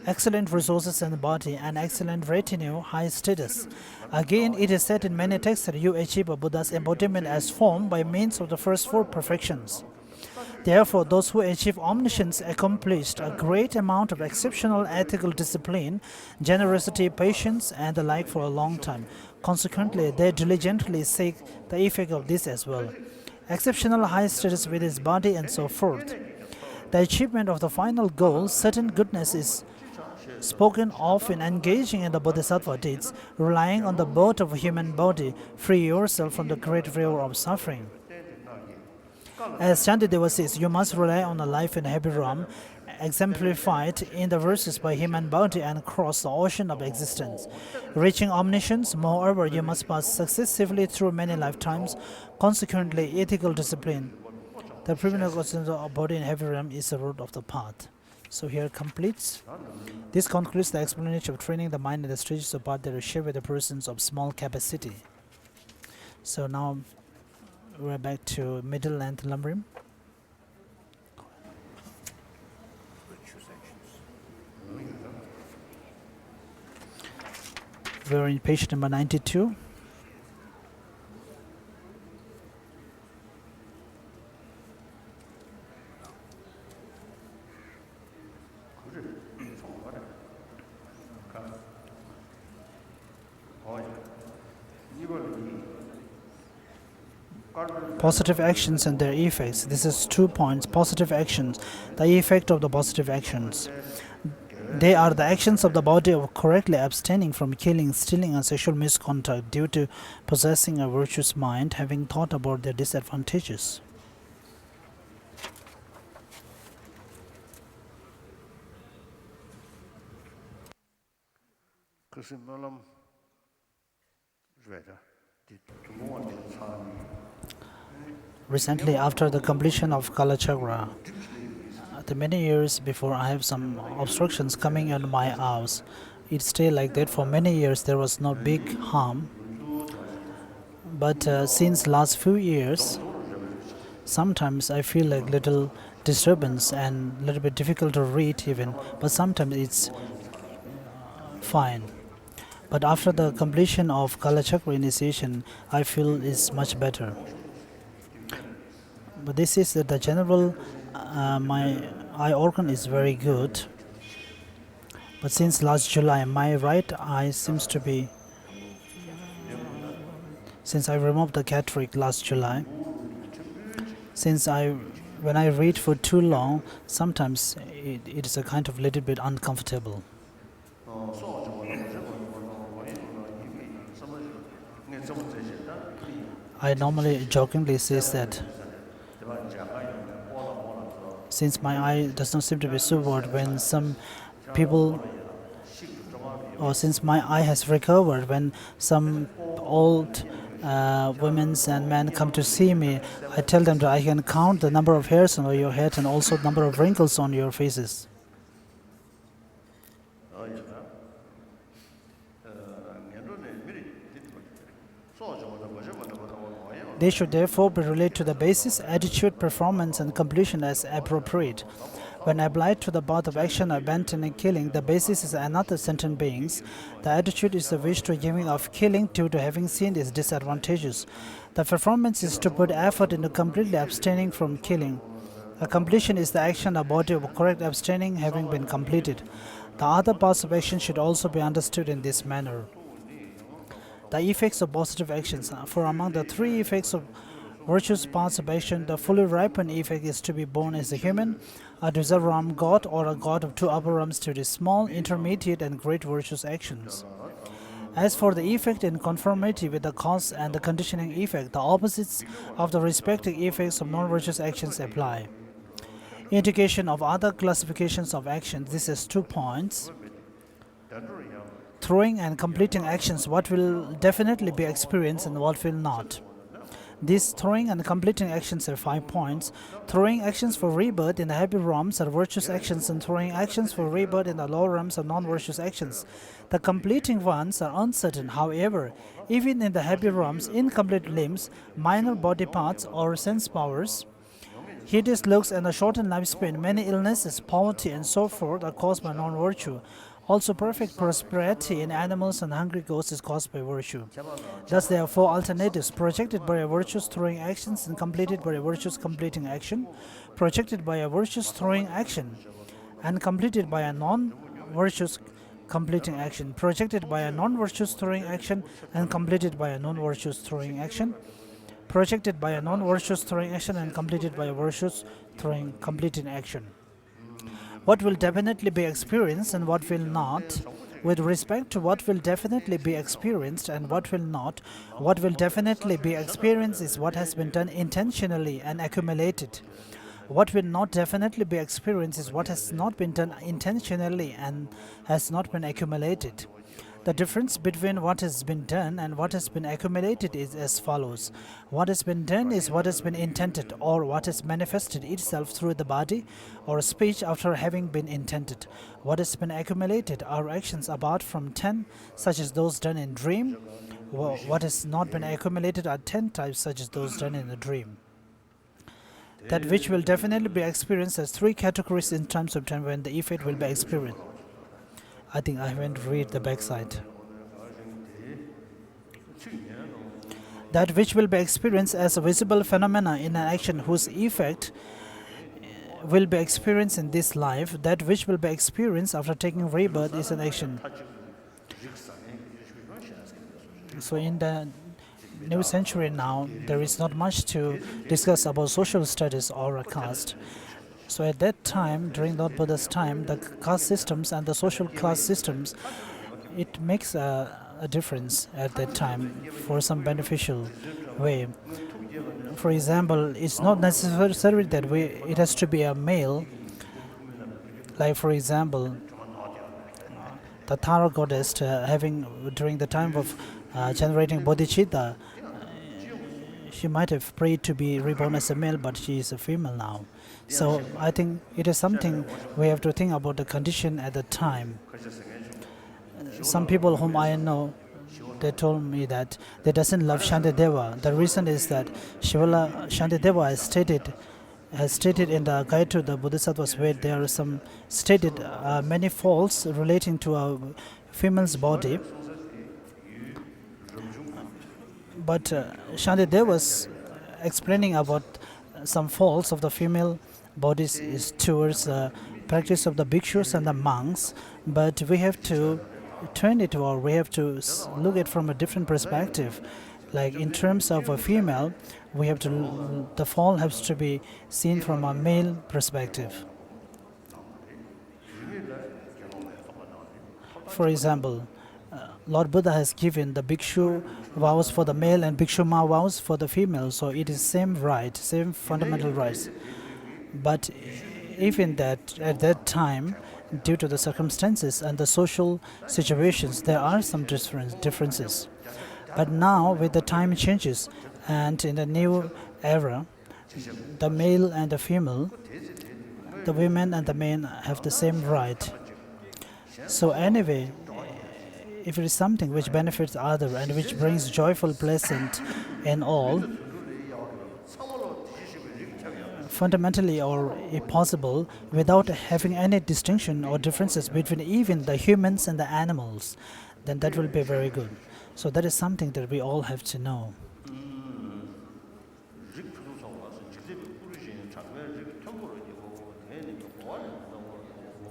excellent resources in the body and excellent retinue, high status. Again, it is said in many texts that you achieve a Buddha's embodiment as form by means of the first four perfections. Therefore, those who achieve omniscience accomplished a great amount of exceptional ethical discipline, generosity, patience, and the like for a long time. Consequently, they diligently seek the effect of this as well. Exceptional high status with his body and so forth. The achievement of the final goal, certain goodness, is spoken of in engaging in the bodhisattva deeds, relying on the boat of a human body, free yourself from the great river of suffering. As Shantideva says, you must rely on a life in happy realm, exemplified in the verses by human body, and cross the ocean of existence. Reaching omniscience, moreover, you must pass successively through many lifetimes. Consequently, ethical discipline, the prevention of the body in heavy realm, is the root of the path. So here completes. This concludes the explanation of training the mind in the stages of path that are shared with the persons of small capacity. So now we're back to middle length Lamrim. We're in page number 92. Positive actions and their effects. This is 2 points. Positive actions, the effect of the positive actions. They are the actions of the body of correctly abstaining from killing, stealing, and sexual misconduct due to possessing a virtuous mind, having thought about their disadvantages. Recently, after the completion of Kala Chakra, the many years before, I have some obstructions coming in my eyes. It stayed like that for many years. There was no big harm. But since last few years, sometimes I feel like little disturbance and a little bit difficult to read even. But sometimes it's fine. But after the completion of Kala Chakra initiation, I feel it's much better. But this is the general, my eye organ is very good. But since last July, my right eye seems to be, since I removed the cataract last July, when I read for too long, sometimes it is a kind of little bit uncomfortable. I normally jokingly say that since my eye does not seem to be superb, when some people, or since my eye has recovered, when some old women and men come to see me, I tell them that I can count the number of hairs on your head and also the number of wrinkles on your faces. They should therefore be related to the basis, attitude, performance, and completion as appropriate. When applied to the path of action, abandoning killing, the basis is another sentient beings. The attitude is the wish to giving of killing due to having seen its disadvantages. The performance is to put effort into completely abstaining from killing. The completion is the action of body of correct abstaining having been completed. The other paths of action should also be understood in this manner. The effects of positive actions. For among the three effects of virtuous paths of action, the fully ripened effect is to be born as a human, a Dvijaram god, or a god of two upper realms to the small, intermediate, and great virtuous actions. As for the effect in conformity with the cause and the conditioning effect, the opposites of the respective effects of non-virtuous actions apply. Indication of other classifications of actions. This is 2 points. Throwing and completing actions, what will definitely be experienced and what will not. These throwing and completing actions are 5 points. Throwing actions for rebirth in the happy realms are virtuous actions, and throwing actions for rebirth in the lower realms are non-virtuous actions. The completing ones are uncertain. However, even in the happy realms, incomplete limbs, minor body parts, or sense powers, Hideous looks and a shortened lifespan, many illnesses, poverty, and so forth are caused by non-virtue. Also, perfect prosperity in animals and hungry ghosts is caused by virtue. Thus, there are four alternatives: projected by a virtuous throwing actions and completed by a virtuous completing action, projected by a virtuous throwing action and completed by a non-virtuous completing action, projected by a non-virtuous throwing action and completed by a non-virtuous throwing action, projected by a non-virtuous throwing action and completed by a virtuous throwing completing action. What will definitely be experienced and what will not? With respect to what will definitely be experienced and what will not, what will definitely be experienced is what has been done intentionally and accumulated. What will not definitely be experienced is what has not been done intentionally and has not been accumulated. The difference between what has been done and what has been accumulated is as follows. What has been done is what has been intended, or what has manifested itself through the body or speech after having been intended. What has been accumulated are actions apart from 10, such as those done in dream. What has not been accumulated are 10 types, such as those done in a dream. That which will definitely be experienced has three categories in terms of time when the effect will be experienced. I think I haven't read the backside. That which will be experienced as a visible phenomena in an action whose effect will be experienced in this life. That which will be experienced after taking rebirth is an action. So in the new century now, there is not much to discuss about social status or a caste. So at that time, during Lord Buddha's time, the caste systems and the social class systems, it makes a difference at that time for some beneficial way. For example, it's not necessary that it has to be a male. Like for example, the Tara goddess having during the time of generating bodhicitta, she might have prayed to be reborn as a male, but she is a female now. So I think it is something we have to think about the condition at the time. Some people whom I know, they told me that they doesn't love Shantideva. The reason is that Shantideva has stated in the guide to the Bodhisattva's way, there are some stated many faults relating to a female's body. But Shantideva was explaining about some faults of the female bodies is towards practice of the bhikshus and the monks, but we have to turn it, or we have to look at it from a different perspective. Like in terms of a female, we have to the fall has to be seen from a male perspective. For example, Lord Buddha has given the bhikshu vows for the male and bhikshu ma vows for the female, so it is same right, same fundamental rights. But even that, at that time, due to the circumstances and the social situations, there are some differences. But now, with the time changes, and in the new era, the male and the female, the women and the men have the same right. So anyway, if it is something which benefits other and which brings joyful, pleasant in all, fundamentally or if possible, without having any distinction or differences between even the humans and the animals, then that will be very good. So that is something that we all have to know.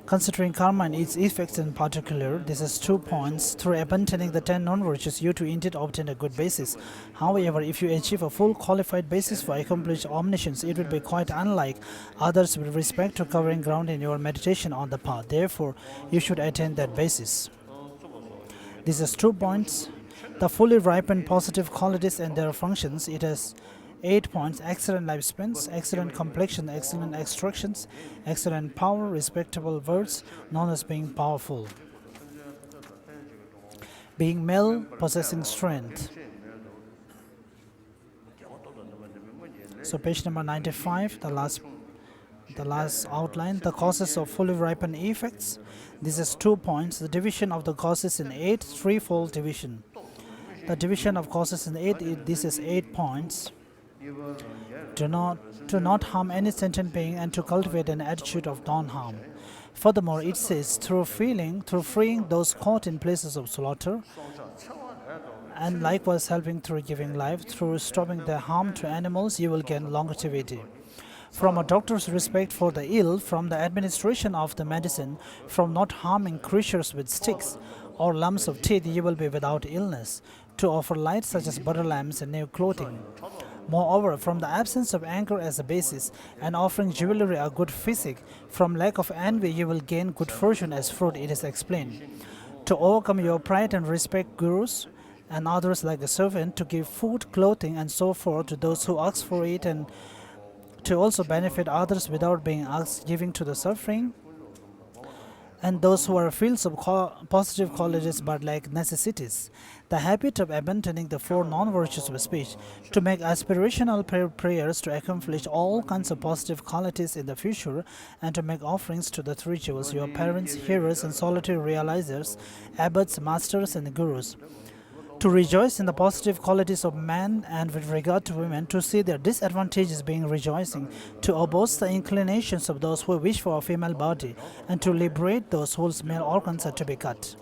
Considering karma and its effects in particular, this is 2 points. Through abandoning the 10 non-virtues, you too indeed obtain a good basis. However, if you achieve a full qualified basis for accomplished omniscience, it will be quite unlike others with respect to covering ground in your meditation on the path. Therefore, you should attain that basis. This is 2 points. The fully ripened positive qualities and their functions, it has 8 points: excellent lifespans, excellent complexion, excellent extractions, excellent power, respectable words, known as being powerful. Being male, possessing strength. So page number 95, the last outline, the causes of fully ripened effects. This is 2 points. The division of the causes in 8, threefold division. The division of causes in 8, this is 8 points. Do not harm any sentient being and to cultivate an attitude of non-harm. Furthermore, it says, through freeing those caught in places of slaughter, and likewise helping through giving life, through stopping the harm to animals, you will gain longevity. From a doctor's respect for the ill, from the administration of the medicine, from not harming creatures with sticks or lumps of teeth, you will be without illness, to offer light such as butter lamps and new clothing. Moreover, from the absence of anger as a basis, and offering jewelry a good physique, from lack of envy you will gain good fortune as fruit, it is explained. To overcome your pride and respect gurus and others like a servant, to give food, clothing, and so forth to those who ask for it, and to also benefit others without being asked, giving to the suffering, and those who are fields of positive qualities but lack necessities. The habit of abandoning the four non-virtues of speech, to make aspirational prayers to accomplish all kinds of positive qualities in the future, and to make offerings to the three jewels, your parents, hearers, and solitary realizers, abbots, masters, and gurus. To rejoice in the positive qualities of man, and with regard to women, to see their disadvantages being rejoicing, to oppose the inclinations of those who wish for a female body, and to liberate those whose male organs are to be cut.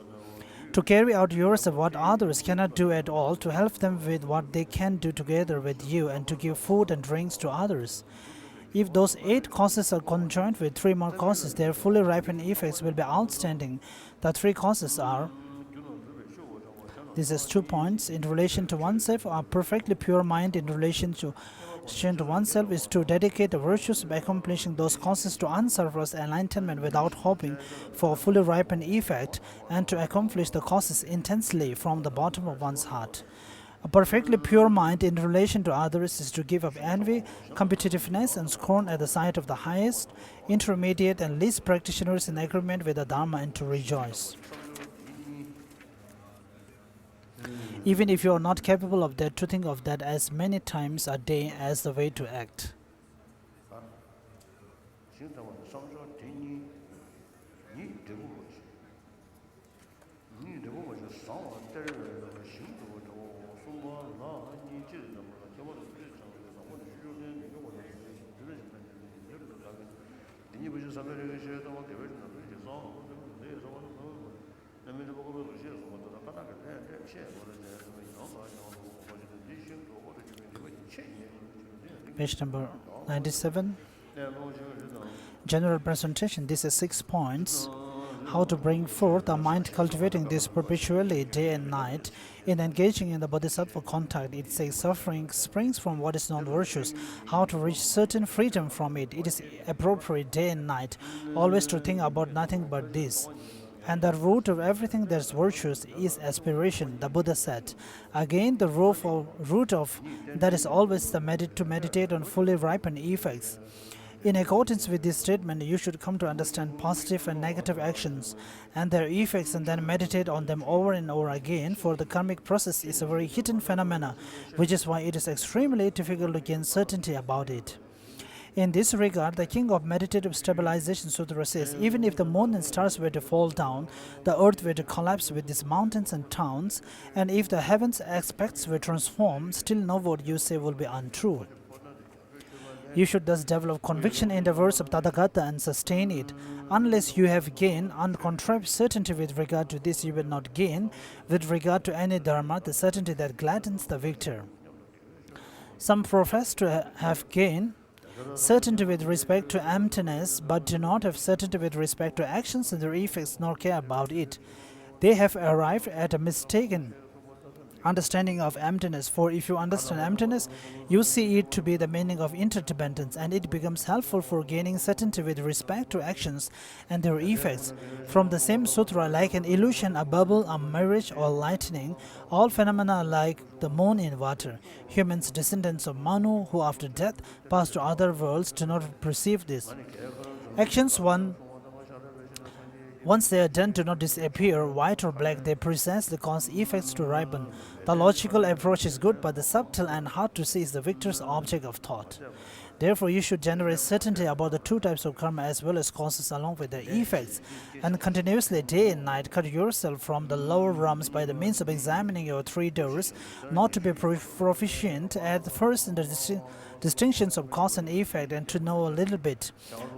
To carry out yours of what others cannot do at all, to help them with what they can do together with you, and to give food and drinks to others. If those 8 causes are conjoined with 3 more causes, their fully ripened effects will be outstanding. The 3 causes are: this is 2 points. In relation to oneself, a perfectly pure mind in relation to oneself is to dedicate the virtues of accomplishing those causes to unsurpassed enlightenment without hoping for a fully ripened effect, and to accomplish the causes intensely from the bottom of one's heart. A perfectly pure mind in relation to others is to give up envy, competitiveness, and scorn at the sight of the highest, intermediate, and least practitioners in agreement with the Dharma, and to rejoice. Even if you are not capable of that, to think of that as many times a day as the way to act. Page number 97. General presentation. This is 6 points. How to bring forth a mind cultivating this perpetually day and night. In engaging in the bodhisattva contact, it says suffering springs from what is non-virtuous. How to reach certain freedom from it. It is appropriate day and night, always to think about nothing but this. And the root of everything that is virtuous is aspiration, the Buddha said. Again, the root of that is always to meditate on fully ripened effects. In accordance with this statement, you should come to understand positive and negative actions and their effects, and then meditate on them over and over again, for the karmic process is a very hidden phenomena, which is why it is extremely difficult to gain certainty about it. In this regard, the king of meditative stabilization sutra says, even if the moon and stars were to fall down, the earth were to collapse with its mountains and towns, and if the heavens' aspects were transformed, still no word you say will be untrue. You should thus develop conviction in the words of Tathagata and sustain it. Unless you have gained uncontrived certainty with regard to this, you will not gain, with regard to any dharma, the certainty that gladdens the victor. Some profess to have gained certainty with respect to emptiness, but do not have certainty with respect to actions and their effects, nor care about it. They have arrived at a mistaken understanding of emptiness, for if you understand emptiness, you see it to be the meaning of interdependence, and it becomes helpful for gaining certainty with respect to actions and their effects. From the same sutra, like an illusion, a bubble, a mirage, or lightning, all phenomena are like the moon in water. Humans, descendants of Manu, who after death pass to other worlds, do not perceive this. Actions once they are done, do not disappear, white or black, they precisely cause effects to ripen. The logical approach is good, but the subtle and hard to see is the victor's object of thought. Therefore, you should generate certainty about the two types of karma as well as causes along with their effects, and continuously day and night cut yourself from the lower realms by the means of examining your three doors, not to be proficient at first in the distinctions of cause and effect and to know a little bit,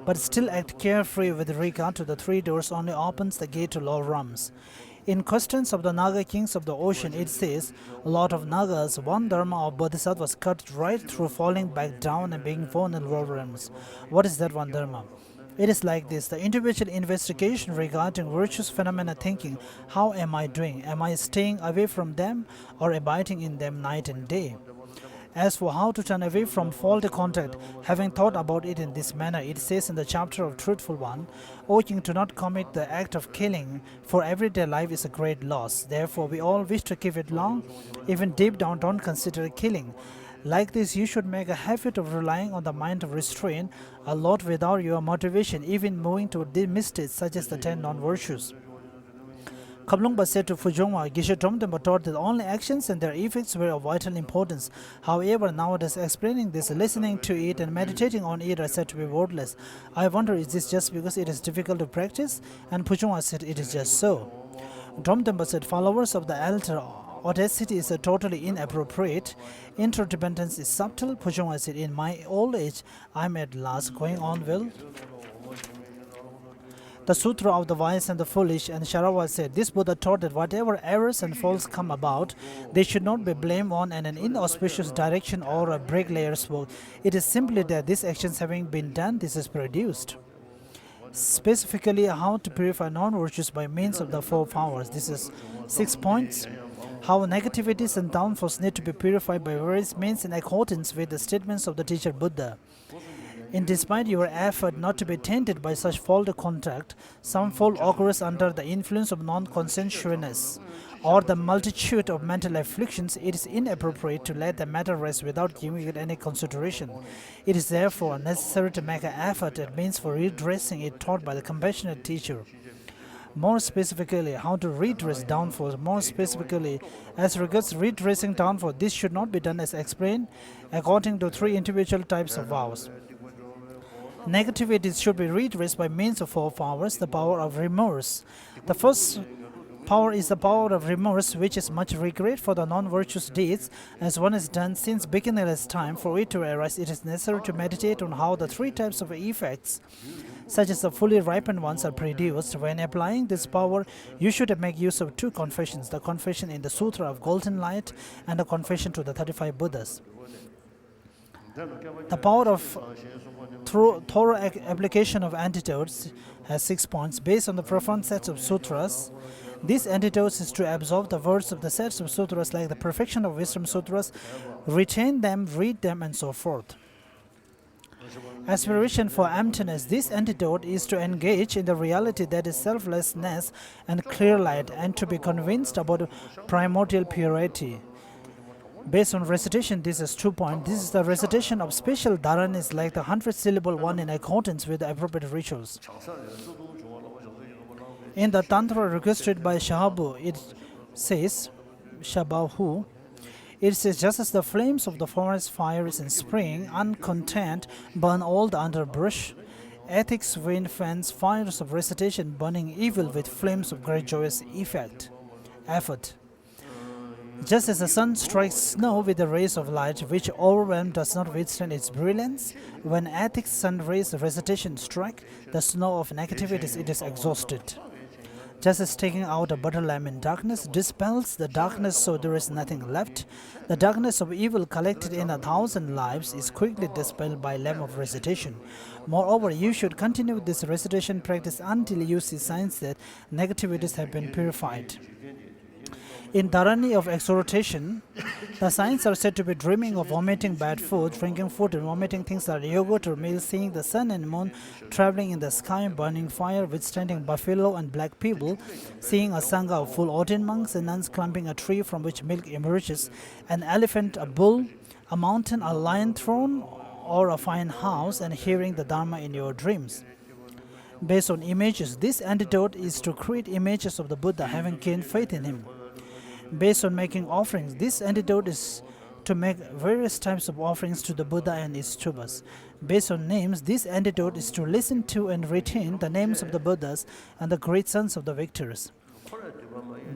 but still act carefree with regard to the three doors only opens the gate to lower realms. In Questions of the Naga Kings of the Ocean, it says, a lot of Nagas, one dharma of bodhisattvas cut right through falling back down and being born in lower realms. What is that one dharma? It is like this: the individual investigation regarding virtuous phenomena, thinking, how am I doing? Am I staying away from them or abiding in them night and day? As for how to turn away from faulty contact, having thought about it in this manner, it says in the chapter of Truthful One, O king, do not commit the act of killing, for everyday life is a great loss. Therefore, we all wish to keep it long. Even deep down, don't consider killing. Like this, you should make a habit of relying on the mind of restraint a lot without your motivation, even moving to mistakes such as the 10 non-virtues. Kablungpa said to Fujongwa, Geshe Tromdenpa taught that only actions and their effects were of vital importance. However, nowadays explaining this, listening to it and meditating on it are said to be worthless. I wonder, is this just because it is difficult to practice? And Fujongwa said it is just so. Tromdenpa said, followers of the elder, audacity is totally inappropriate. Interdependence is subtle. Fujongwa said, in my old age, I am at last going on well. The Sutra of the Wise and the Foolish, and Sharawa said, this Buddha taught that whatever errors and faults come about, they should not be blamed on an inauspicious direction or a bricklayer's work. It is simply that these actions having been done, this is produced. Specifically, how to purify non-virtues by means of the 4 powers. This is 6 points. How negativities and downfalls need to be purified by various means in accordance with the statements of the teacher Buddha. In despite your effort not to be tainted by such faulty contact, some fault occurs under the influence of non-conscientiousness or the multitude of mental afflictions. It is inappropriate to let the matter rest without giving it any consideration. It is therefore necessary to make an effort at means for redressing it taught by the compassionate teacher. More specifically, how to redress downfalls. More specifically, as regards redressing downfall, this should not be done as explained according to 3 individual types of vows. Negativities should be redressed by means of 4 powers, the power of remorse. The first power is the power of remorse, which is much regret for the non-virtuous deeds, as one has done since beginner's time. For it to arise, it is necessary to meditate on how the 3 types of effects, such as the fully ripened ones, are produced. When applying this power, you should make use of 2 confessions, the confession in the Sutra of Golden Light and the confession to the 35 Buddhas. The power of thorough application of antidotes has 6 points based on the profound sets of sutras. These antidotes is to absorb the words of the sets of sutras like the perfection of wisdom sutras, retain them, read them, and so forth. Aspiration for emptiness. This antidote is to engage in the reality that is selflessness and clear light, and to be convinced about primordial purity. Based on recitation, this is 2 points. This is the recitation of special dharanis like the 100-syllable one in accordance with the appropriate rituals. In the Tantra requested by Shahabu, it says, Shabahu, it says, just as the flames of the forest fires in spring, uncontent, burn all the underbrush, ethics, wind, fans, fires of recitation burning evil with flames of great joyous effort. Just as the sun strikes snow with the rays of light, which overwhelmed does not withstand its brilliance, when ethics sun rays of recitation strike the snow of negativities, it is exhausted. Just as taking out a butter lamp in darkness dispels the darkness so there is nothing left, the darkness of evil collected in 1,000 lives is quickly dispelled by lamp of recitation. Moreover, you should continue this recitation practice until you see signs that negativities have been purified. In Dharani of exhortation, the signs are said to be dreaming of vomiting bad food, drinking food and vomiting things like yogurt or meal, seeing the sun and moon, traveling in the sky, burning fire, withstanding buffalo and black people, seeing a sangha of full ordained monks and nuns climbing a tree from which milk emerges, an elephant, a bull, a mountain, a lion throne, or a fine house, and hearing the Dharma in your dreams. Based on images, this antidote is to create images of the Buddha having gained faith in him. Based on making offerings, this antidote is to make various types of offerings to the Buddha and its stupas. Based on names, this antidote is to listen to and retain the names of the Buddhas and the great sons of the victors.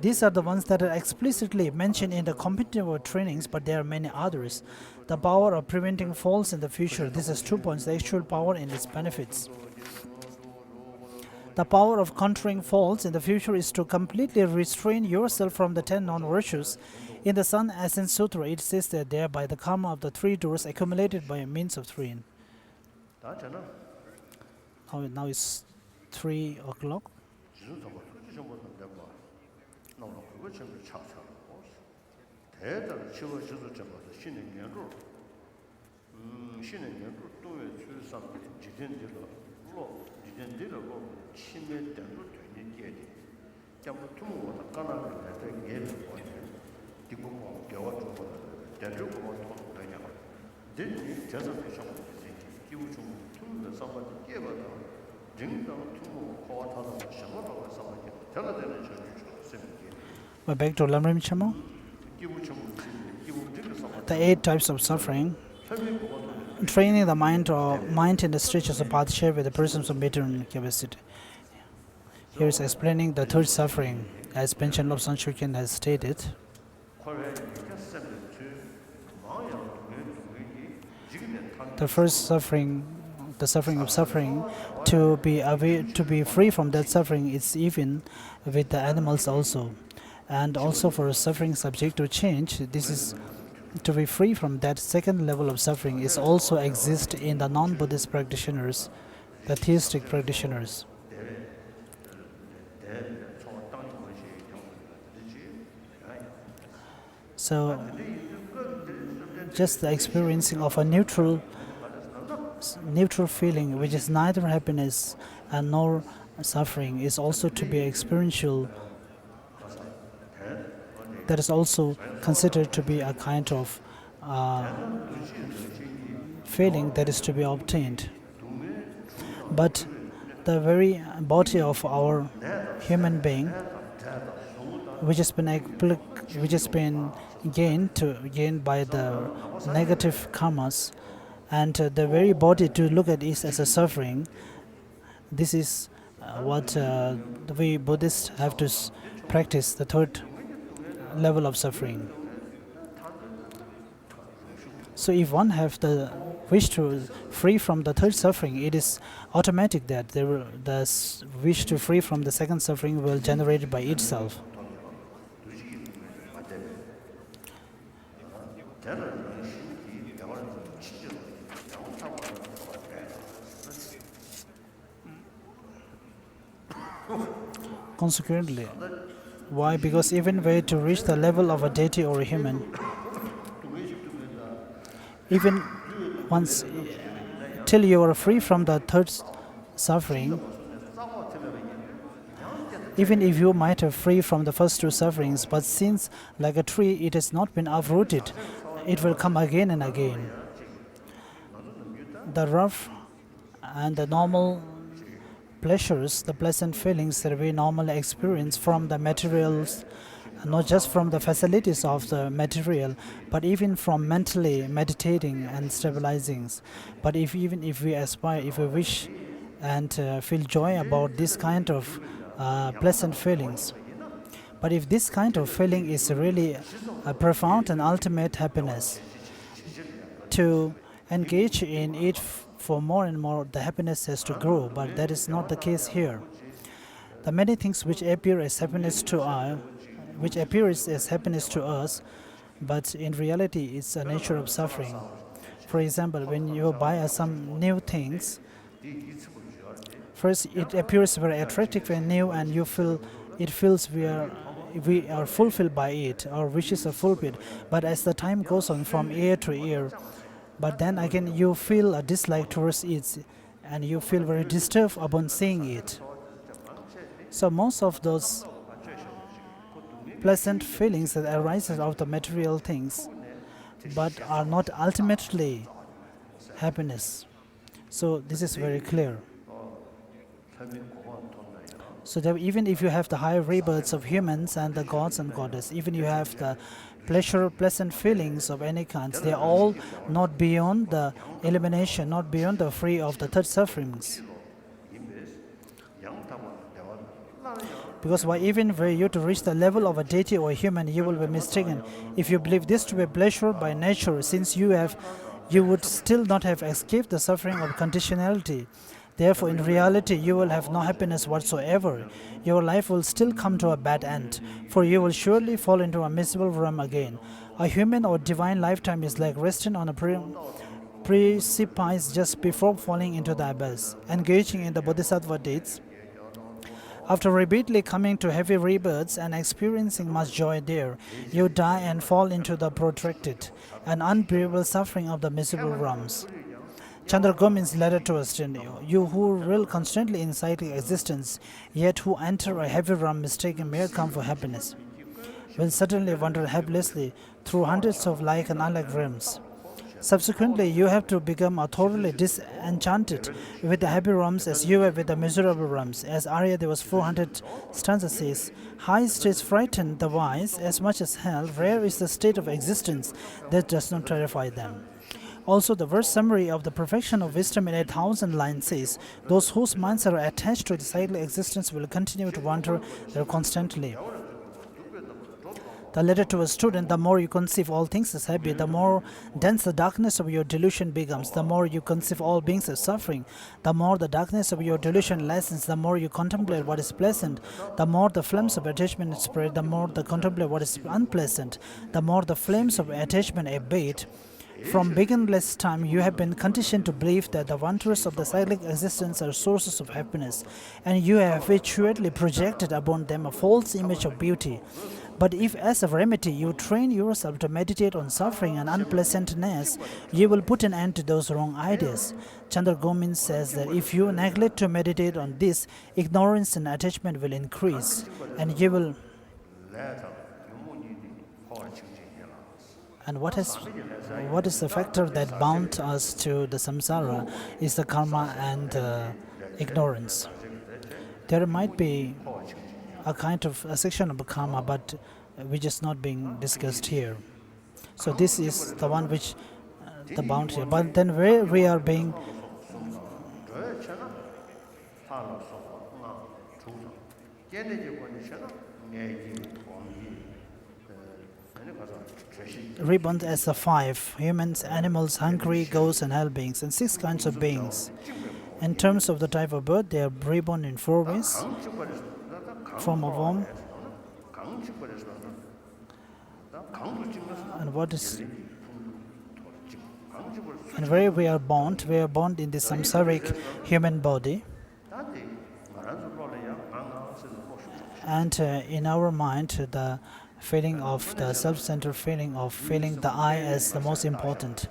These are the ones that are explicitly mentioned in the competitive trainings, but there are many others. The power of preventing falls in the future. This is 2 points, the actual power and its benefits. The power of countering falls in the future is to completely restrain yourself from the 10 non-virtues. In the Sun Ascent Sutra, it says that thereby the karma of the 3 doors accumulated by means of 3. Now it's 3 o'clock. We're back to Lamrim Chamo. The 8 types of suffering. Training the mind in the stages of path share with the persons of material capacity. Here is explaining the 3rd suffering, as Panchen Lobsang Shukyan has stated. The first suffering, the suffering of suffering, to be free from that suffering is even with the animals also. And also for a suffering subject to change, this is to be free from that second level of suffering is also exist in the non-Buddhist practitioners, the theistic practitioners. So just the experiencing of a neutral feeling, which is neither happiness and nor suffering, is also to be experiential. That is also considered to be a kind of feeling that is to be obtained. But the very body of our human being, which has been gained by the negative karmas, and the very body to look at is as a suffering. This is what we Buddhists have to practice, the 3rd level of suffering. So if one have the wish to free from the 3rd suffering, it is automatic that the wish to free from the 2nd suffering will generate it by itself. Consequently, why? Because even way to reach the level of a deity or a human, even once till you are free from the 3rd suffering, even if you might have free from the first 2 sufferings, but since like a tree it has not been uprooted, it will come again and again. The rough and the normal pleasures, the pleasant feelings that we normally experience from the materials, not just from the facilities of the material, but even from mentally meditating and stabilizing. But even if we aspire, if we wish and feel joy about this kind of pleasant feelings, but if this kind of feeling is really a profound and ultimate happiness, to engage in it for more and more, the happiness has to grow, but that is not the case here. The many things which appear as happiness to us, but in reality it's a nature of suffering. For example, when you buy some new things, first it appears very attractive and new, and you feel it feels we are fulfilled by it, our wishes are fulfilled. But as the time goes on from year to year, but then again you feel a dislike towards it, and you feel very disturbed upon seeing it. So most of those pleasant feelings that arise out of the material things, but are not ultimately happiness. So this is very clear. So that even if you have the higher rebirths of humans and the gods and goddess, even you have the pleasure, pleasant feelings of any kind, they are all not beyond the elimination, not beyond the free of the third sufferings. Because even were you to reach the level of a deity or a human, you will be mistaken. If you believe this to be pleasure by nature, since you would still not have escaped the suffering of conditionality. Therefore, in reality, you will have no happiness whatsoever. Your life will still come to a bad end, for you will surely fall into a miserable realm again. A human or divine lifetime is like resting on a precipice just before falling into the abyss. Engaging in the bodhisattva deeds, after repeatedly coming to heavy rebirths and experiencing much joy there, you die and fall into the protracted and unbearable suffering of the miserable realms. Chandra Gomin's letter to us, you who reel constantly in cyclic existence, yet who enter a heavy realm mistaking mere calm for happiness, will certainly wander helplessly through hundreds of like and unlike realms. Subsequently, you have to become thoroughly disenchanted with the happy realms as you were with the miserable realms. As Arya Deva's 400 stanza says, high states frighten the wise as much as hell. Rare is the state of existence that does not terrify them. Also, the verse summary of the perfection of wisdom in 8,000 lines says, those whose minds are attached to the cyclic existence will continue to wander there constantly. The letter to a student, the more you conceive all things as happy, the more dense the darkness of your delusion becomes. The more you conceive all beings as suffering, the more the darkness of your delusion lessens. The more you contemplate what is pleasant, the more the flames of attachment spread. The more you contemplate what is unpleasant, the more the flames of attachment abate. From beginningless time, you have been conditioned to believe that the wonders of the cyclic existence are sources of happiness, and you have habitually projected upon them a false image of beauty. But if, as a remedy, you train yourself to meditate on suffering and unpleasantness, you will put an end to those wrong ideas. Chandra Gomin says that if you neglect to meditate on this, ignorance and attachment will increase, and you will. And what is the factor that bound us to the samsara is the karma and ignorance. There might be a section of karma, but which is not being discussed here. So this is the one which the bound here. But then where we are being reborn as the 5 humans, animals, hungry, ghosts, and hell beings, and 6 kinds of beings. In terms of the type of birth, they are reborn in 4 ways. From a womb, and where we are born in the samsaric human body, and in our mind, the feeling of the self-centered feeling of feeling the I as the most important.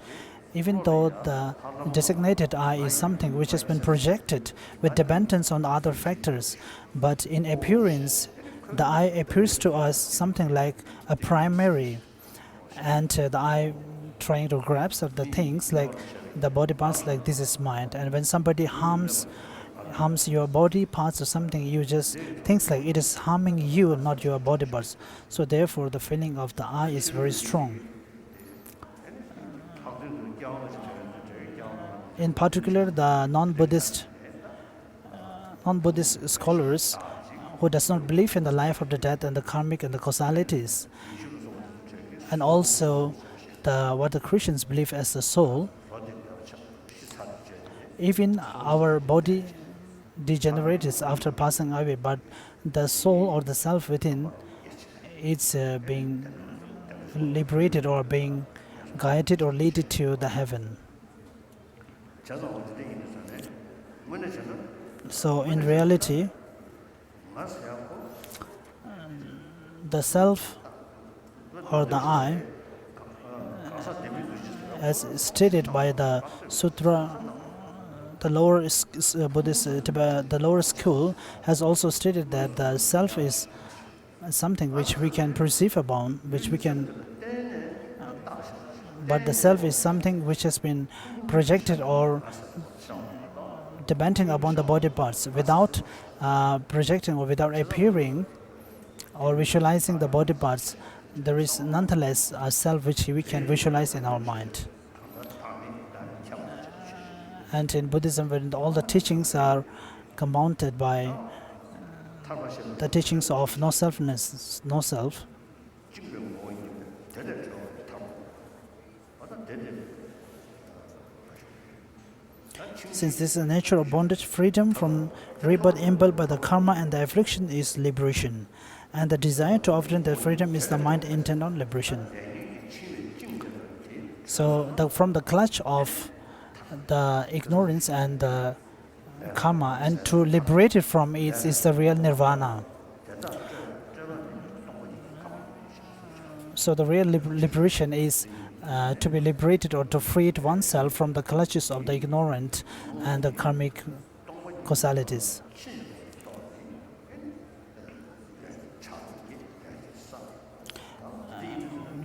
Even though the designated I is something which has been projected with dependence on other factors, but in appearance, the I appears to us something like a primary, and the I trying to grasp of the things like the body parts, like this is mine. And when somebody harms your body parts or something, you just think like it is harming you, not your body parts. So therefore, the feeling of the I is very strong. In particular, the non-Buddhist scholars who does not believe in the life of the death and the karmic and the causalities, and also what the Christians believe as the soul, even our body degenerates after passing away, but the soul or the self within, it's being liberated or being guided or led to the heaven. So in reality, the self or the I, as stated by the sutra, the lower Buddhist, the lower school has also stated that the self is something which we can perceive upon, but the self is something which has been projected or depending upon the body parts without projecting or without appearing or visualizing the body parts. there is nonetheless a self which we can visualize in our mind. And in Buddhism, when all the teachings are compounded by the teachings of no selfness, no self, since this is the nature of bondage, freedom from rebirth impelled by the karma and the affliction is liberation. And the desire to obtain that freedom is the mind intent on liberation. So from the clutch of the ignorance and the karma, and to liberate it from it is the real nirvana. So the real liberation is to be liberated or to free oneself from the clutches of the ignorant and the karmic causalities.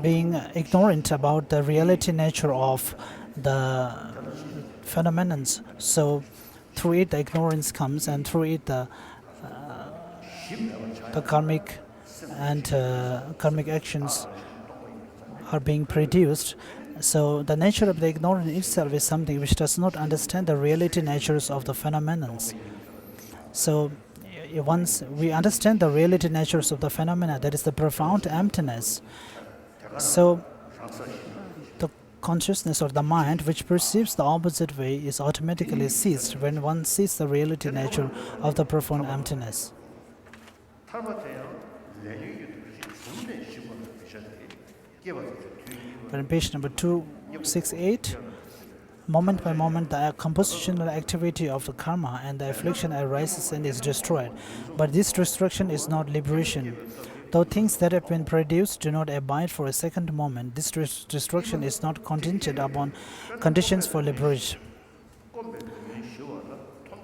Being ignorant about the reality nature of the phenomena, so through it the ignorance comes, and through it the karmic and karmic actions are being produced. So the nature of the ignorant itself is something which does not understand the reality natures of the phenomena. So once we understand the reality natures of the phenomena, that is the profound emptiness. So the consciousness or the mind which perceives the opposite way is automatically ceased when one sees the reality nature of the profound emptiness. But in page number 268, moment by moment the compositional activity of the karma and the affliction arises and is destroyed. But this destruction is not liberation. Though things that have been produced do not abide for a second moment, this destruction is not contingent upon conditions for liberation.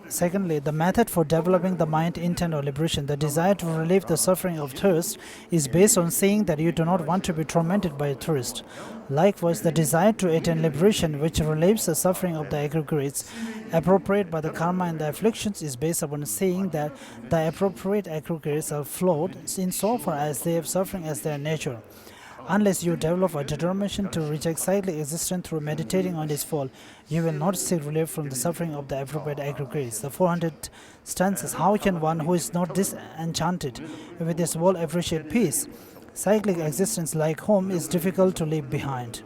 Secondly, the method for developing the mind intent or liberation, the desire to relieve the suffering of thirst, is based on saying that you do not want to be tormented by thirst. Likewise, the desire to attain liberation, which relieves the suffering of the aggregates appropriate by the karma and the afflictions, is based upon saying that the appropriate aggregates are flawed insofar as they have suffering as their nature. Unless you develop a determination to reject cyclic existence through meditating on its fall, you will not seek relief from the suffering of the appropriate aggregates. The 400 stanzas. How can one who is not disenchanted with this world appreciate peace? Cyclic existence, like home, is difficult to leave behind.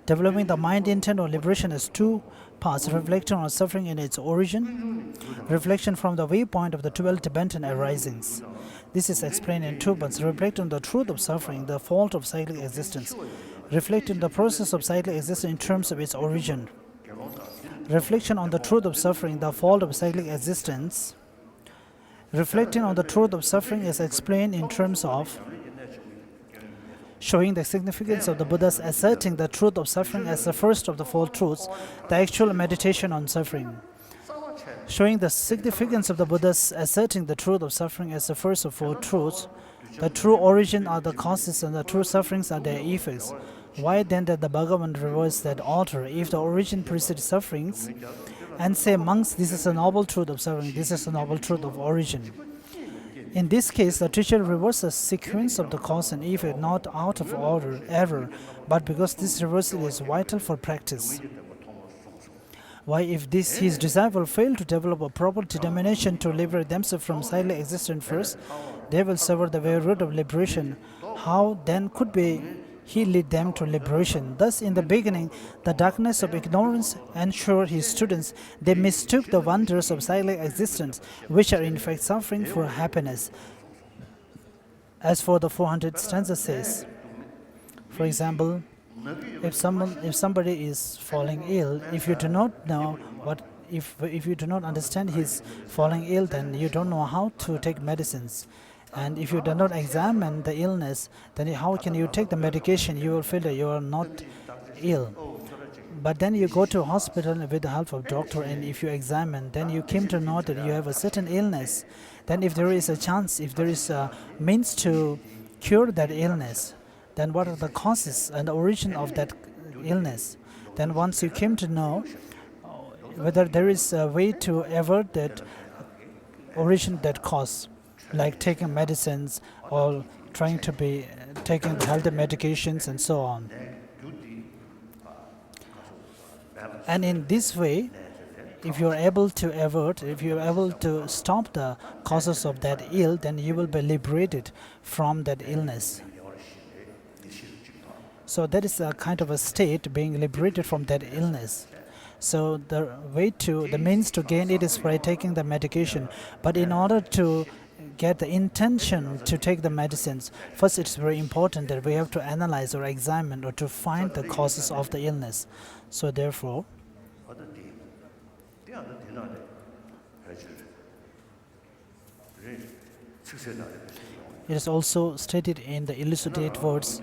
Developing the mind intent or liberation has two parts: reflection on suffering in its origin, reflection from the viewpoint of the 12 Tibetan arisings. This is explained in two parts: reflect on the truth of suffering, the fault of cyclic existence. Reflect on the process of cyclic existence in terms of its origin. Reflection on the truth of suffering, the fault of cyclic existence. Reflecting on the truth of suffering is explained in terms of showing the significance of the Buddha's asserting the truth of suffering as the first of the four truths, the actual meditation on suffering. Showing the significance of the Buddha's asserting the truth of suffering as the first of four truths, the true origin are the causes and the true sufferings are their effects. Why then did the Bhagavan reverse that order? If the origin precedes sufferings, and say, monks, this is a noble truth of suffering, this is a noble truth of origin. In this case, the teacher reverses the sequence of the cause and effect, not out of error, but because this reversal is vital for practice. Why, if his disciple fail to develop a proper determination to liberate themselves from cyclic existence first, they will suffer the very root of liberation. How then could he lead them to liberation? Thus, in the beginning, the darkness of ignorance ensured his students they mistook the wonders of cyclic existence, which are in fact suffering, for happiness. As for the 400 stanza says, for example, if somebody is falling ill, if you do not know if you do not understand his falling ill, then you don't know how to take medicines. And if you do not examine the illness, then how can you take the medication? You will feel that you are not ill. But then you go to a hospital with the help of doctor, and if you examine, then you came to know that you have a certain illness. Then if there is a chance, if there is a means to cure that illness, then what are the causes and the origin of that illness? Then once you came to know whether there is a way to avert that origin, that cause, like taking medicines or trying to be taking the healthy medications and so on. And in this way, if you are able to avert, if you are able to stop the causes of that ill, then you will be liberated from that illness. So that is a kind of a state, being liberated from that illness. So the means to gain it is by taking the medication. But in order to get the intention to take the medicines, first it's very important that we have to analyze or examine or to find the causes of the illness. So therefore, it is also stated in the elucidate words,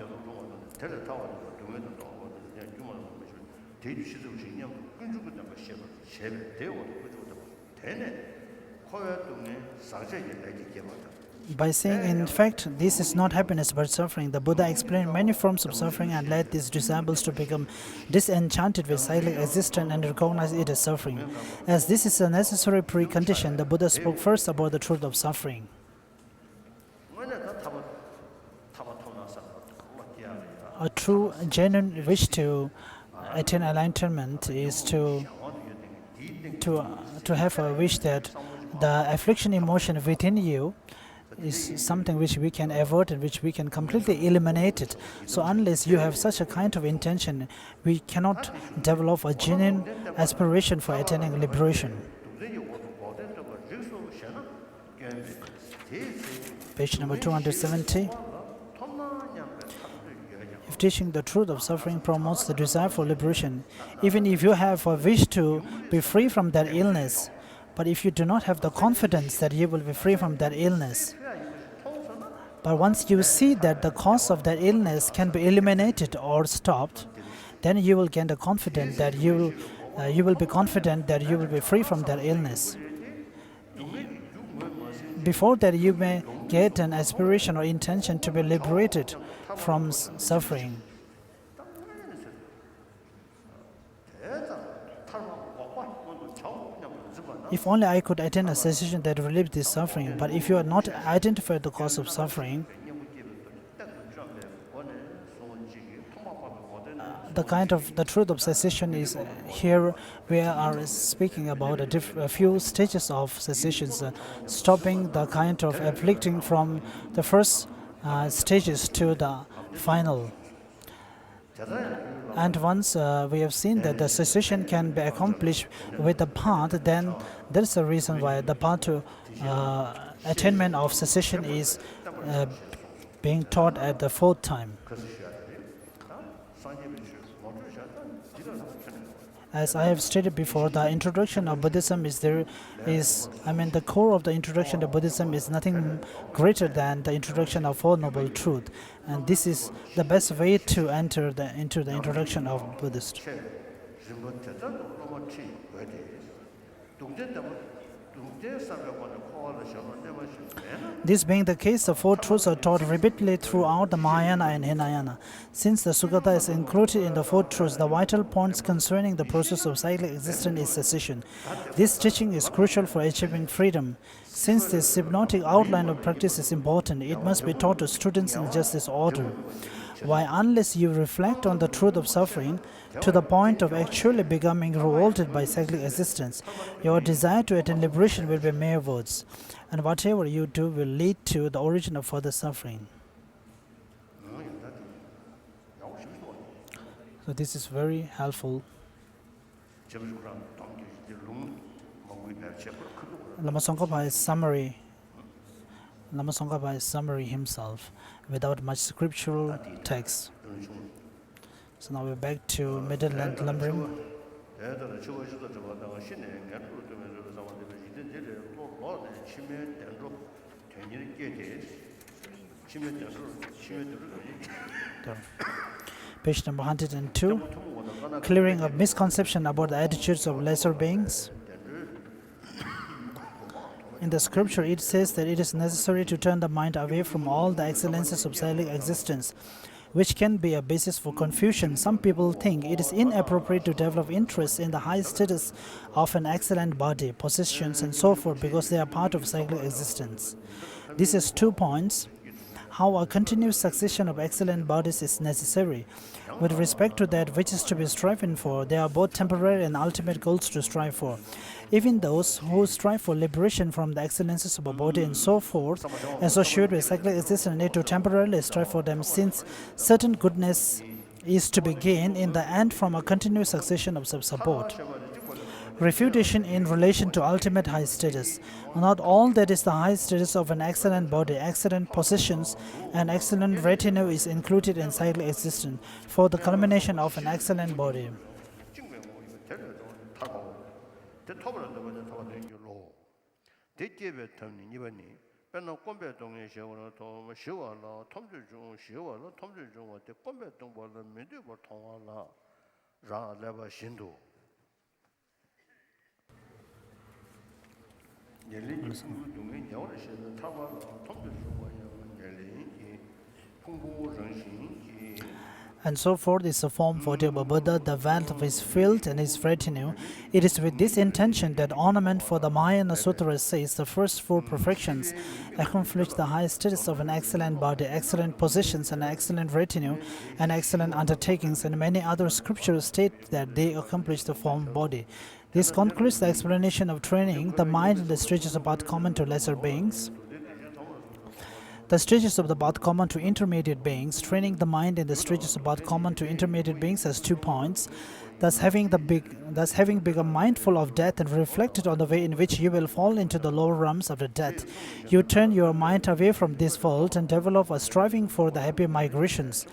by saying, in fact, this is not happiness but suffering. The Buddha explained many forms of suffering and led these disciples to become disenchanted with cyclic existence and recognize it as suffering. As this is a necessary precondition, the Buddha spoke first about the truth of suffering. A true, genuine wish to attain enlightenment is to have a wish that the affliction emotion within you is something which we can avert and which we can completely eliminate it. So unless you have such a kind of intention, we cannot develop a genuine aspiration for attaining liberation. Page number 270. If teaching the truth of suffering promotes the desire for liberation, even if you have a wish to be free from that illness, but if you do not have the confidence that you will be free from that illness, but once you see that the cause of that illness can be eliminated or stopped, then you will gain the confidence that you will be confident that you will be free from that illness. Before that, you may get an aspiration or intention to be liberated from suffering. If only I could attain a cessation that relieves this suffering, but if you are not identified the cause of suffering, the truth of cessation is here we are speaking about a few stages of cessations, stopping the kind of afflicting from the first stages to the final. And once we have seen that the cessation can be accomplished with the path, then there is a reason why the path to attainment of cessation is being taught at the fourth time. As I have stated before, the introduction of Buddhism the core of the introduction to Buddhism is nothing greater than the introduction of Four Noble Truths. And this is the best way to enter into the introduction of Buddhist. This being the case, the four truths are taught repeatedly throughout the Mahayana and Hinayana. Since the Sugata is included in the four truths, the vital points concerning the process of cyclic existence is cessation. This teaching is crucial for achieving freedom. Since this hypnotic outline of practice is important, it must be taught to students in just this order. Why, unless you reflect on the truth of suffering to the point of actually becoming revolted by cyclic existence, your desire to attain liberation will be mere words, and whatever you do will lead to the origin of further suffering. So this is very helpful. Lama Tsongkhapa is summary himself without much scriptural text. So now we're back to Midland Lamrim. Page number 102. Clearing up misconception about the attitudes of lesser beings. In the scripture, it says that it is necessary to turn the mind away from all the excellences of cyclic existence, which can be a basis for confusion. Some people think it is inappropriate to develop interest in the high status of an excellent body, possessions, and so forth because they are part of cyclic existence. This is 2 points. how a continuous succession of excellent bodies is necessary. With respect to that which is to be striven for, they are both temporary and ultimate goals to strive for. Even those who strive for liberation from the excellences of a body and so forth, associated with cyclic existence, need to temporarily strive for them, since certain goodness is to be gained in the end from a continuous succession of support. Refutation in relation to ultimate high status. Not all that is the high status of an excellent body, excellent positions, and excellent retinue is included in cyclic existence for the culmination of an excellent body. And so forth is the form for the Buddha, the wealth of his field and his retinue. It is with this intention that ornament for the Mahayana Sutra says the first four perfections accomplish the highest status of an excellent body, excellent positions, and excellent retinue, and excellent undertakings, and many other scriptures state that they accomplish the form body. This concludes the explanation of training the mind in the stages of path common to lesser beings. The stages of the path common to intermediate beings, training the mind in the stages of path common to intermediate beings has 2 points. Thus having become mindful of death and reflected on the way in which you will fall into the lower realms of the death, you turn your mind away from this world and develop a striving for the happy migrations.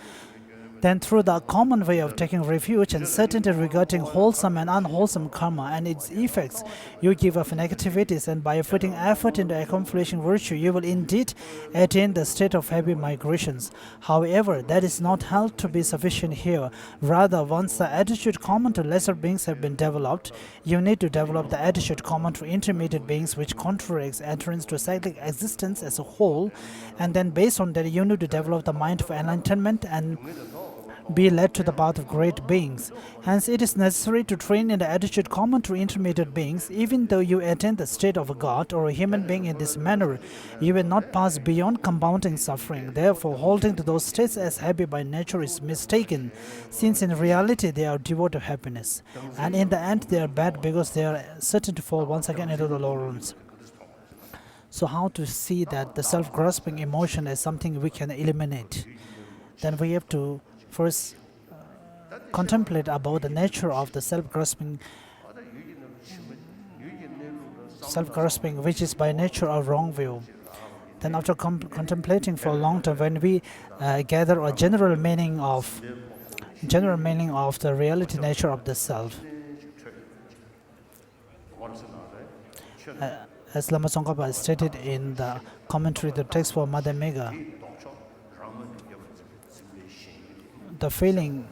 Then through the common way of taking refuge and certainty regarding wholesome and unwholesome karma and its effects, you give up negativities, and by putting effort into accomplishing virtue, you will indeed attain the state of happy migrations. However, that is not held to be sufficient here. Rather, once the attitude common to lesser beings have been developed, you need to develop the attitude common to intermediate beings, which contradicts entrance to cyclic existence as a whole, and then based on that, you need to develop the mind of enlightenment and be led to the path of great beings. Hence, it is necessary to train in the attitude common to intermediate beings. Even though you attain the state of a god or a human being in this manner, you will not pass beyond compounding suffering. Therefore, holding to those states as happy by nature is mistaken, since in reality they are devoid of happiness. And in the end, they are bad because they are certain to fall once again into the lower realms. So how to see that the self-grasping emotion is something we can eliminate? Then we have to first contemplate about the nature of the self-grasping, which is by nature a wrong view. Then after contemplating for a long time, when we gather a general meaning of the reality nature of the self, as Lama Tsongkhapa stated in the commentary to the text for Mother Mega, the feeling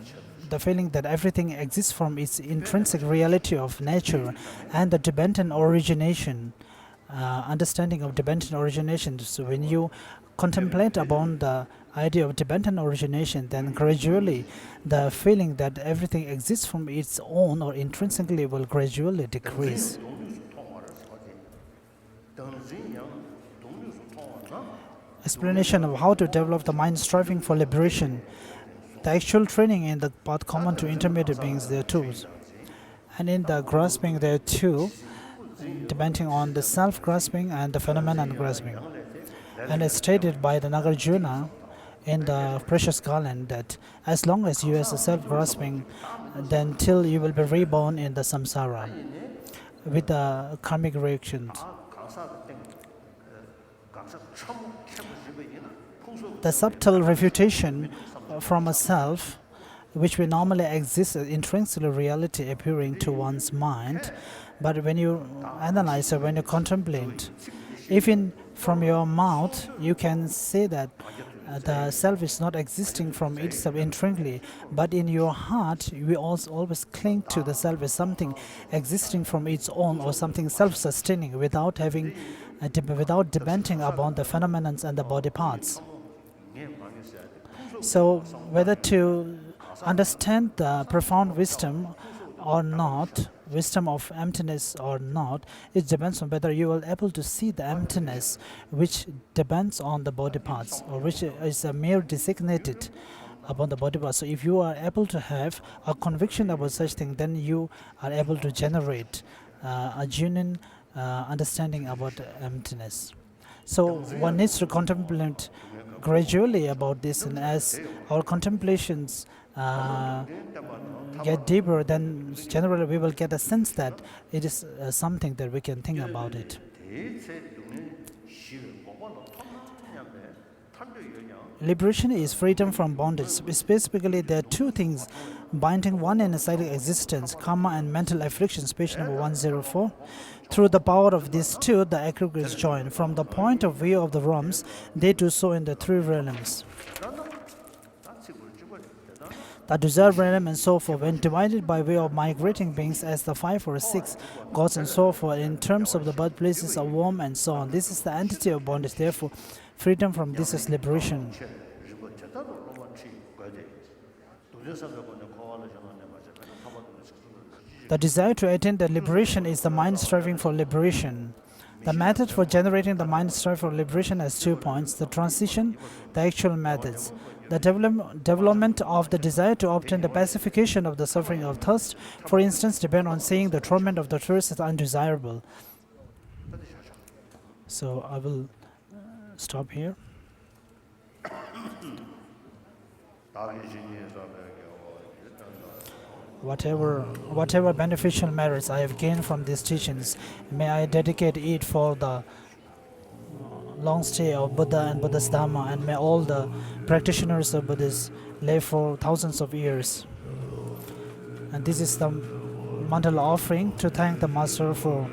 that everything exists from its intrinsic reality of nature and the dependent origination, understanding of dependent origination. So when you contemplate upon the idea of dependent origination, then gradually the feeling that everything exists from its own or intrinsically will gradually decrease. Explanation of how to develop the mind striving for liberation. The actual training in the path common to intermediate beings, there are 2. And in the grasping, there are 2, depending on the self-grasping and the phenomenon grasping. And it's stated by the Nagarjuna in the Precious Garland that as long as you have a self-grasping, then till you will be reborn in the samsara with the karmic reactions. The subtle refutation from a self, which will normally exist as intrinsic reality appearing to one's mind, but when you analyze or when you contemplate, even from your mouth, you can say that the self is not existing from itself intrinsically, but in your heart, you also always cling to the self as something existing from its own or something self-sustaining without depending upon the phenomena and the body parts. So whether to understand the profound wisdom or not, wisdom of emptiness or not, it depends on whether you are able to see the emptiness, which depends on the body parts, or which is a mere designated upon the body parts. So if you are able to have a conviction about such thing, then you are able to generate a genuine understanding about emptiness. So one needs to contemplate gradually about this, and as our contemplations get deeper, then generally we will get a sense that it is something that we can think about it. Liberation is freedom from bondage. Specifically, there are two things binding one in a cyclic existence, karma and mental afflictions, page number 104. Through the power of these two, the aggregates join. From the point of view of the realms, they do so in the three realms. The desire realm and so forth, when divided by way of migrating beings as the 5 or 6 gods and so forth, in terms of the birthplaces of worm and so on. This is the entity of bondage. Therefore, freedom from this is liberation. The desire to attain the liberation is the mind striving for liberation. The method for generating the mind strive for liberation has 2 points: the transition, the actual methods. The development of the desire to obtain the pacification of the suffering of thirst, for instance, depend on seeing the torment of the thirst as undesirable. So I will stop here. Whatever beneficial merits I have gained from these teachings, may I dedicate it for the long stay of Buddha and Buddha's Dhamma, and may all the practitioners of Buddhism live for thousands of years. And this is the mandala offering to thank the Master for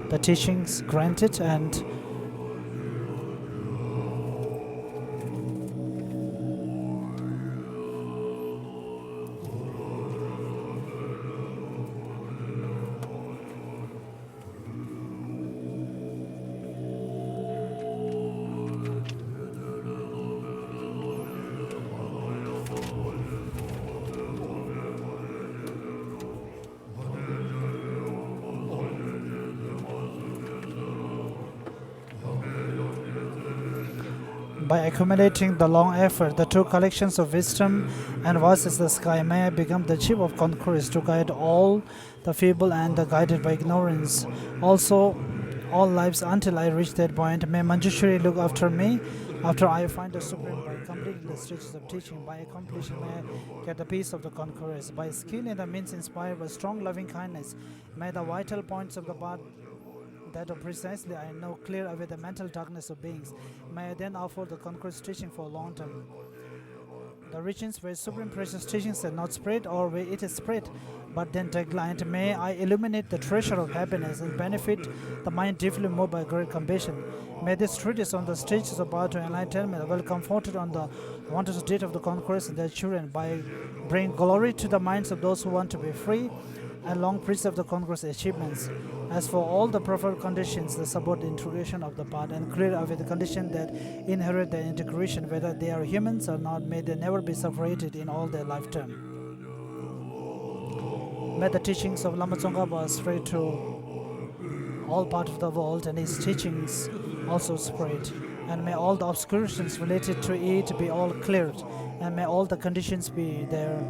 the teachings granted, and by accumulating the long effort, the two collections of wisdom and vast as the sky, may I become the chief of conquerors to guide all the feeble and the guided by ignorance. Also, all lives until I reach that point. May Manjushri look after me after I find the Supreme by completing the stages of teaching. By accomplishing, may I get the peace of the conquerors. By skill in the means inspired by strong loving kindness, may the vital points of the path that precisely I know clear away the mental darkness of beings. May I then offer the conqueror's teaching for a long time. The regions where supreme precious teachings are not spread, or where it is spread but then declined, may I illuminate the treasure of happiness and benefit the mind deeply moved by great compassion. May this treatise on the stages of power to enlightenment well comforted on the wondrous state of the conquerors and their children, by bring glory to the minds of those who want to be free, and long preserve the conqueror's achievements. As for all the preferred conditions that support the integration of the path and clear away the condition that inherit the integration, whether they are humans or not, may they never be separated in all their lifetime. May the teachings of Lama Tsongkhapa spread to all parts of the world, and his teachings also spread. And may all the obscurations related to it be all cleared, and may all the conditions be there.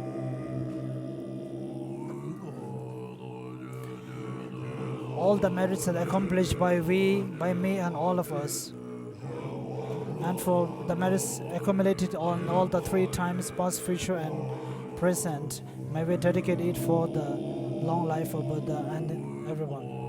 All the merits are accomplished by me and all of us. And for the merits accumulated on all the 3 times, past, future and present, may we dedicate it for the long life of Buddha and everyone.